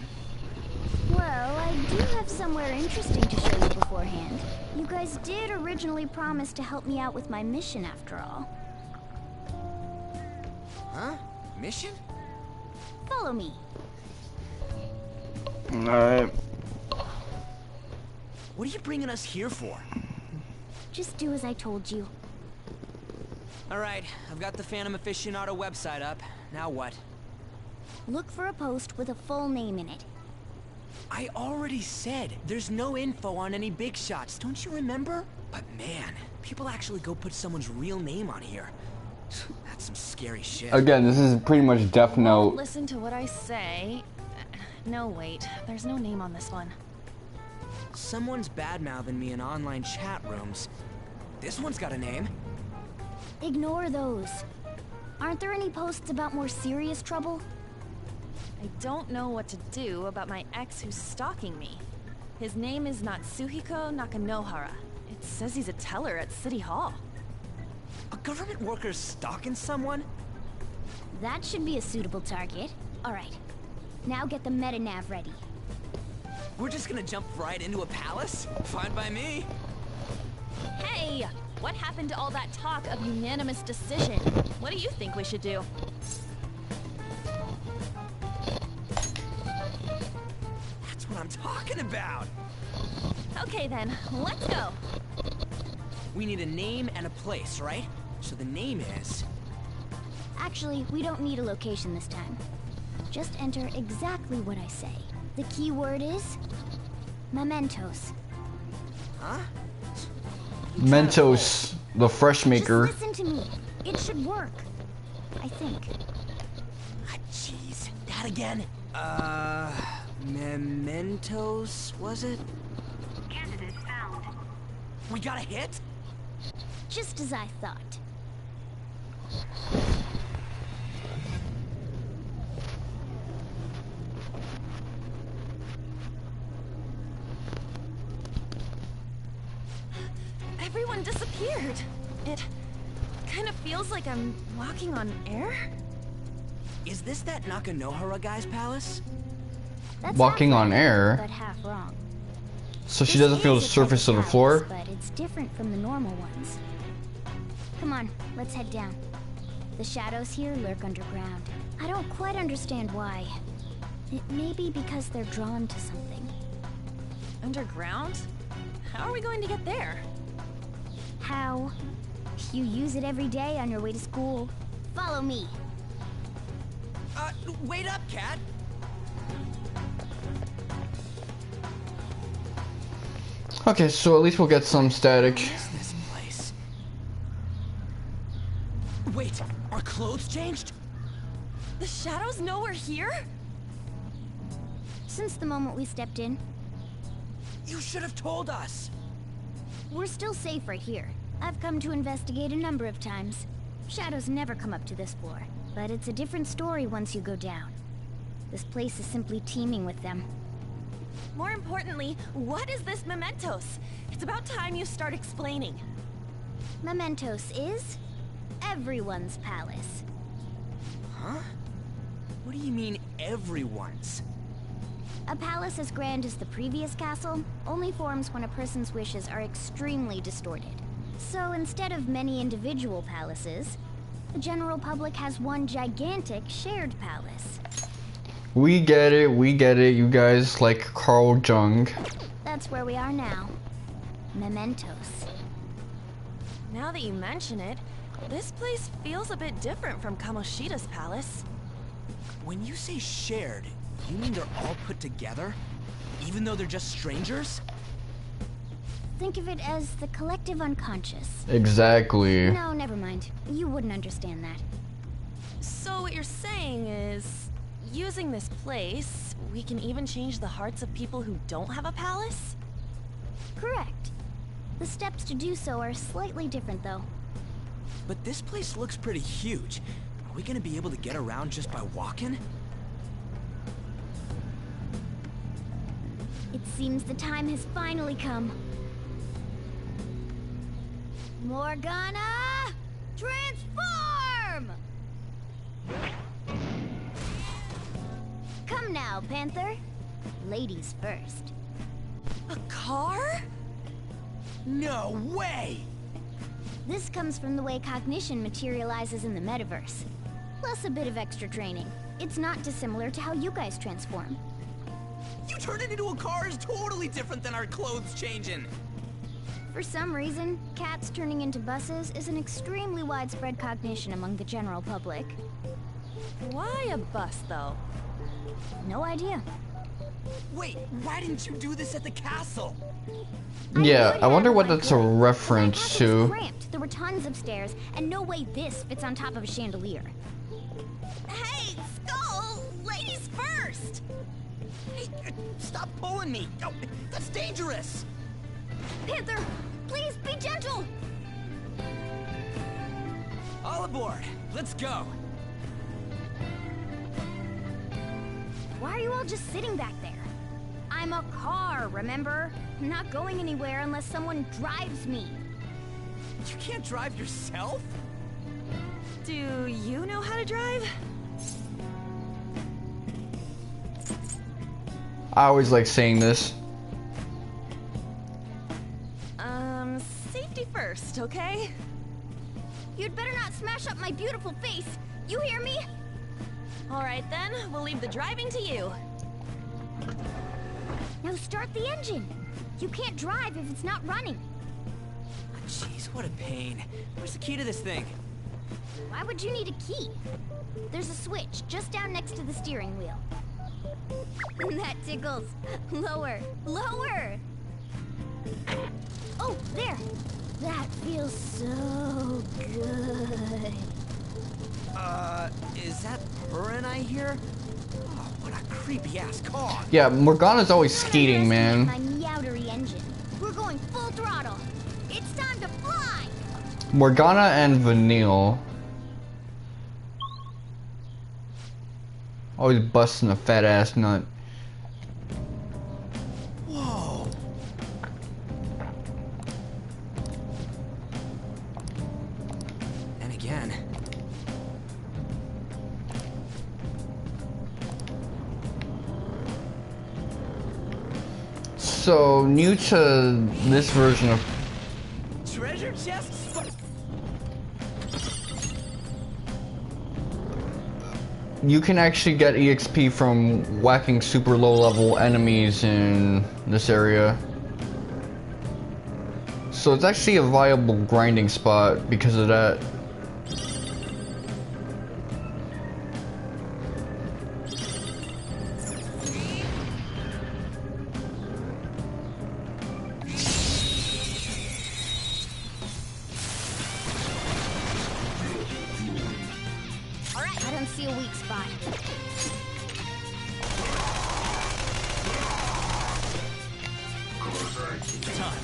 Well, I do have somewhere interesting to show you beforehand. You guys did originally promise to help me out with my mission after all. Huh? Mission? Follow me. Alright. What are you bringing us here for? Just do as I told you. Alright, I've got the Phantom Aficionado website up. Now what? Look for a post with a full name in it. I already said there's no info on any big shots, don't you remember? But man, people actually go put someone's real name on here. That's some scary shit. Again, this is pretty much Death Note. Listen to what I say. No, wait. There's no name on this one. Someone's bad-mouthing me in online chat rooms. This one's got a name. Ignore those. Aren't there any posts about more serious trouble? I don't know what to do about my ex who's stalking me. His name is Natsuhiko Nakanohara. It says he's a teller at City Hall. A government worker stalking someone? That should be a suitable target. Alright. Now get the meta-nav ready. We're just gonna jump right into a palace? Fine by me. Hey! What happened to all that talk of unanimous decision? What do you think we should do? That's what I'm talking about! Okay then, let's go! We need a name and a place, right? So the name is... Actually, we don't need a location this time. Just enter exactly what I say. The key word is... mementos. Huh? Mentos, the fresh maker. Just listen to me. It should work. I think. Ah, jeez. That again? Mementos, was it? Candidate found. We got a hit? Just as I thought. Everyone disappeared. It kind of feels like I'm walking on air. Is this that Nakanohara guy's palace? That's Walking half on right, air. but half wrong. So she This doesn't feel the is a type surface of the palace, floor? but it's different from the normal ones. Come on, let's head down. The shadows here lurk underground. I don't quite understand why. It may be because they're drawn to something. Underground? How are we going to get there? How? You use it every day on your way to school. Follow me. Wait up, Cat! Okay, so at least we'll get some static. What is this place? Wait, our clothes changed? The shadows know we're here? Since the moment we stepped in, You should have told us! we're still safe right here. I've come to investigate a number of times. Shadows never come up to this floor, but it's a different story once you go down. This place is simply teeming with them. More importantly, what is this Mementos? It's about time you start explaining. Mementos is everyone's palace. Huh? What do you mean, everyone's? A palace as grand as the previous castle only forms when a person's wishes are extremely distorted. So instead of many individual palaces, the general public has one gigantic shared palace. We get it, you guys like Carl Jung. That's where we are now. Mementos. Now that you mention it, this place feels a bit different from Kamoshida's palace. When you say shared, you mean they're all put together? Even though they're just strangers? Think of it as the collective unconscious. Exactly. No, never mind. You wouldn't understand that. So what you're saying is, using this place, we can even change the hearts of people who don't have a palace? Correct. The steps to do so are slightly different, though. But this place looks pretty huge. Are we gonna be able to get around just by walking? It seems the time has finally come. Morgana! Transform! Come now, Panther. Ladies first. A car? No way! This comes from the way cognition materializes in the metaverse. Plus a bit of extra training. It's not dissimilar to how you guys transform. You turned it into a car is totally different than our clothes changing! For some reason, cats turning into buses is an extremely widespread cognition among the general public. Why a bus, though? No idea. Wait, why didn't you do this at the castle? Yeah, I wonder what that's a reference to. Cramped. There were tons of stairs, and no way this fits on top of a chandelier. Hey, Skull! Ladies first! Hey, stop pulling me! Oh, that's dangerous! Panther, please be gentle! All aboard! Let's go! Why are you all just sitting back there? I'm a car, remember? I'm not going anywhere unless someone drives me. You can't drive yourself? Do you know how to drive? I always like saying this. Safety first, okay? You'd better not smash up my beautiful face. You hear me? All right then, we'll leave the driving to you. Now start the engine. You can't drive if it's not running. Jeez, what a pain. Where's the key to this thing? Why would you need a key? There's a switch just down next to the steering wheel. That tickles. Lower, lower. Oh, there. That feels so good. Is that Burin I hear? Oh, what a creepy-ass car. Yeah, Morgana's always skating, man. My meowdery engine. We're going full throttle. It's time to fly. Morgana and Vanille. Always busting a fat ass nut. Whoa. And again. So, new to this version of... Treasure chest? You can actually get EXP from whacking super low level enemies in this area. So it's actually a viable grinding spot because of that. Alright, I don't see a weak spot. It's time.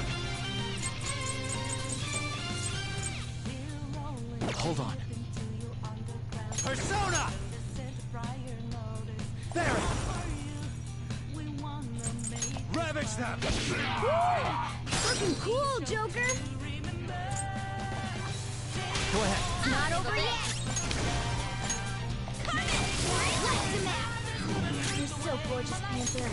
Hold on. Persona! There! Ravage them! Looking cool, Joker! Go ahead. Not over yet! Light him out! You're so gorgeous, Panther.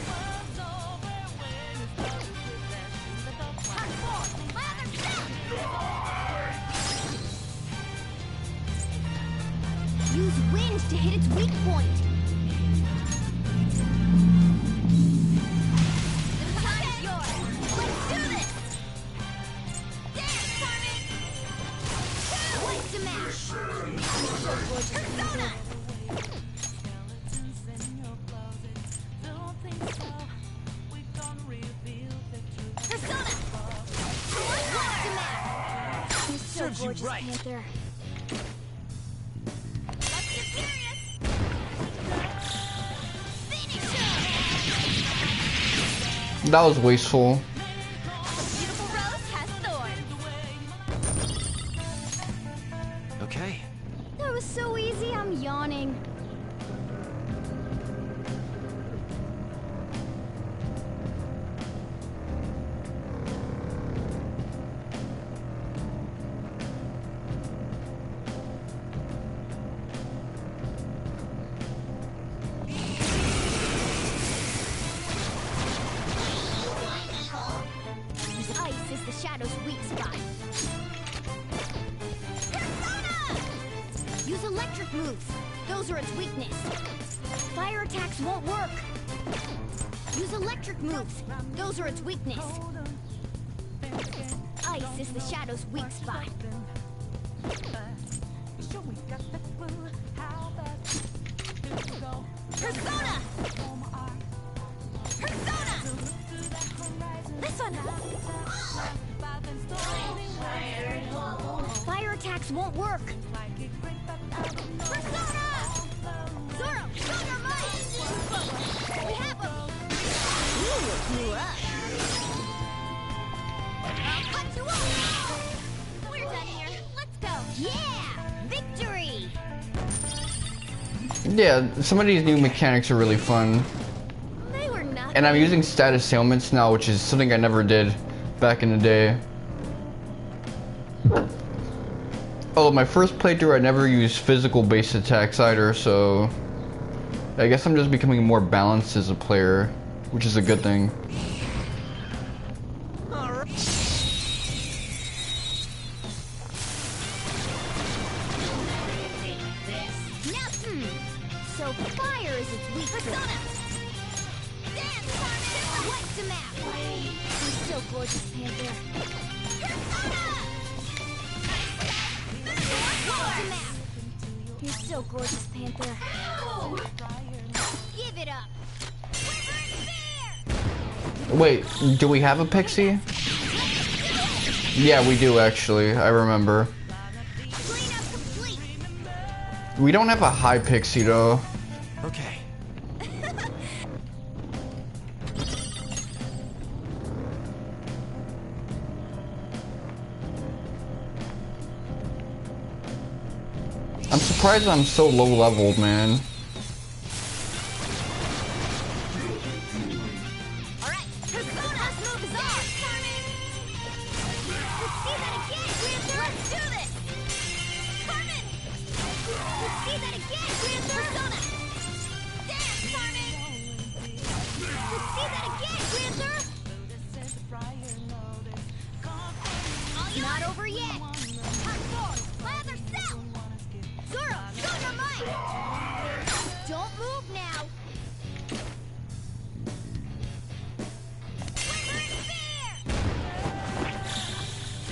Use wind to hit its weak point. The time is yours. Let's do this. Dance, Carmen. Light to match. Persona. Persona. Light to match. You're so Serves you gorgeous, right. Panther. That was wasteful. Beautiful rose has thorns. Okay. That was so easy, I'm yawning. Ice is the shadow's weak spot. Persona! Use electric moves. Those are its weakness. Fire attacks won't work. Use electric moves. Those are its weakness. Ice is the shadow's weak spot. Persona! Persona! This one! Fire attacks won't work. Persona! Zoro, show your might! We have him! We'll look you up. I'll cut you off! We're done here. Let's go. Yeah! Victory! Yeah, some of these new mechanics are really fun. They were nothing. And I'm using status ailments now, which is something I never did back in the day. Oh, my first playthrough I never used physical based attacks either, so I guess I'm just becoming more balanced as a player, which is a good thing. So fire is its weak Persona! Dance, Carmen! What's the map? You're so gorgeous, Panther. Persona! What's the map? You're so gorgeous, Panther. Give it up! Wait, do we have a pixie? Yeah, we do actually, I remember. We don't have a high pixie though. Okay. I'm surprised I'm so low leveled, man. Not over yet. My other self. Zoro, show your might. Don't move now.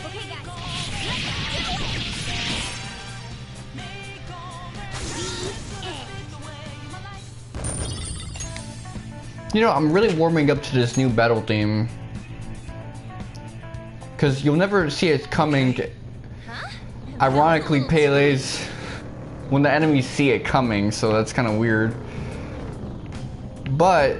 Okay, guys. Let's do it. You know, I'm really warming up to this new battle theme. Because you'll never see it coming. Ironically, Pele's when the enemies see it coming, so that's kind of weird. But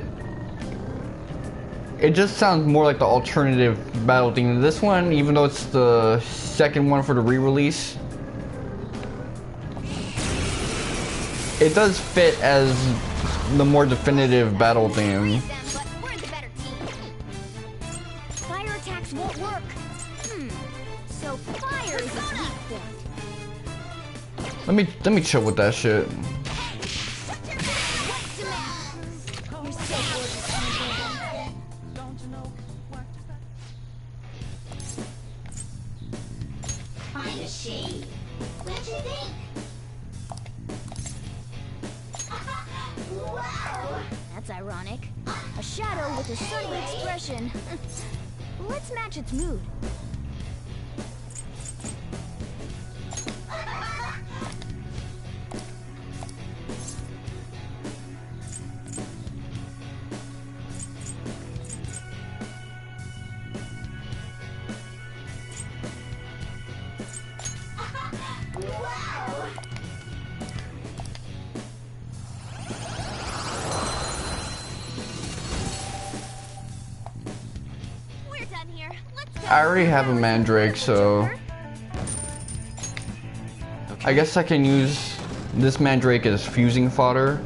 it just sounds more like the alternative battle theme. This one, even though it's the second one for the re-release, it does fit as the more definitive battle theme. Fire attacks won't work. So fire is the weak point. Let me chill with that shit. Find a shade. What'd you think? Wow! That's ironic. A shadow with a sunny expression. Let's match its mood. Wow! We're done here. Let's go. I already have a Mandrake, so I guess I can use this Mandrake as fusing fodder.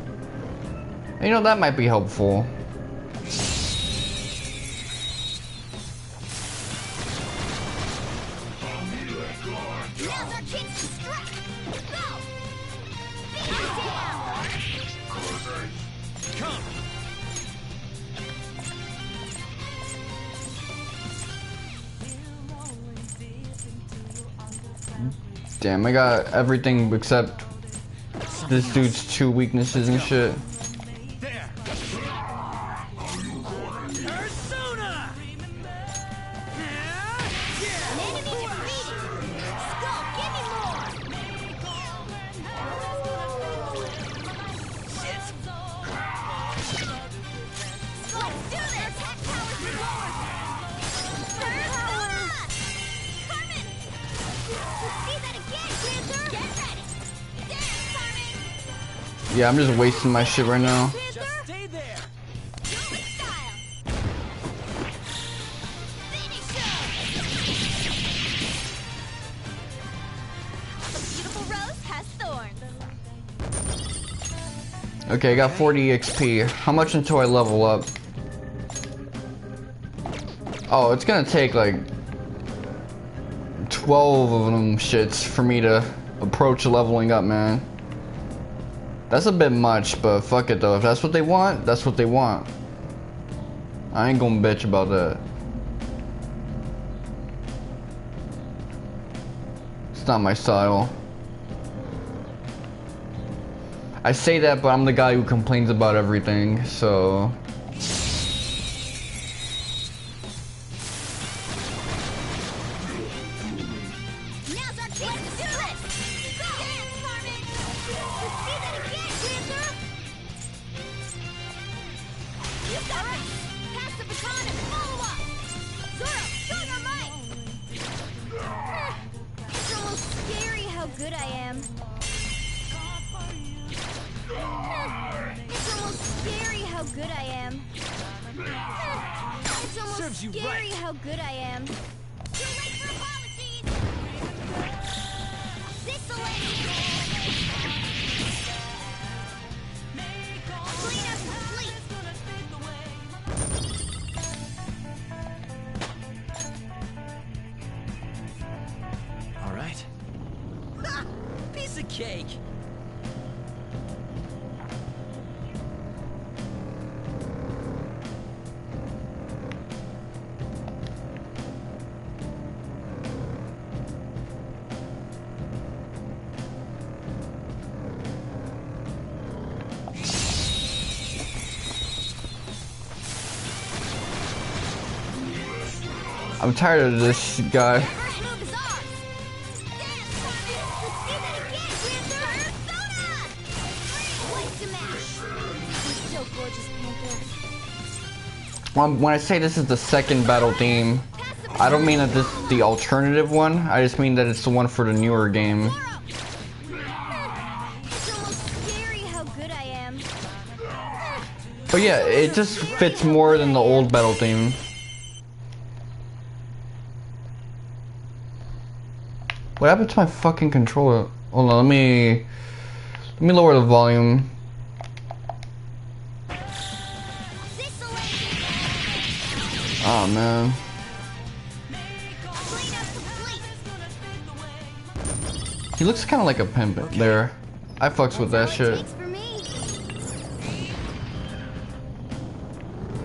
And, you know, that might be helpful. Now's our chance to strike. Go! Beat down! Come! Damn, I got everything except this dude's 2 weaknesses and shit. There! Persona! An enemy defeated! Skull, give me more! Shit! Skull, do this! Attack power's restored! Persona! Carmen! See that again, Panther! Get ready! Dance, Carmen! Yeah, I'm just wasting my shit right now. Just stay there! Roman style! Finish him! A beautiful rose has thorns. Okay, I got 40 XP. How much until I level up? Oh, it's gonna take like 12 of them shits for me to approach leveling up, man. That's a bit much, but fuck it though. If that's what they want, that's what they want. I ain't gonna bitch about that. It's not my style. I say that, but I'm the guy who complains about everything, so... Now's our chance to do this! Go! Dance, Carmen! See that again, Panther! You got it! Pass the baton and follow up! Zoro, show your might! It's almost scary how good I am. It's almost scary how good I am. It's almost Serves you scary right. how good I am. Too late for apologies! This'll Cleanup complete! All right. Ha! Piece of cake! I'm tired of this guy. When I say this is the second battle theme, I don't mean that this is the alternative one. I just mean that it's the one for the newer game. But yeah, it just fits more than the old battle theme. What happened to my fucking controller? Hold on, let me lower the volume. Oh man. He looks kind of like a pimp there. I fucks with that shit.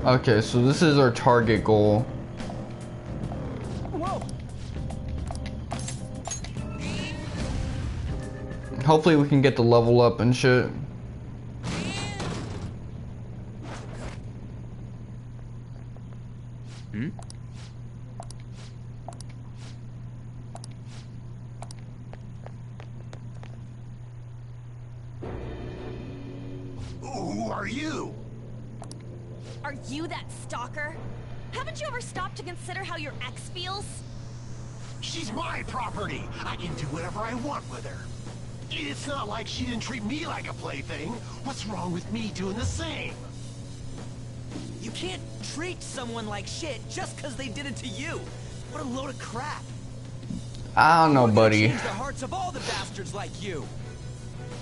Okay, so this is our target goal. Hopefully we can get the level up and shit. Who are you? Are you that stalker? Haven't you ever stopped to consider how your ex feels? She's my property. I can do whatever I want with her. It's not like she didn't treat me like a plaything. What's wrong with me doing the same? You can't treat someone like shit just because they did it to you. What a load of crap. I don't know, buddy. Change the hearts of all the bastards like you.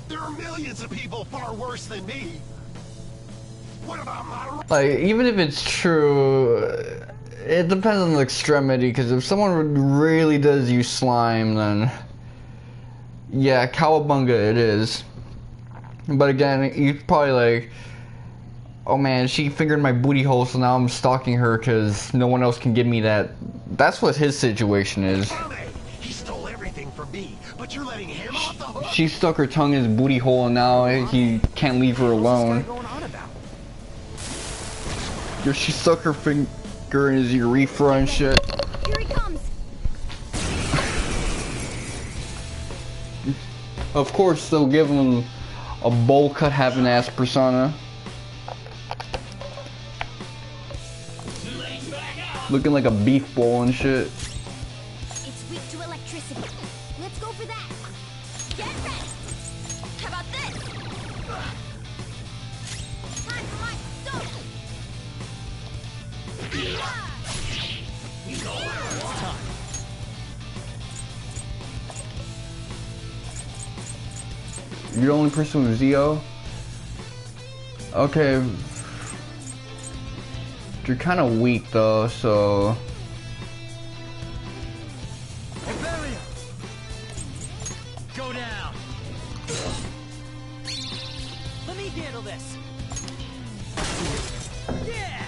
There are millions of people far worse than me. What about my... Like, even if it's true, it depends on the extremity, because if someone really does use slime, then yeah, cowabunga it is. But again, you're probably like, oh man, she fingered my booty hole, so now I'm stalking her because no one else can give me that. That's what his situation is. He stole everything from me, but you're letting him off the hook. She stuck her tongue in his booty hole and now he can't leave her alone. She stuck her finger in his urethra and shit. Here he comes. Of course, they'll give him a bowl cut having ass persona. Looking like a beef bowl and shit. It's weak to electricity. Let's go for that. Get ready. How about this? Time for my stone. You're the only person with Zeo? Okay. You're kind of weak though, so... Go down. Let me handle this. Yeah.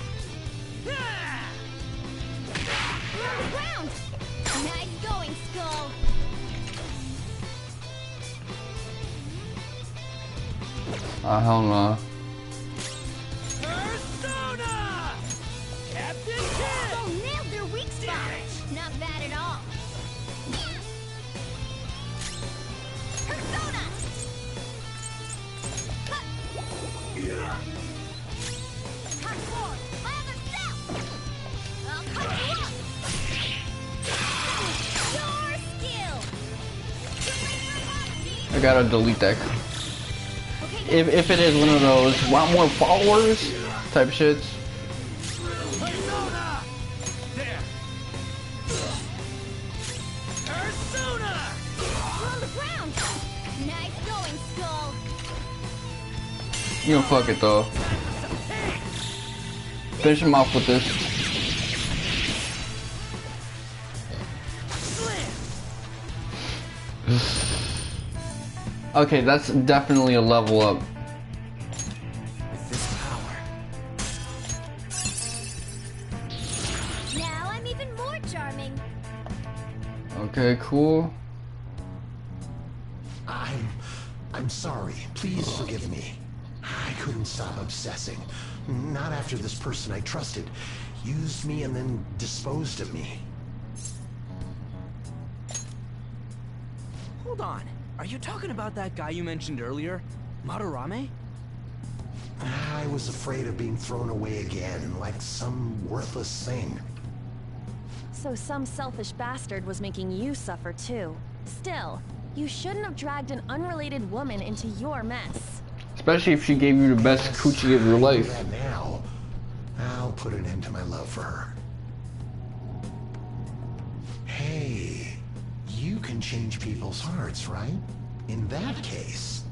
You're on the ground. Nice going, Skull. Hell no. Persona! Captain Kidd! Oh, nailed their weak spot. Not bad at all. Persona! Come forward. My other self! I'll cut you off! Your skill! I gotta delete that. If it is one of those want more followers type shits. Persona! There! Persona! We're on the ground! Nice going, Skull! You can fuck it though. Finish him off with this. Okay, that's definitely a level up. With this power. Now I'm even more charming. Okay, cool. I'm sorry. Please forgive me. I couldn't stop obsessing. Not after this person I trusted used me and then disposed of me. Hold on. Are you talking about that guy you mentioned earlier? Madarame? I was afraid of being thrown away again, like some worthless thing. So some selfish bastard was making you suffer too. Still, you shouldn't have dragged an unrelated woman into your mess. Especially if she gave you the best coochie of your life. Now, I'll put an end to my love for her. Hey, you can change people's hearts, right? In that case,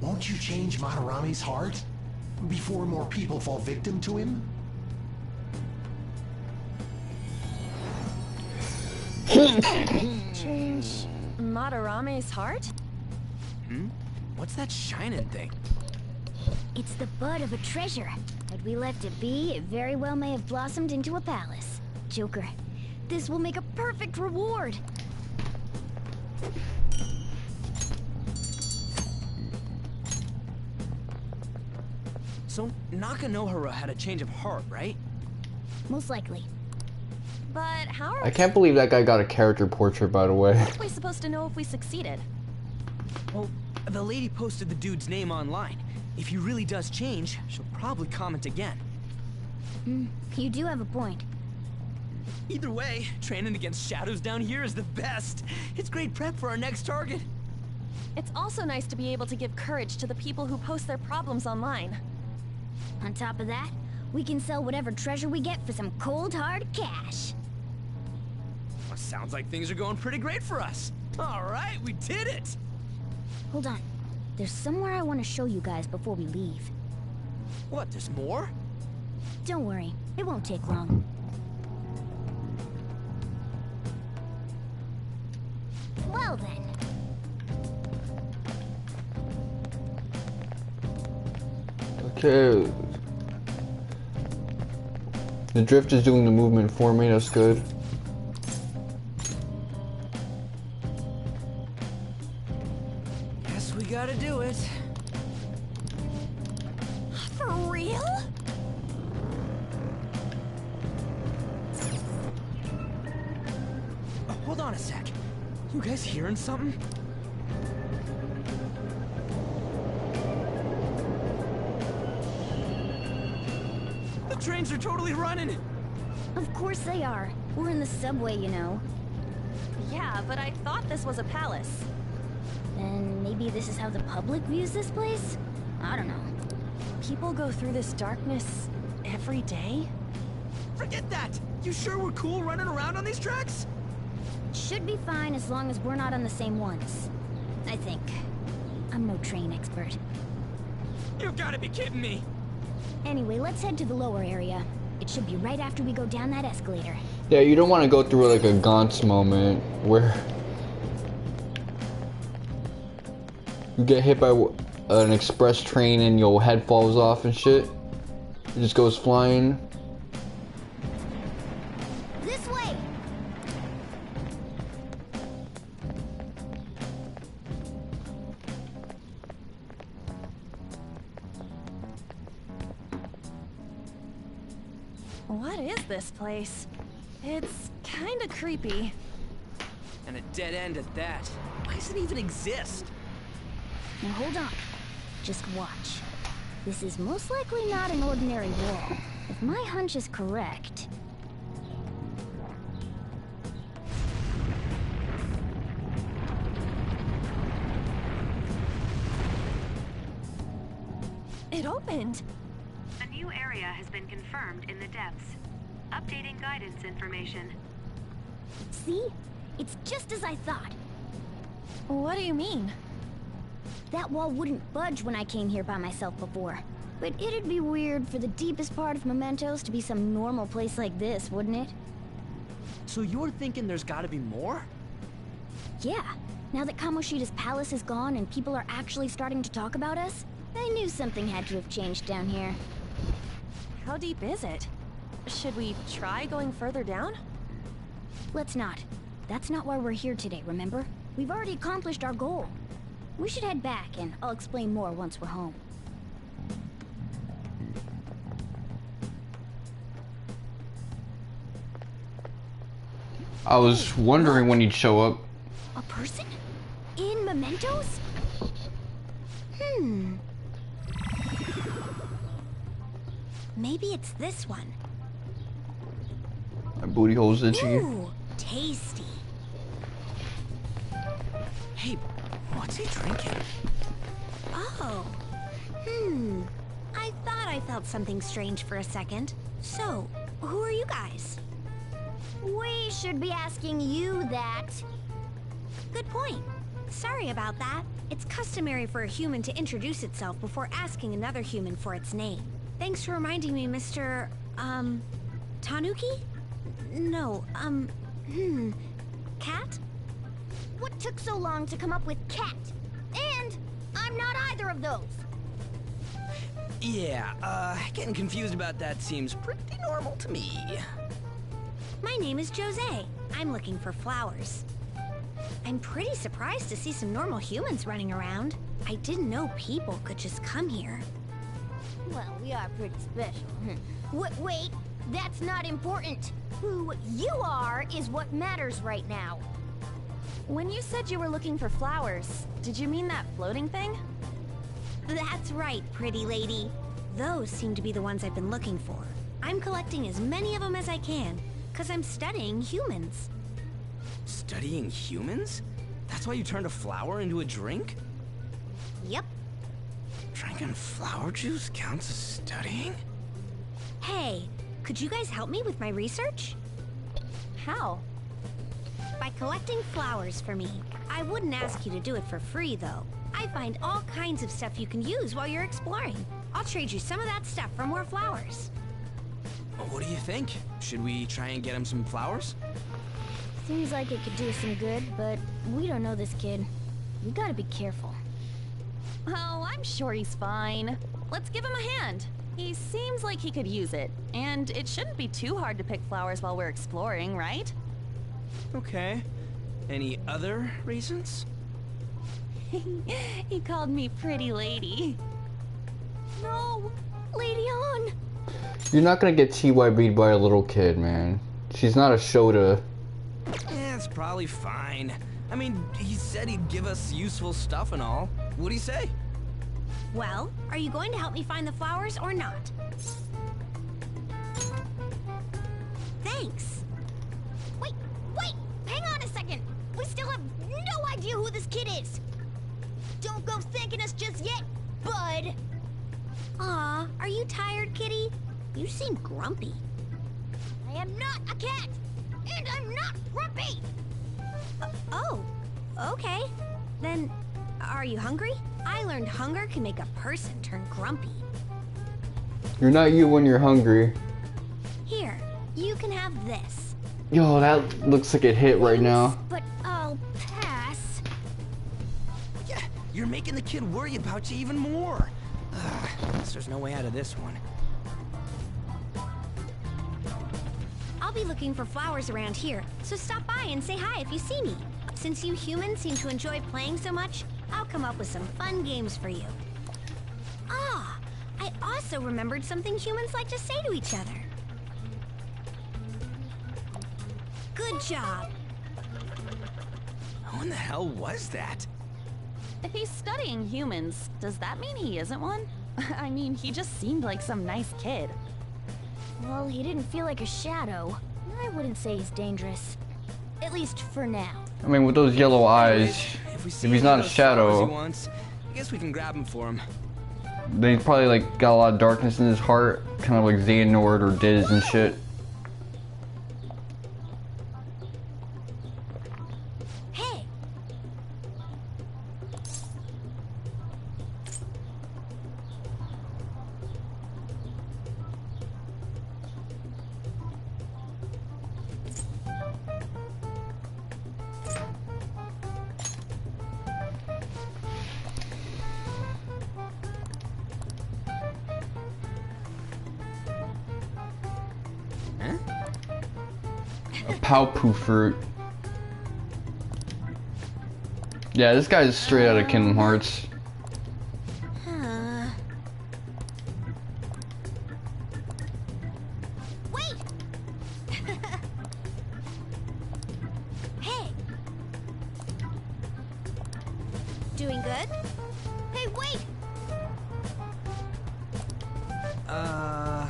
won't you change Madarame's heart? Before more people fall victim to him? Change Madarame's heart? Hmm? What's that shining thing? It's the bud of a treasure. Had we left it be, it very well may have blossomed into a palace. Joker, this will make a perfect reward. So, Nakanohara had a change of heart, right? Most likely. But how are I can't believe that guy got a character portrait, by the way. we supposed to know if we succeeded? Well, the lady posted the dude's name online. If he really does change, she'll probably comment again. You do have a point. Either way, training against shadows down here is the best. It's great prep for our next target. It's also nice to be able to give courage to the people who post their problems online. On top of that, we can sell whatever treasure we get for some cold hard cash. Well, sounds like things are going pretty great for us. All right, we did it. Hold on. There's somewhere I want to show you guys before we leave. What, there's more? Don't worry, it won't take long. Well then. Okay. The drift is doing the movement for me, that's good. Guess we gotta do it. For real? Hold on a sec. You guys hearing something? The trains are totally running! Of course they are. We're in the subway, you know. Yeah, but I thought this was a palace. Then maybe this is how the public views this place? I don't know. People go through this darkness every day? Forget that! You sure we're cool running around on these tracks? Should be fine as long as we're not on the same ones. I think. I'm no train expert. You gotta be kidding me! Anyway, let's head to the lower area. It should be right after we go down that escalator. Yeah, you don't want to go through like a Gaunt's moment where you get hit by an express train and your head falls off and shit. It just goes flying. This way! What is this place? It's kinda creepy. And a dead end at that. Why does it even exist? Now hold on. Just watch. This is most likely not an ordinary wall. If my hunch is correct... It opened! A new area has been confirmed in the depths. Updating guidance information. See? It's just as I thought. What do you mean? That wall wouldn't budge when I came here by myself before. But it'd be weird for the deepest part of Mementos to be some normal place like this, wouldn't it? So you're thinking there's gotta be more? Yeah. Now that Kamoshida's palace is gone and people are actually starting to talk about us, I knew something had to have changed down here. How deep is it? Should we try going further down? Let's not. That's not why we're here today, remember? We've already accomplished our goal. We should head back, and I'll explain more once we're home. I was wondering when you'd show up. A person? in mementos? Maybe it's this one. My booty hole's itchy. Ooh, tasty. Hey, what's he drinking? Oh. I thought I felt something strange for a second. So, who are you guys? We should be asking you that. Good point. Sorry about that. It's customary for a human to introduce itself before asking another human for its name. Thanks for reminding me, Mr. Tanuki? No, Cat? What took so long to come up with cat? And I'm not either of those. Yeah, getting confused about that seems pretty normal to me. My name is Jose. I'm looking for flowers. I'm pretty surprised to see some normal humans running around. I didn't know people could just come here. Well, we are pretty special. Wait, that's not important. Who you are is what matters right now. When you said you were looking for flowers, did you mean that floating thing? That's right, pretty lady. Those seem to be the ones I've been looking for. I'm collecting as many of them as I can, because I'm studying humans. Studying humans? That's why you turned a flower into a drink? Yep. Drinking flower juice counts as studying? Hey, could you guys help me with my research? How? By collecting flowers for me. I wouldn't ask you to do it for free, though. I find all kinds of stuff you can use while you're exploring. I'll trade you some of that stuff for more flowers. What do you think? Should we try and get him some flowers? Seems like it could do some good, but we don't know this kid. We gotta be careful. Oh, I'm sure he's fine. Let's give him a hand. He seems like he could use it, and it shouldn't be too hard to pick flowers while we're exploring, right? Okay. Any other reasons? He called me pretty lady. No, Lady On. You're not gonna get TYB'd by a little kid, man. She's not a Shota. Yeah, it's probably fine. I mean, he said he'd give us useful stuff and all. What'd he say? Well, are you going to help me find the flowers or not? Thanks. Wait, hang on a second. We still have no idea who this kid is. Don't go thanking us just yet, bud. Aw, are you tired, kitty? You seem grumpy. I am not a cat, and I'm not grumpy. Oh, okay. Then, are you hungry? I learned hunger can make a person turn grumpy. You're not you when you're hungry. Here, you can have this. Yo, that looks like it hit right now. But I'll pass. Yeah, you're making the kid worry about you even more. Guess there's no way out of this one. I'll be looking for flowers around here, so stop by and say hi if you see me. Since you humans seem to enjoy playing so much, I'll come up with some fun games for you. Ah, I also remembered something humans like to say to each other. Good job. Who in the hell was that? If he's studying humans, does that mean he isn't one? I mean, he just seemed like some nice kid. Well, he didn't feel like a shadow. I wouldn't say he's dangerous. At least for now. I mean, with those yellow eyes, if he's not a shadow, I guess we can grab him for him. then he's probably like got a lot of darkness in his heart, kind of like Xehanort or Diz and shit. Hey! A Paopu fruit. Yeah, this guy's straight out of Kingdom Hearts. Wait! Hey! Doing good? Hey, wait! Uh...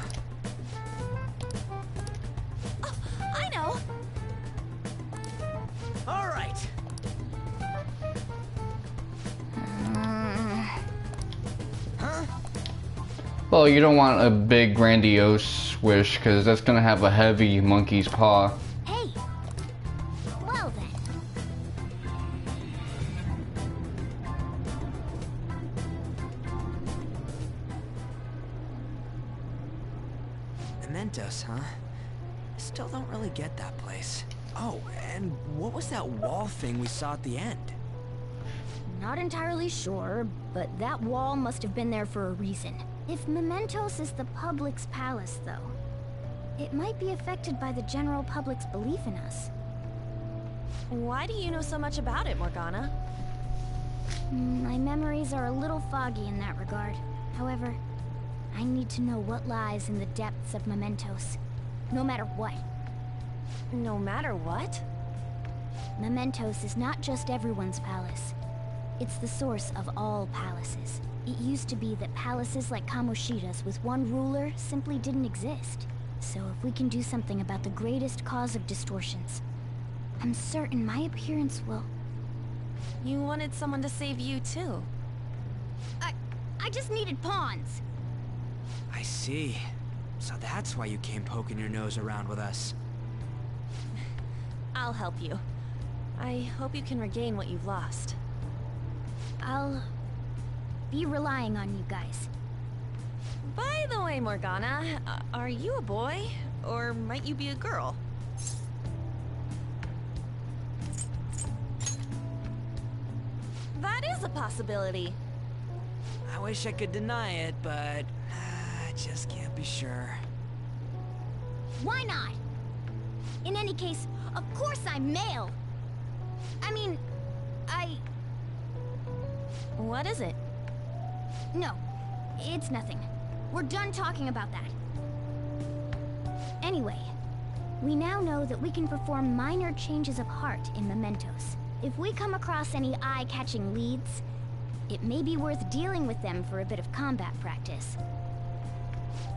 Oh, I know! All right. Huh? Well, you don't want a big grandiose wish, because that's gonna have a heavy monkey's paw. Hey! Well then. Mementos, huh? Still don't really get that place. Oh, and what was that wall thing we saw at the end? Not entirely sure, but that wall must have been there for a reason. If Mementos is the public's palace, though, it might be affected by the general public's belief in us. Why do you know so much about it, Morgana? My memories are a little foggy in that regard. However, I need to know what lies in the depths of Mementos, no matter what. No matter what? Mementos is not just everyone's palace. It's the source of all palaces. It used to be that palaces like Kamoshida's with one ruler simply didn't exist. So if we can do something about the greatest cause of distortions, I'm certain my appearance will... You wanted someone to save you, too. I just needed pawns. I see. So that's why you came poking your nose around with us. I'll help you. I hope you can regain what you've lost. I'll be relying on you guys. By the way, Morgana, are you a boy? Or might you be a girl? That is a possibility. I wish I could deny it, but I just can't be sure. Why not? In any case, of course I'm male. I mean, What is it? No, it's nothing. We're done talking about that. Anyway, we now know that we can perform minor changes of heart in Mementos. If we come across any eye-catching leads, it may be worth dealing with them for a bit of combat practice.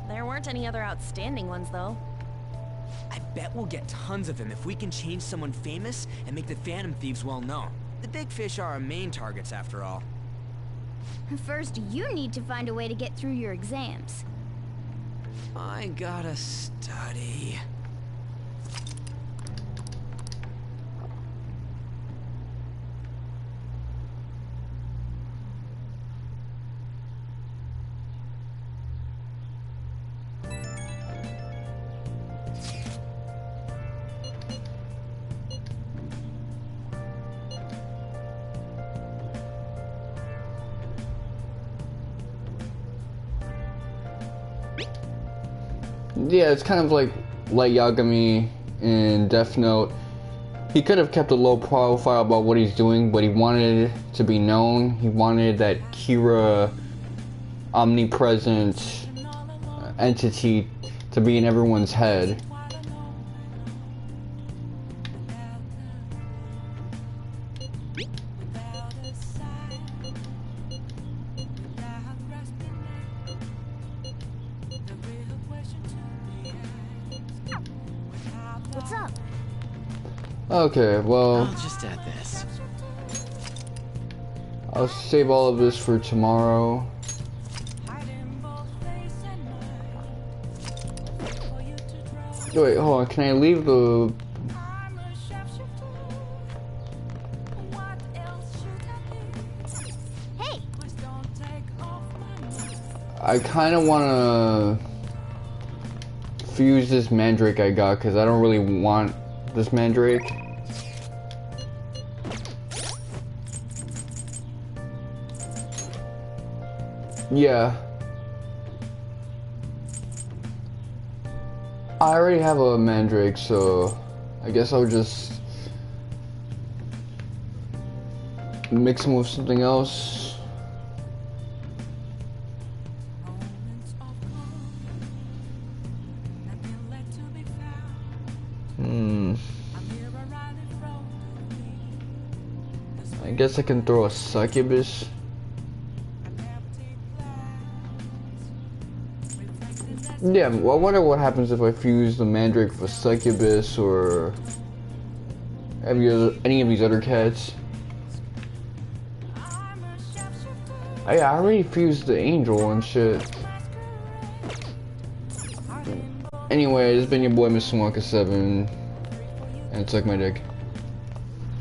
There weren't any other outstanding ones, though. I bet we'll get tons of them if we can change someone famous and make the Phantom Thieves well known. The big fish are our main targets, after all. First, you need to find a way to get through your exams. I gotta study. Yeah, it's kind of like Light Yagami in Death Note. He could have kept a low profile about what he's doing, but he wanted to be known. He wanted that Kira omnipresent entity to be in everyone's head. What's up? Okay, well, I'll just add this. I'll save all of this for tomorrow. Wait, hold on, can I leave the... Hey! I kind of want to fuse this Mandrake I got, because I don't really want this Mandrake. Yeah. I already have a Mandrake, so I guess I'll just mix them with something else. I guess I can throw a succubus. Yeah, well, I wonder what happens if I fuse the mandrake for succubus or any of these other cats. Oh, yeah, I already fused the angel and shit. Anyway, it's been your boy Mr. Wonka 7, and suck my dick.